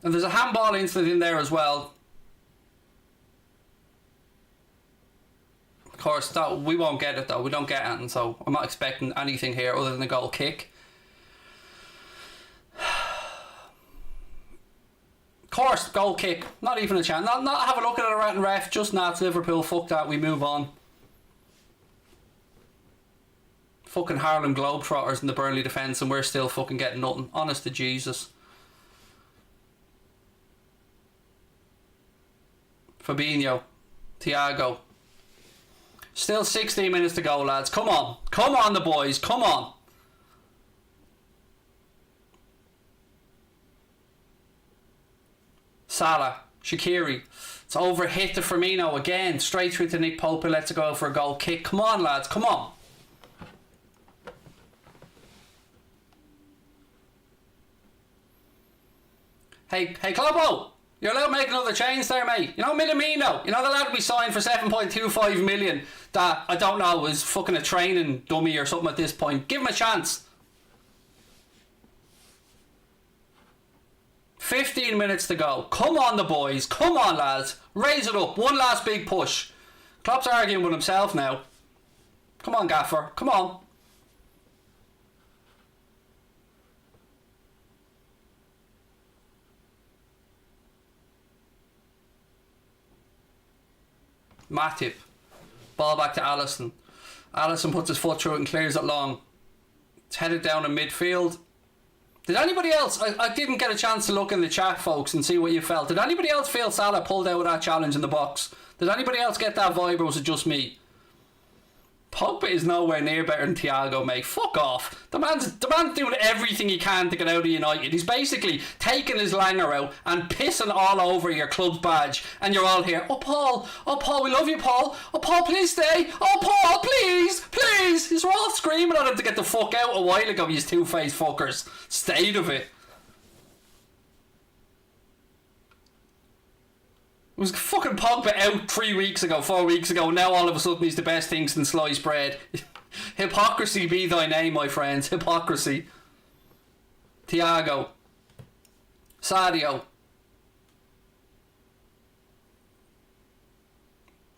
S1: And there's a handball incident in there as well. Of course, that we won't get it though. We don't get anything, so I'm not expecting anything here other than a goal kick. Of course, goal kick. Not even a chance. Not have a look at it right and ref. Just nah, it's Liverpool. Fuck that. We move on. Fucking Harlem Globetrotters in the Burnley defence and we're still fucking getting nothing. Honest to Jesus. Fabinho. Thiago. Still 16 minutes to go, lads. Come on. Come on, the boys. Come on. Salah. Shaqiri. It's over hit to Firmino again. Straight through to Nick Pope. Let's go for a goal kick. Come on, lads. Come on. Hey, Kloppo, you're allowed to make another change there, mate. You know Minamino, you know the lad we signed for 7.25 million that, I don't know, is fucking a training dummy or something at this point. Give him a chance. 15 minutes to go. Come on, the boys. Come on, lads. Raise it up. One last big push. Klopp's arguing with himself now. Come on, Gaffer. Come on. Matip. Ball back to Alisson. Alisson puts his foot through it and clears it long. It's headed down in midfield. Did anybody else... I didn't get a chance to look in the chat, folks, and see what you felt. Did anybody else feel Salah pulled out with that challenge in the box? Did anybody else get that vibe, or was it just me? Pogba is nowhere near better than Thiago, mate. Fuck off. The man's doing everything he can to get out of United. He's basically taking his langer out and pissing all over your club's badge. And you're all here, oh Paul, we love you, Paul. Oh, Paul, please stay. Oh, Paul, please. You're all screaming at him to get the fuck out a while ago, you two-faced fuckers. State of it. It was fucking Pogba out 4 weeks ago. Now all of a sudden he's the best thing since sliced bread. Hypocrisy be thy name, my friends. Hypocrisy. Thiago. Sadio.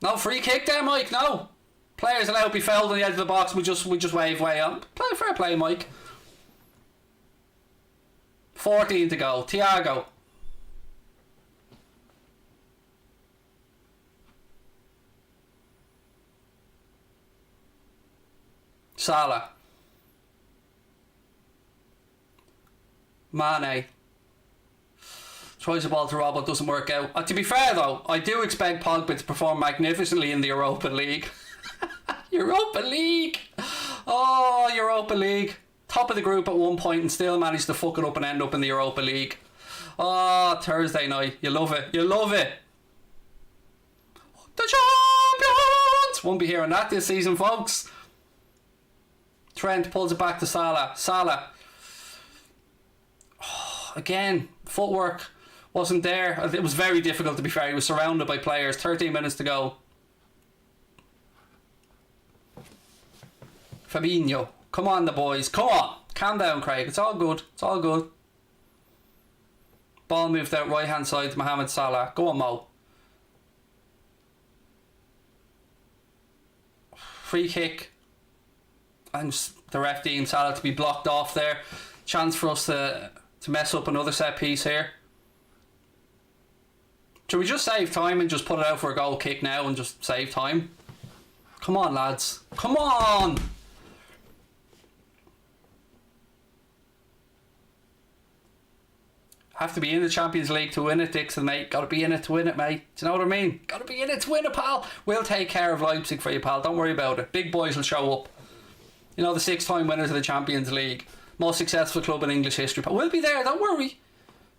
S1: No free kick there, Mike. No. Players allowed to be fouled on the edge of the box. We just wave way on. Fair play, Mike. 14 to go. Thiago. Salah. Mane. Tries the ball to Rob, but doesn't work out. To be fair though, I do expect Pogba to perform magnificently in the Europa League. Europa League! Oh, Europa League. Top of the group at one point and still managed to fuck it up and end up in the Europa League. Oh, Thursday night. You love it. The champions! Won't be hearing that this season, folks. Trent pulls it back to Salah. Oh, again, footwork wasn't there. It was very difficult, to be fair. He was surrounded by players. 13 minutes to go. Fabinho. Come on, the boys. Come on. Calm down, Craig. It's all good. Ball moved out right hand side to Mohamed Salah. Go on, Mo. Free kick. And the ref deemed Salah to be blocked off there. Chance for us to mess up another set piece here. Should we just save time and just put it out for a goal kick now and just save time? Come on, lads. Come on! Have to be in the Champions League to win it, Dixon, mate. Gotta be in it to win it, mate. Do you know what I mean? Gotta be in it to win it, pal. We'll take care of Leipzig for you, pal. Don't worry about it. Big boys will show up. You know, the 6-time winners of the Champions League. Most successful club in English history. But we'll be there, don't worry.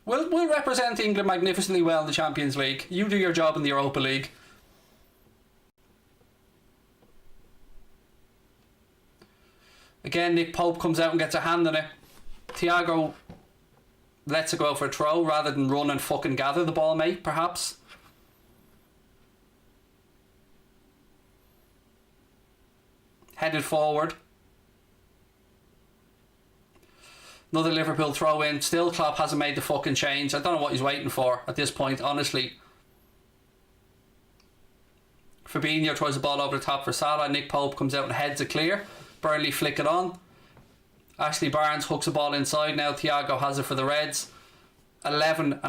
S1: We'll represent England magnificently well in the Champions League. You do your job in the Europa League. Again, Nick Pope comes out and gets a hand on it. Thiago lets it go for a throw rather than run and fucking gather the ball, mate, perhaps. Headed forward. Another Liverpool throw in. Still Klopp hasn't made the fucking change. I don't know what he's waiting for at this point, honestly. Fabinho tries the ball over the top for Salah. Nick Pope comes out and heads it clear. Burnley flick it on. Ashley Barnes hooks the ball inside now. Thiago has it for the Reds. 11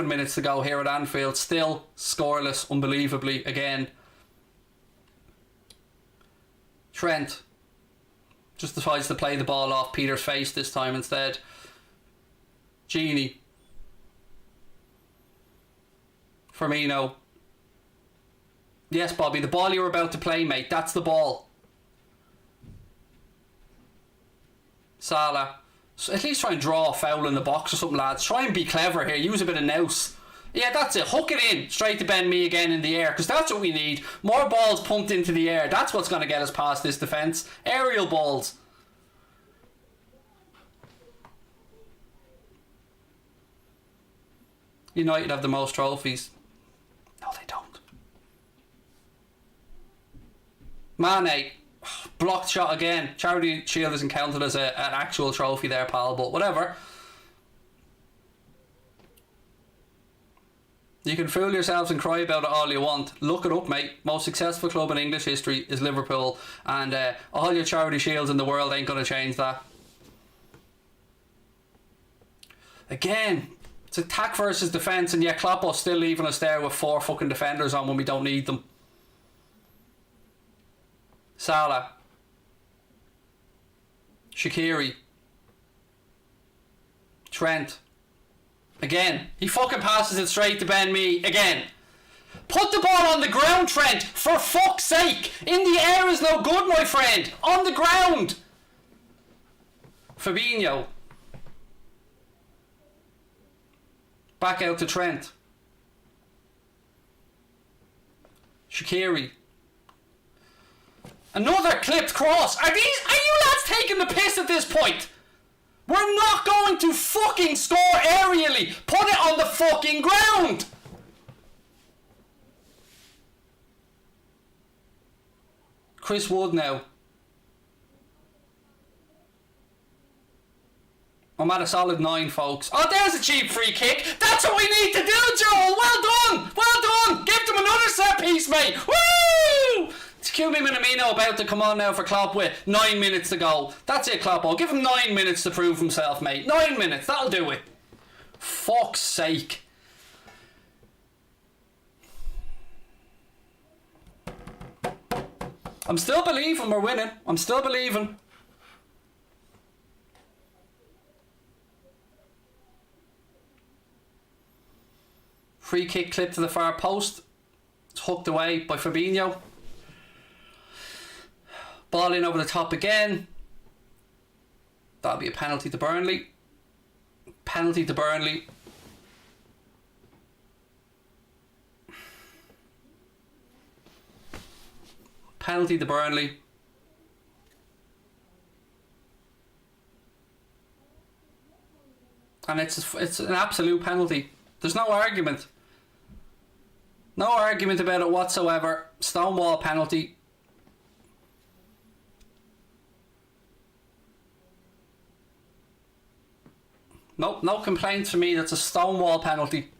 S1: minutes to go here at Anfield. Still scoreless, unbelievably, again. Trent just decides to play the ball off Peter's face this time instead. Genie. Firmino. Yes, Bobby, the ball you're about to play, mate. That's the ball. Salah. So at least try and draw a foul in the box or something, lads. Try and be clever here. Use a bit of nous. Yeah, that's it. Hook it in straight to Ben Mee again in the air, because that's what we need. More balls pumped into the air. That's what's going to get us past this defence. Aerial balls. United have the most trophies. No, they don't. Mane. Blocked shot again. Charity Shield isn't counted as an actual trophy there, pal, but whatever. You can fool yourselves and cry about it all you want. Look it up, mate. Most successful club in English history is Liverpool, and all your charity shields in the world ain't going to change that. Again, it's attack versus defence, and yet Kloppo's still leaving us there with 4 fucking defenders on when we don't need them. Salah. Shaqiri. Trent. Again, he fucking passes it straight to Ben Mee. Again. Put the ball on the ground, Trent, for fuck's sake. In the air is no good, my friend. On the ground. Fabinho. Back out to Trent. Shaqiri. Another clipped cross. Are you lads taking the piss at this point? We're not going to fucking score aerially. Put it on the fucking ground. Chris Wood now. I'm at a solid 9, folks. Oh, there's a cheap free kick. That's what we need to do, Joel. Well done. Well done. Give them another set piece, mate. Woo! It's Kumi Minamino about to come on now for Klopp with 9 minutes to go. That's it, Klopp. I'll give him 9 minutes to prove himself, mate. 9 minutes. That'll do it. Fuck's sake. I'm still believing we're winning. I'm still believing. Free kick clip to the far post. It's hooked away by Fabinho. Ball in over the top again. That'll be a penalty to Burnley. Penalty to Burnley. Penalty to Burnley. And it's an absolute penalty. There's no argument. No argument about it whatsoever. Stonewall penalty. Nope, no complaints from me. That's a stonewall penalty.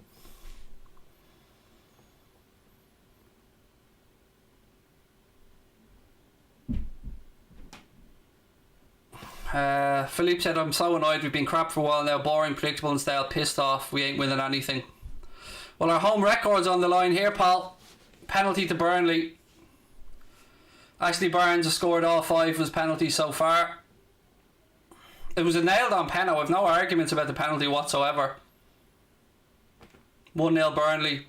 S1: Philippe said, I'm so annoyed. We've been crap for a while now. Boring, predictable and stale. Pissed off. We ain't winning anything. Well, our home record's on the line here, pal. Penalty to Burnley. Ashley Barnes has scored all 5 of his penalties so far. It was a nailed on penalty. I've no arguments about the penalty whatsoever. 1-0 Burnley.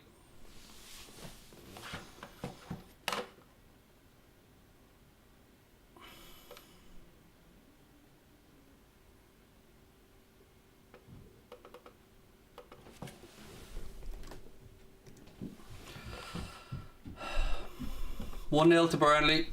S1: One 0 to Burnley.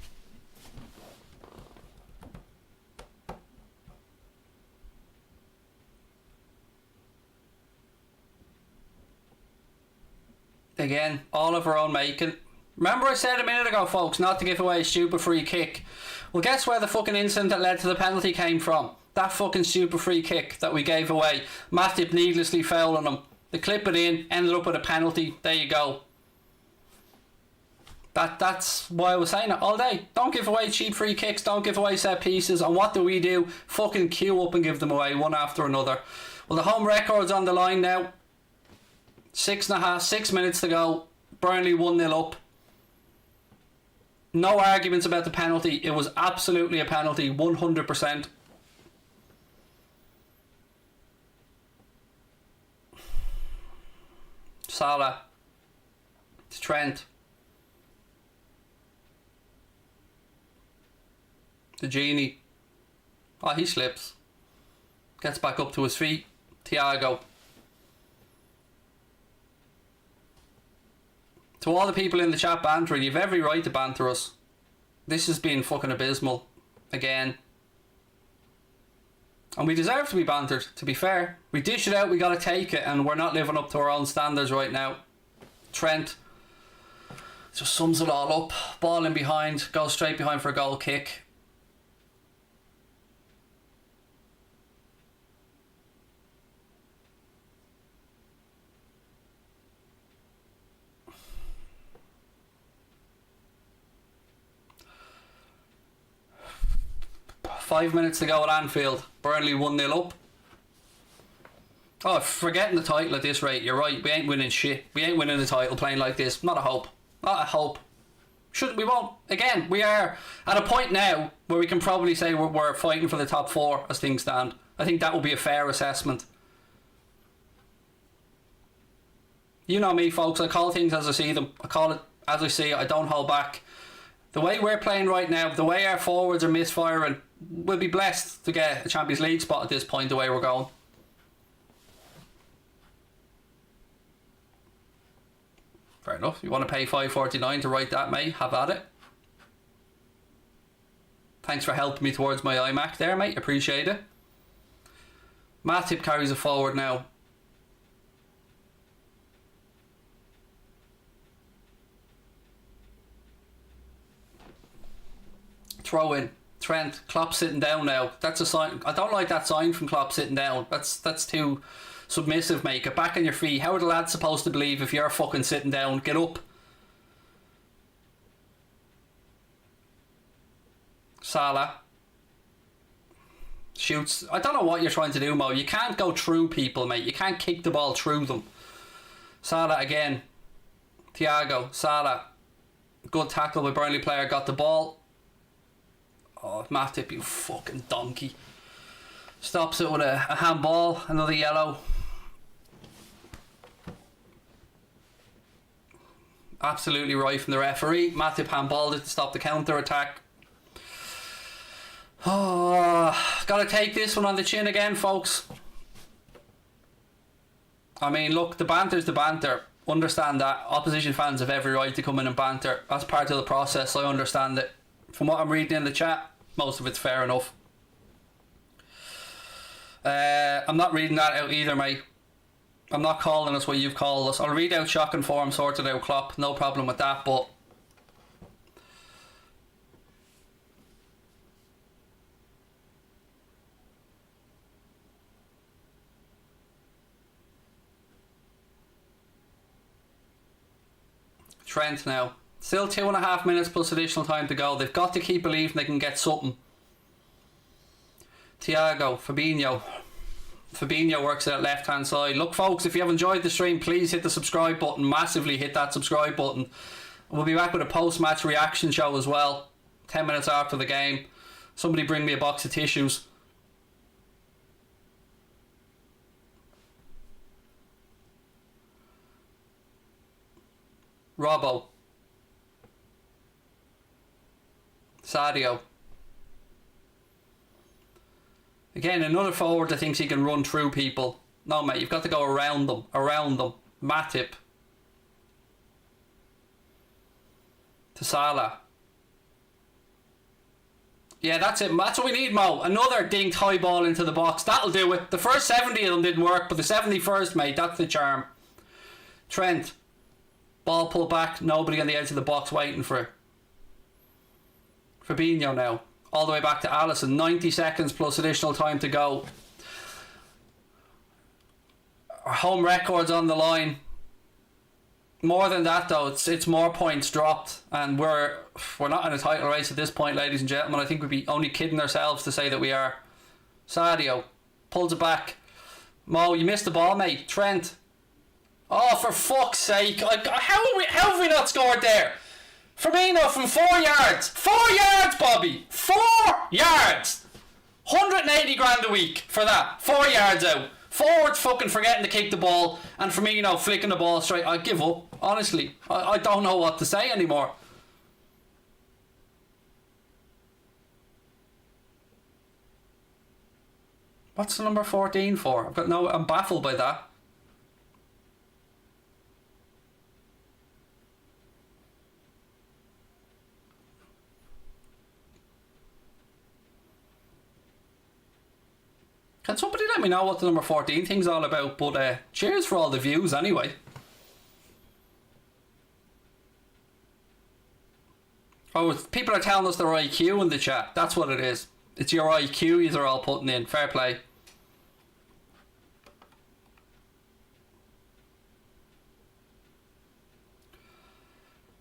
S1: Again, all of our own making. Remember I said a minute ago, folks, not to give away a stupid free kick. Well, guess where the fucking incident that led to the penalty came from? That fucking stupid free kick that we gave away. Matip needlessly fouling him. They clip it in, ended up with a penalty. There you go. That's why I was saying it all day. Don't give away cheap free kicks. Don't give away set pieces. And what do? Fucking queue up and give them away one after another. Well, the home record's on the line now. 6 minutes to go. Burnley 1-0 up. No arguments about the penalty. It was absolutely a penalty. 100%. Salah. It's Trent. The genie. Oh, he slips. Gets back up to his feet. Thiago. To all the people in the chat bantering, you've every right to banter us. This has been fucking abysmal. Again. And we deserve to be bantered, to be fair. We dish it out, we gotta take it, and we're not living up to our own standards right now. Trent just sums it all up. Ball in behind, goes straight behind for a goal kick. Five minutes to go at Anfield. Burnley 1-0 up. Oh, forgetting the title at this rate. You're right. We ain't winning shit. We ain't winning the title playing like this. Not a hope. Not a hope. We won't. Again, we are at a point now where we can probably say we're fighting for the top 4 as things stand. I think that would be a fair assessment. You know me, folks. I call things as I see them. I call it as I see it. I don't hold back. The way we're playing right now, the way our forwards are misfiring, we'll be blessed to get a Champions League spot at this point, the way we're going. Fair enough. You want to pay $5.49 to write that, mate? Have at it. Thanks for helping me towards my iMac there, mate. Appreciate it. Matip carries it forward now. Throw in. Trent. Klopp sitting down now. That's a sign. I don't like that sign from Klopp sitting down. That's too submissive, mate. Get back on your feet. How are the lads supposed to believe if you're fucking sitting down? Get up. Salah. Shoots. I don't know what you're trying to do, Mo. You can't go through people, mate. You can't kick the ball through them. Salah again. Thiago. Salah. Good tackle by Burnley player. Got the ball. Oh, Matip, you fucking donkey. Stops it with a handball. Another yellow. Absolutely right from the referee. Matip handballed it to stop the counter attack. Oh, gotta take this one on the chin again, folks. I mean, look, the banter's the banter. Understand that. Opposition fans have every right to come in and banter. That's part of the process, so I understand it. From what I'm reading in the chat, most of it's fair enough. I'm not reading that out either, mate. I'm not calling us what you've called us. I'll read out shocking form, sorted out Klopp. No problem with that, but... Trent now. Still 2.5 minutes plus additional time to go. They've got to keep believing they can get something. Thiago, Fabinho. Fabinho works at left hand side. Look, folks, if you have enjoyed the stream, please hit the subscribe button. Massively hit that subscribe button. We'll be back with a post-match reaction show as well. 10 minutes after the game. Somebody bring me a box of tissues. Robbo. Sadio. Again, another forward that thinks he can run through people. No, mate, you've got to go around them. Around them. Matip. To Salah. Yeah, that's it. That's what we need, Mo. Another dinked high ball into the box. That'll do it. The first 70 of them didn't work, but the 71st, mate, that's the charm. Trent. Ball pulled back. Nobody on the edge of the box waiting for it. Fabinho now. All the way back to Alisson. 90 seconds plus additional time to go. Our home record's on the line. More than that, though, it's more points dropped, and we're not in a title race at this point, ladies and gentlemen. I think we'd be only kidding ourselves to say that we are. Sadio pulls it back. Mo, you missed the ball, mate. Trent. Oh, for fuck's sake! How have we not scored there? Firmino from 4 yards. 4 yards, Bobby. 4 yards. 180 grand a week for that. 4 yards out. Forwards fucking forgetting to kick the ball, and Firmino flicking the ball straight. I give up. Honestly, I don't know what to say anymore. What's the number 14 for? I'm baffled by that. Can somebody let me know what the number 14 thing's all about? But cheers for all the views anyway. Oh, people are telling us their IQ in the chat. That's what it is. It's your IQ you're all putting in. Fair play.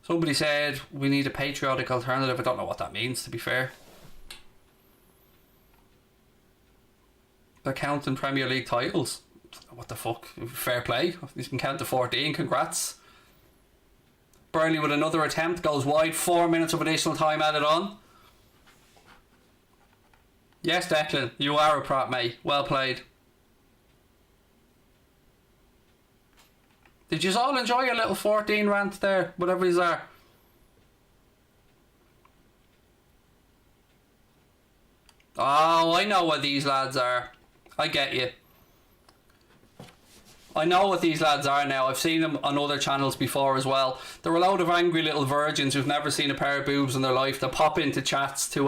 S1: Somebody said we need a patriotic alternative. I don't know what that means, to be fair. They're counting Premier League titles. What the fuck? Fair play. You can count to 14. Congrats. Burnley with another attempt. Goes wide. 4 minutes of additional time added on. Yes, Declan. You are a prop, mate. Well played. Did you all enjoy a little 14 rant there? Whatever these are. Oh, I know what these lads are. I get you. I know what these lads are now. I've seen them on other channels before as well. They're a load of angry little virgins who've never seen a pair of boobs in their life that pop into chats to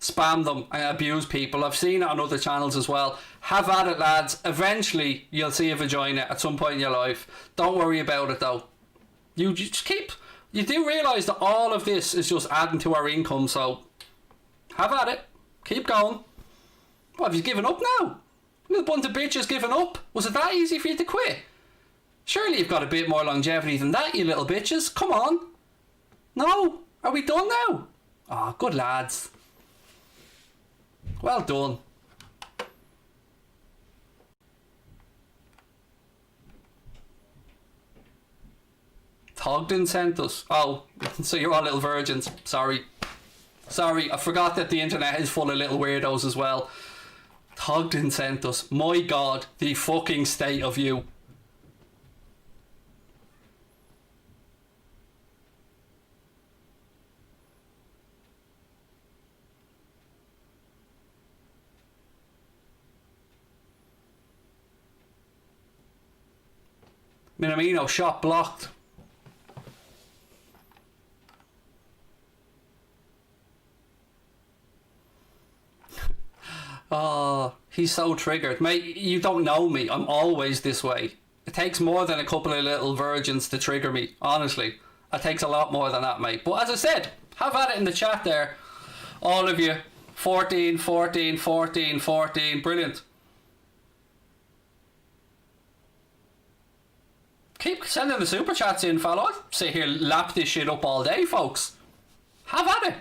S1: spam them and abuse people. I've seen it on other channels as well. Have at it, lads. Eventually you'll see a vagina at some point in your life. Don't worry about it though. You just keep... You do realise that all of this is just adding to our income, so have at it. Keep going. What, have you given up now? Little bunch of bitches giving up. Was it that easy for you to quit? Surely you've got a bit more longevity than that, you little bitches. Come on. No? Are we done now? Ah, good lads. Well done. Togden sent us. Oh, so you're all little virgins. Sorry. Sorry, I forgot that the internet is full of little weirdos as well. Togden sent us. My God, the fucking state of you. Minamino, shot blocked. Oh, he's so triggered. Mate, you don't know me. I'm always this way. It takes more than a couple of little virgins to trigger me, honestly. It takes a lot more than that, mate. But as I said, have at it in the chat there. All of you. 14, 14, 14, 14. Brilliant. Keep sending the super chats in, fella. I'll sit here lap this shit up all day, folks. Have at it.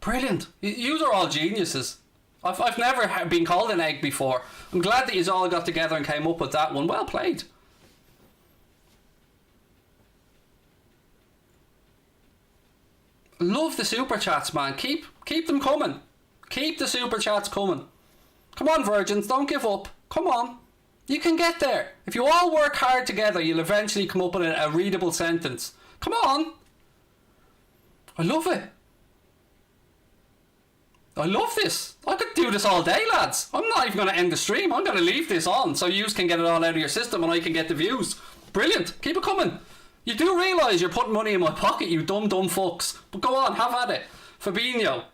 S1: Brilliant. Yous are all geniuses. I've never been called an egg before. I'm glad that you all got together and came up with that one. Well played. Love the super chats, man. Keep them coming. Keep the super chats coming. Come on, virgins, don't give up. Come on. You can get there. If you all work hard together, you'll eventually come up with a readable sentence. Come on. I love it. I love this. I could do this all day, lads. I'm not even going to end the stream. I'm going to leave this on so you can get it all out of your system and I can get the views. Brilliant. Keep it coming. You do realise you're putting money in my pocket, you dumb fucks. But go on, have at it. Fabinho.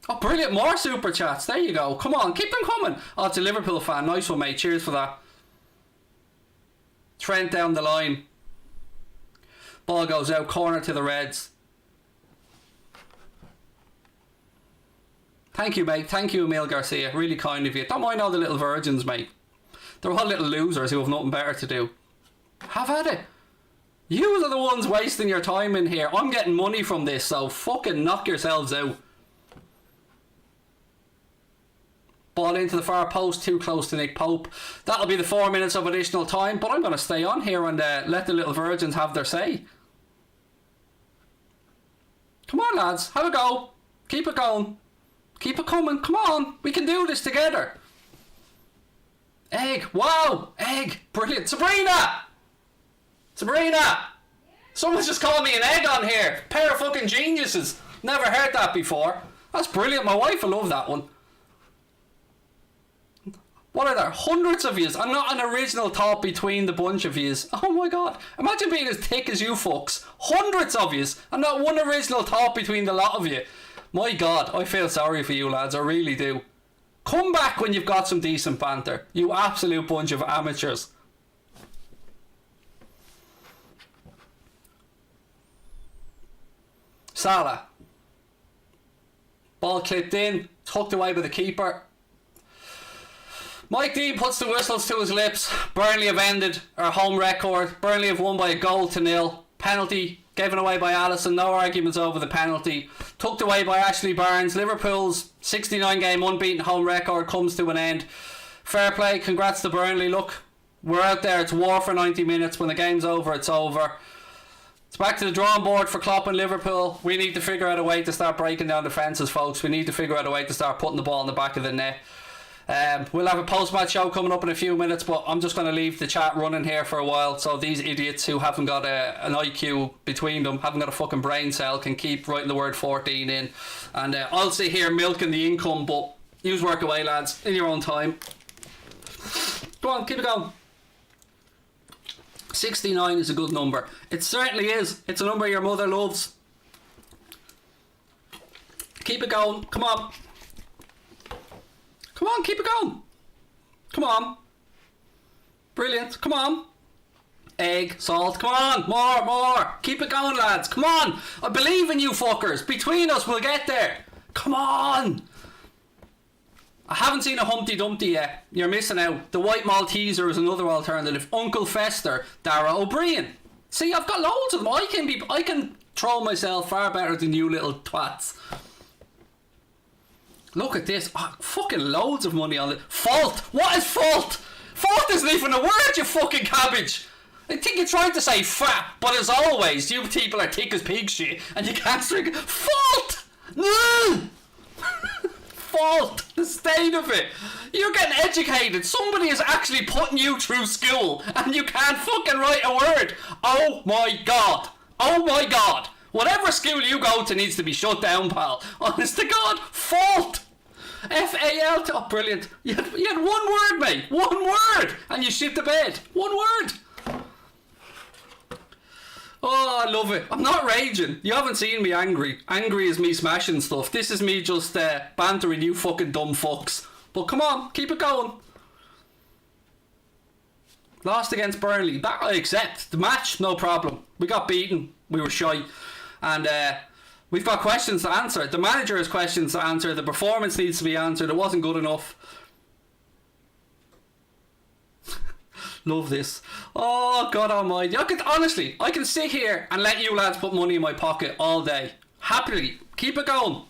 S1: Oh, brilliant. More super chats. There you go. Come on, keep them coming. Oh, it's a Liverpool fan. Nice one, mate. Cheers for that. Trent down the line. Ball goes out, corner to the Reds. Thank you, mate. Thank you, Emil Garcia. Really kind of you. Don't mind all the little virgins, mate. They're all little losers who have nothing better to do. Have at it. You are the ones wasting your time in here. I'm getting money from this, so fucking knock yourselves out. Ball into the far post, too close to Nick Pope. That'll be the 4 minutes of additional time, but I'm going to stay on here and let the little virgins have their say. Come on, lads, have a go. Keep it going. Keep it coming. Come on, we can do this together. Egg, wow, egg, brilliant. Sabrina! Someone's just called me an egg on here. Pair of fucking geniuses. Never heard that before. That's brilliant. My wife will love that one. What are there? Hundreds of yous. I'm not an original thought between the bunch of yous. Oh my God. Imagine being as thick as you fucks. Hundreds of yous. And not one original thought between the lot of you. My God. I feel sorry for you lads. I really do. Come back when you've got some decent banter. You absolute bunch of amateurs. Salah. Ball clipped in. Tucked away by the keeper. Mike Dean puts the whistles to his lips. Burnley have ended our home record. Burnley have won by 1-0. Penalty given away by Alisson. No arguments over the penalty. Tucked away by Ashley Barnes. Liverpool's 69 game unbeaten home record comes to an end. Fair play. Congrats to Burnley. Look, we're out there. It's war for 90 minutes. When the game's over, it's over. It's back to the drawing board for Klopp and Liverpool. We need to figure out a way to start breaking down defences, folks. We need to figure out a way to start putting the ball in the back of the net. We'll have a post-match show coming up in a few minutes, but I'm just going to leave the chat running here for a while so these idiots who haven't got an IQ between them, haven't got a fucking brain cell, can keep writing the word 14 in. And I'll sit here milking the income, but yous work away, lads, in your own time. Go on, keep it going. 69 is a good number. It certainly is. It's a number your mother loves. Keep it going. Come on. Come on, keep it going. Come on. Brilliant. Come on. Egg, salt. Come on. More. Keep it going, lads. Come on. I believe in you fuckers. Between us, we'll get there. Come on. I haven't seen a Humpty Dumpty yet. You're missing out. The White Malteser is another alternative. Uncle Fester, Dara O'Brien. See, I've got loads of them. I can troll myself far better than you little twats. Look at this. Oh, fucking loads of money on it. Fault. What is fault? Fault isn't even a word, you fucking cabbage. I think you're trying to say fat, but as always, you people are thick as pig shit and you can't string it. Fault. Fault, the state of it. You're getting educated. Somebody is actually putting you through school and you can't fucking write a word. Oh my god. Oh my god. Whatever school you go to needs to be shut down, pal. Honest to god. Fault. F-A-L-T. Oh, brilliant. You had one word, mate. One word. And you shit the bed. One word. Oh, I love it. I'm not raging. You haven't seen me angry. Angry is me smashing stuff. This is me just bantering you fucking dumb fucks. But come on, keep it going. Lost against Burnley. That I accept. The match, no problem. We got beaten. We were shy. And we've got questions to answer. The manager has questions to answer. The performance needs to be answered. It wasn't good enough. Love this. Oh, God almighty. I can sit here and let you lads put money in my pocket all day. Happily. Keep it going.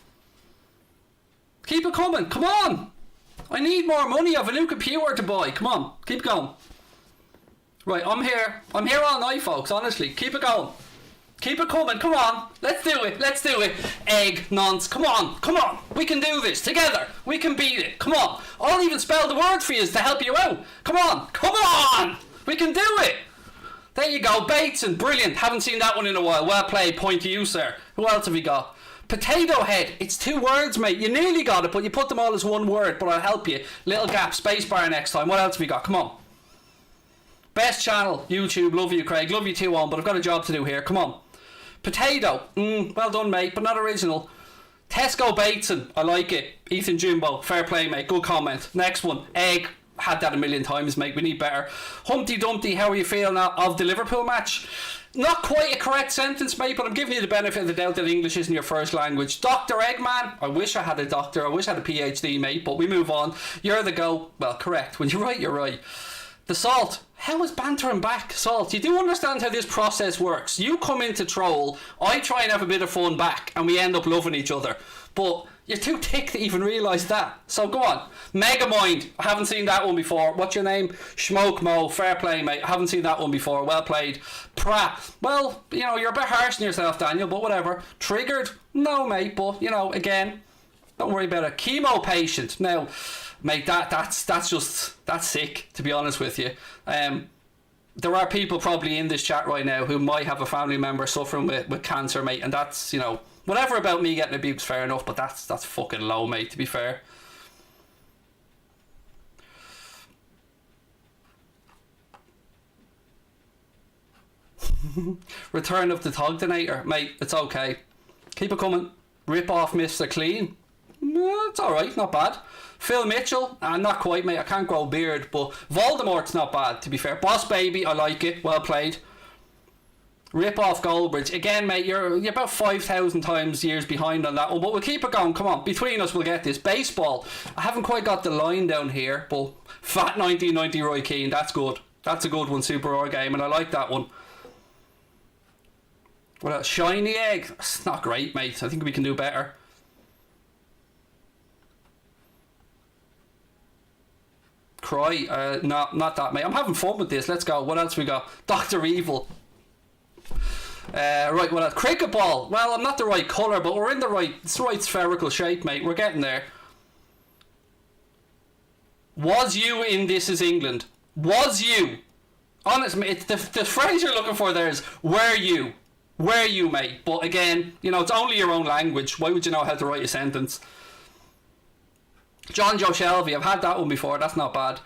S1: Keep it coming. Come on. I need more money. I have a new computer to buy. Come on. Keep going. Right, I'm here. I'm here all night, folks. Honestly. Keep it going. Keep it coming. Come on. Let's do it. Let's do it. Egg nonce. Come on. Come on. We can do this together. We can beat it. Come on. I'll even spell the word for you to help you out. Come on. Come on. We can do it. There you go. Bateson. Brilliant. Haven't seen that one in a while. Well played. Point to you, sir. Who else have we got? Potato head. It's 2 words, mate. You nearly got it, but you put them all as 1 word. But I'll help you. Little gap. Spacebar next time. What else have we got? Come on. Best channel. YouTube. Love you, Craig. Love you too, on. But I've got a job to do here. Come on. Potato. Well done, mate, but not original. Tesco Bateson. I like it. Ethan Jimbo. Fair play, mate. Good comment. Next one. Egg. Had that a million times, mate. We need better. Humpty Dumpty. How are you feeling of the Liverpool match? Not quite a correct sentence, mate, but I'm giving you the benefit of the doubt that English isn't your first language. Dr. Eggman. I wish I had a doctor. I wish I had a PhD, mate, but we move on. You're the go. Well, correct. When you're right, you're right. The salt. How is bantering back, Salt? You do understand how this process works. You come in to troll, I try and have a bit of fun back, and we end up loving each other. But you're too thick to even realise that. So go on. Megamind. I haven't seen that one before. What's your name? Schmoke Mo. Fair play, mate. I haven't seen that one before. Well played. Pratt. Well, you know, you're a bit harsh on yourself, Daniel, but whatever. Triggered? No, mate, but, you know, again, don't worry about it. Chemo patient. Now, mate, that's sick, to be honest with you. There are people probably in this chat right now who might have a family member suffering with cancer, mate, and that's, you know, whatever about me getting abused, fair enough, but that's fucking low, mate, to be fair. Return of the Togdonator, mate, it's okay. Keep it coming. Rip off Mr. Clean. It's alright, not bad. Phil Mitchell, not quite, mate. I can't grow a beard, but Voldemort's not bad, to be fair. Boss Baby, I like it. Well played. Rip off Goldbridge. Again, mate, you're about 5,000 times years behind on that one, but we'll keep it going. Come on, between us, we'll get this. Baseball. I haven't quite got the line down here, but Fat 1990 Roy Keane, that's good. That's a good one, Super R game, and I like that one. What else? Shiny Egg. It's not great, mate. I think we can do better. Cry. Not that, mate. I'm having fun with this. Let's go. What else we got? Dr. Evil. Right, well, cricket ball. Well, I'm not the right colour, but we're in it's the right spherical shape, mate. We're getting there. Was you in This Is England? Was you? Honestly, the phrase you're looking for there is, were you? Were you, mate? But again, you know, it's only your own language. Why would you know how to write a sentence? John Joe Shelby, I've had that one before. That's not bad.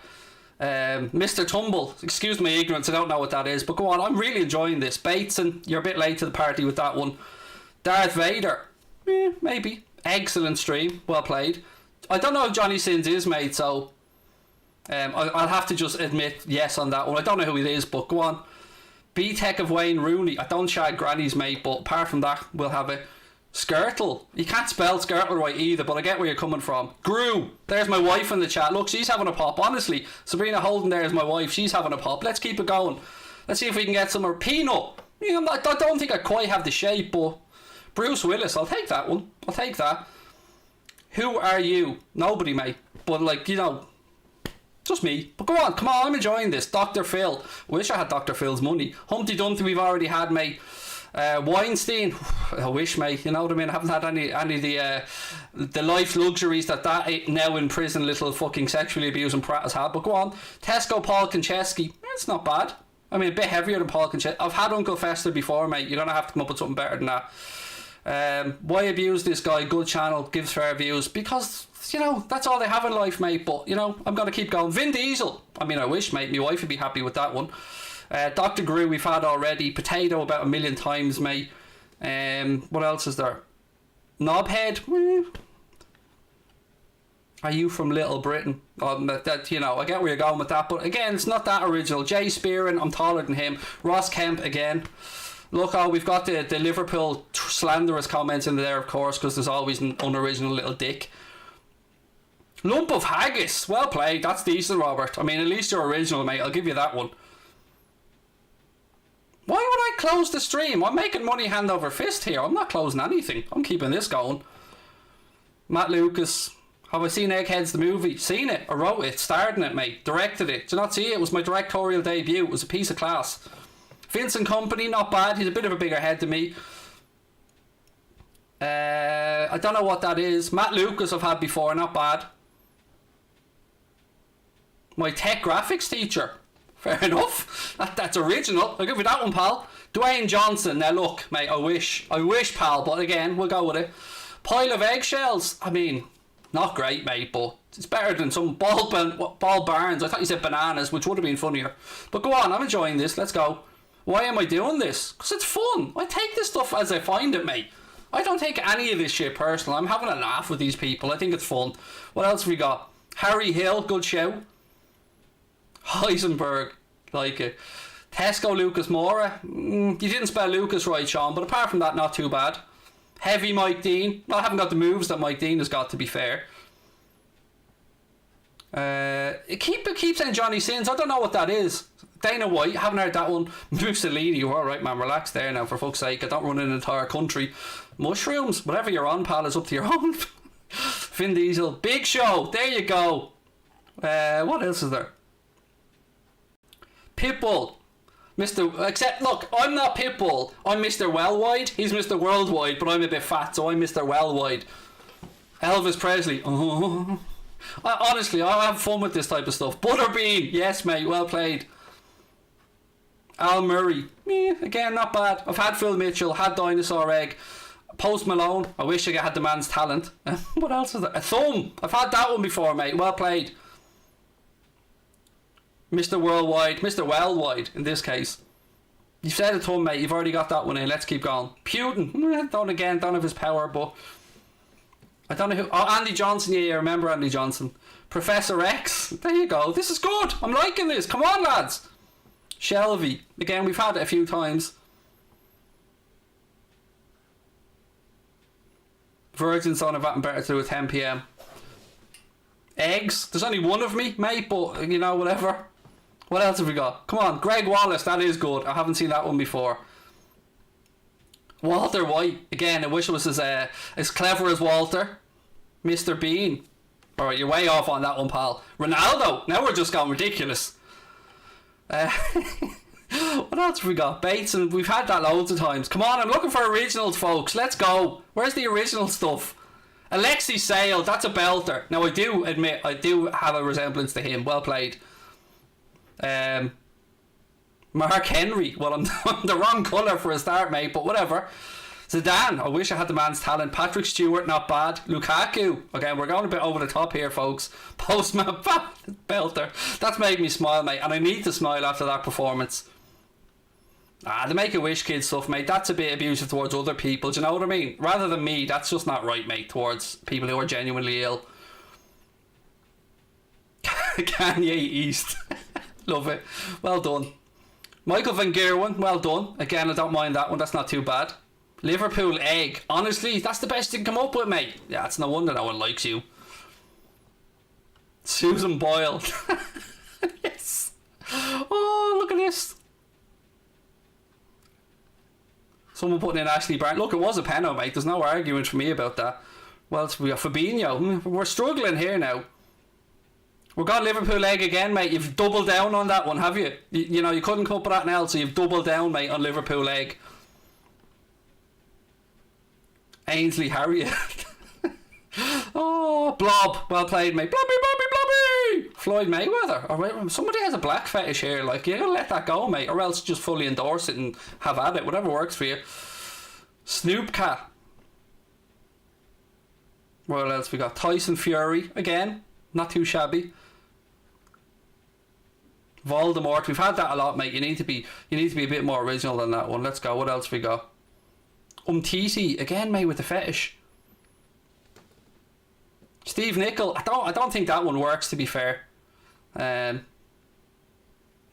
S1: Mr. Tumble, excuse my ignorance, I don't know what that is, but go on, I'm really enjoying this. Bateson, you're a bit late to the party with that one. Darth Vader, maybe. Excellent stream, well played. I don't know who Johnny Sins is, mate, so I'll have to just admit yes on that one. I don't know who it is, but go on. B-Tech of Wayne Rooney, I don't shag grannies, mate, but apart from that, we'll have it. Skirtle, you can't spell Skirtle right either, but I get where you're coming from. Gru, there's my wife in the chat. Look, she's having a pop. Honestly, Sabrina Holden there is my wife. She's having a pop. Let's keep it going. Let's see if we can get some more. Peanut, I don't think I quite have the shape, but Bruce Willis, I'll take that one. I'll take that. Who are you? Nobody, mate, but like, you know, just me. But go on, come on, I'm enjoying this. Dr. Phil, wish I had Dr. Phil's money. Humpty Dumpty we've already had, mate. Weinstein, I wish, mate, you know what I mean. I haven't had any of the life luxuries that now in prison little fucking sexually abusing prat has had. But go on. Tesco Paul Konchesky, it's not bad. I mean, a bit heavier than Paul Konchesky. I've had Uncle Fester before, mate. You're gonna have to come up with something better than that. Why abuse this guy? Good channel, gives fair views, because you know that's all they have in life, mate. But you know, I'm gonna keep going. Vin Diesel, I mean, I wish, mate, my wife would be happy with that one. Dr. Gru we've had already. Potato about 1 million times, mate. What else is there? Knobhead. Are you from Little Britain? That you know, I get where you're going with that, but again, it's not that original. Jay Spearin, I'm taller than him. Ross Kemp again. Look, we've got the Liverpool slanderous comments in there, of course, because there's always an unoriginal little dick. Lump of haggis. Well played. That's decent, Robert. I mean, at least you're original, mate. I'll give you that one. Why would I close the stream? I'm making money hand over fist here. I'm not closing anything. I'm keeping this going. Matt Lucas. Have I seen Eggheads the movie? Seen it. I wrote it. Starred in it, mate. Directed it. Did you not see it? It was my directorial debut. It was a piece of class. Vincent Company, not bad. He's a bit of a bigger head than me. I don't know what that is. Matt Lucas I've had before. Not bad. My tech graphics teacher. Fair enough. That's original. I'll give you that one, pal. Dwayne Johnson. Now look, mate, I wish, pal, but again, we'll go with it. Pile of eggshells. I mean, not great, mate, but it's better than some ball barns. I thought you said bananas, which would have been funnier. But go on, I'm enjoying this. Let's go. Why am I doing this? Because it's fun. I take this stuff as I find it, mate. I don't take any of this shit personal. I'm having a laugh with these people. I think it's fun. What else have we got? Harry Hill, good show. Heisenberg, like it. Tesco Lucas Mora, you didn't spell Lucas right, Sean, but apart from that, not too bad. Heavy Mike Dean, I haven't got the moves that Mike Dean has got, to be fair. Keep saying Johnny Sins, I don't know what that is. Dana White, haven't heard that one. Mussolini, you're alright, man, relax there now, for fuck's sake. I don't run an entire country. Mushrooms, whatever you're on, pal, is up to your own. Vin Diesel, Big Show, there you go. What else is there? Pitbull, except look, I'm not Pitbull, I'm Mr. Wellwide, he's Mr. Worldwide, but I'm a bit fat, so I'm Mr. Wellwide. Elvis Presley, honestly, I have fun with this type of stuff. Butterbean, yes mate, well played. Al Murray, again, not bad. I've had Phil Mitchell, had Dinosaur Egg. Post Malone, I wish I had the man's talent. What else is there? A Thumb, I've had that one before, mate, well played. Mr. Worldwide, Mr. Wellwide in this case. You've said a ton, mate. You've already got that one in. Let's keep going. Putin, don't have his power, but I don't know who. Oh, Andy Johnson. Yeah, remember Andy Johnson. Professor X. There you go. This is good. I'm liking this. Come on, lads. Shelby. Again, we've had it a few times. Virgin son of that and better to do at 10 p.m. Eggs. There's only one of me, mate, but you know, whatever. What else have we got? Come on, Greg Wallace, that is good. I haven't seen that one before. Walter White, again, I wish it was as clever as Walter. Mr. Bean. Alright, you're way off on that one, pal. Ronaldo, now we're just going ridiculous. What else have we got? Bates, and we've had that loads of times. Come on, I'm looking for originals, folks. Let's go. Where's the original stuff? Alexi Sale, that's a belter. Now, I do admit, I do have a resemblance to him. Well played. Mark Henry. Well, I'm the wrong colour for a start, mate, but whatever. Zidane, I wish I had the man's talent. Patrick Stewart, not bad. Lukaku, okay, we're going a bit over the top here, folks. Postman, belter. That's made me smile, mate, and I need to smile after that performance. The Make-A-Wish kid stuff, mate, that's a bit abusive towards other people, do you know what I mean? Rather than me, that's just not right, mate, towards people who are genuinely ill. Kanye East. Love it. Well done. Michael Van Gerwen, well done. Again, I don't mind that one, that's not too bad. Liverpool egg. Honestly, that's the best you can come up with, mate. Yeah, it's no wonder no one likes you. Susan Boyle. Yes. Oh, look at this. Someone putting in Ashley Barnes. Look, it was a penalty, mate. There's no argument for me about that. Well, we got Fabinho. We're struggling here now. We've got Liverpool egg again, mate. You've doubled down on that one, have you? You know, you couldn't come up with that now, so you've doubled down, mate, on Liverpool egg. Ainsley Harriet. Oh, Blob. Well played, mate. Blobby, Blobby, Blobby. Floyd Mayweather. Or somebody has a black fetish here. Like, you gotta let that go, mate. Or else just fully endorse it and have at it. Whatever works for you. Snoop Cat. What else we got? Tyson Fury. Again. Not too shabby. Voldemort. We've had that a lot, mate. You need to be a bit more original than that one. Let's go. What else we got? Umtiti again, mate, with the fetish. Steve Nicol. I don't think that one works, to be fair.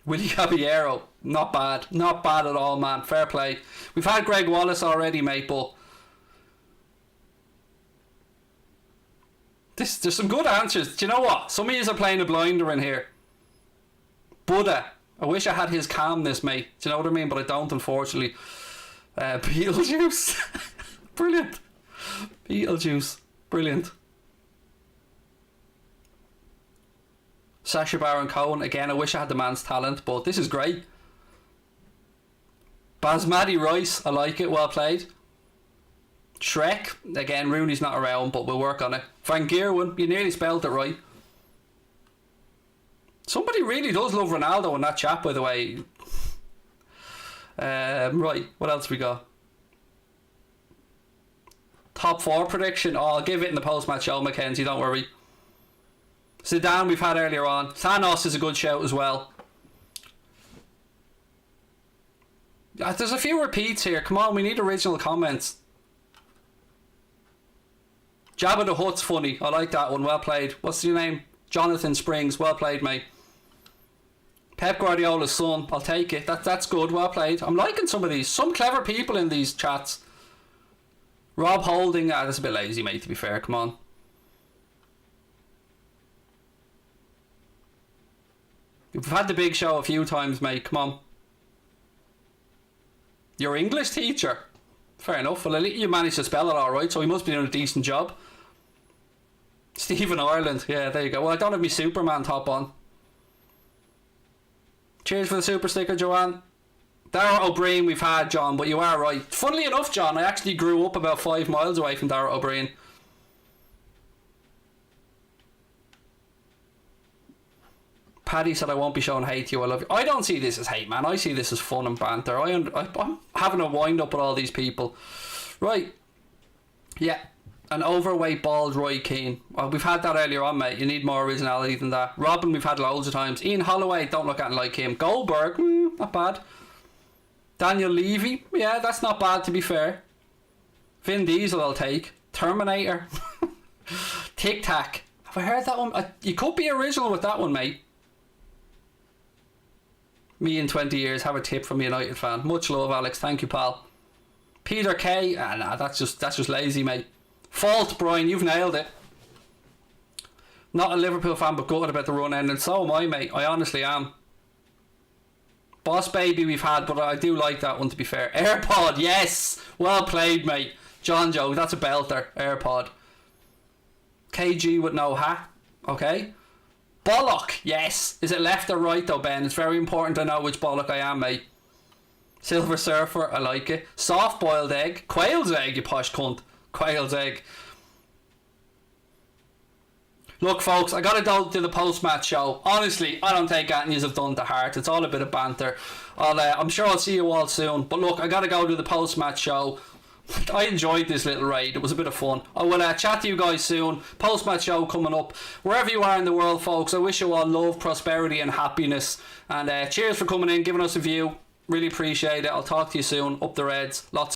S1: Willie Caballero, not bad at all, man. Fair play. We've had Greg Wallace already, mate, but there's some good answers. Do you know what? Some of you are playing a blinder in here. Buddha. I wish I had his calmness, mate. Do you know what I mean? But I don't, unfortunately. Beetlejuice. Brilliant. Beetlejuice. Brilliant. Sacha Baron Cohen. Again, I wish I had the man's talent, but this is great. Basmati Rice. I like it. Well played. Shrek. Again, Rooney's not around, but we'll work on it. Van Gerwen. You nearly spelled it right. Somebody really does love Ronaldo in that chat, by the way. Right, what else we got? Top 4 prediction. Oh, I'll give it in the post-match show, Mackenzie, don't worry. Zidane we've had earlier on. Thanos is a good shout as well. There's a few repeats here. Come on, we need original comments. Jabba the Hutt's funny. I like that one. Well played. What's your name? Jonathan Springs. Well played, mate. Pep Guardiola's son. I'll take it. That's good. Well played. I'm liking some of these. Some clever people in these chats. Rob Holding. That's a bit lazy, mate, to be fair. Come on. We've had the big show a few times, mate. Come on. Your English teacher. Fair enough. Well, at least you managed to spell it alright, so he must be doing a decent job. Stephen Ireland. Yeah, there you go. Well, I don't have my Superman top on. Cheers for the super sticker, Joanne. Dara O'Brien we've had, John, but you are right. Funnily enough, John, I actually grew up about 5 miles away from Dara O'Brien. Paddy said I won't be showing hate to you, I love you. I don't see this as hate, man. I see this as fun and banter. I'm having a wind up with all these people. Right. Yeah. An overweight bald Roy Keane. Well, we've had that earlier on, mate. You need more originality than that. Robin we've had loads of times. Ian Holloway, don't look at him like him. Goldberg, not bad. Daniel Levy, yeah, that's not bad, to be fair. Vin Diesel I'll take. Terminator. Tic Tac. Have I heard that one? You could be original with that one, mate. Me in 20 years, have a tip from a United fan. Much love, Alex. Thank you, pal. Peter Kay. Nah, that's just lazy, mate. Fault, Brian. You've nailed it. Not a Liverpool fan, but gutted about the run end, and so am I, mate. I honestly am. Boss Baby we've had, but I do like that one, to be fair. AirPod, yes. Well played, mate. John Joe, that's a belter. AirPod. KG with no hat. Okay. Bollock, yes. Is it left or right though, Ben? It's very important to know which bollock I am, mate. Silver Surfer, I like it. Soft boiled egg. Quail's egg, you posh cunt. Quail's egg. Look, folks, I gotta go to the post-match show. Honestly, I don't take anything you've done to heart. It's all a bit of banter. I'm sure I'll see you all soon. But look, I gotta go to the post-match show. I enjoyed this little raid. It was a bit of fun. I will chat to you guys soon. Post-match show coming up. Wherever you are in the world, folks, I wish you all love, prosperity and happiness. And cheers for coming in, giving us a view. Really appreciate it. I'll talk to you soon. Up the Reds. Lots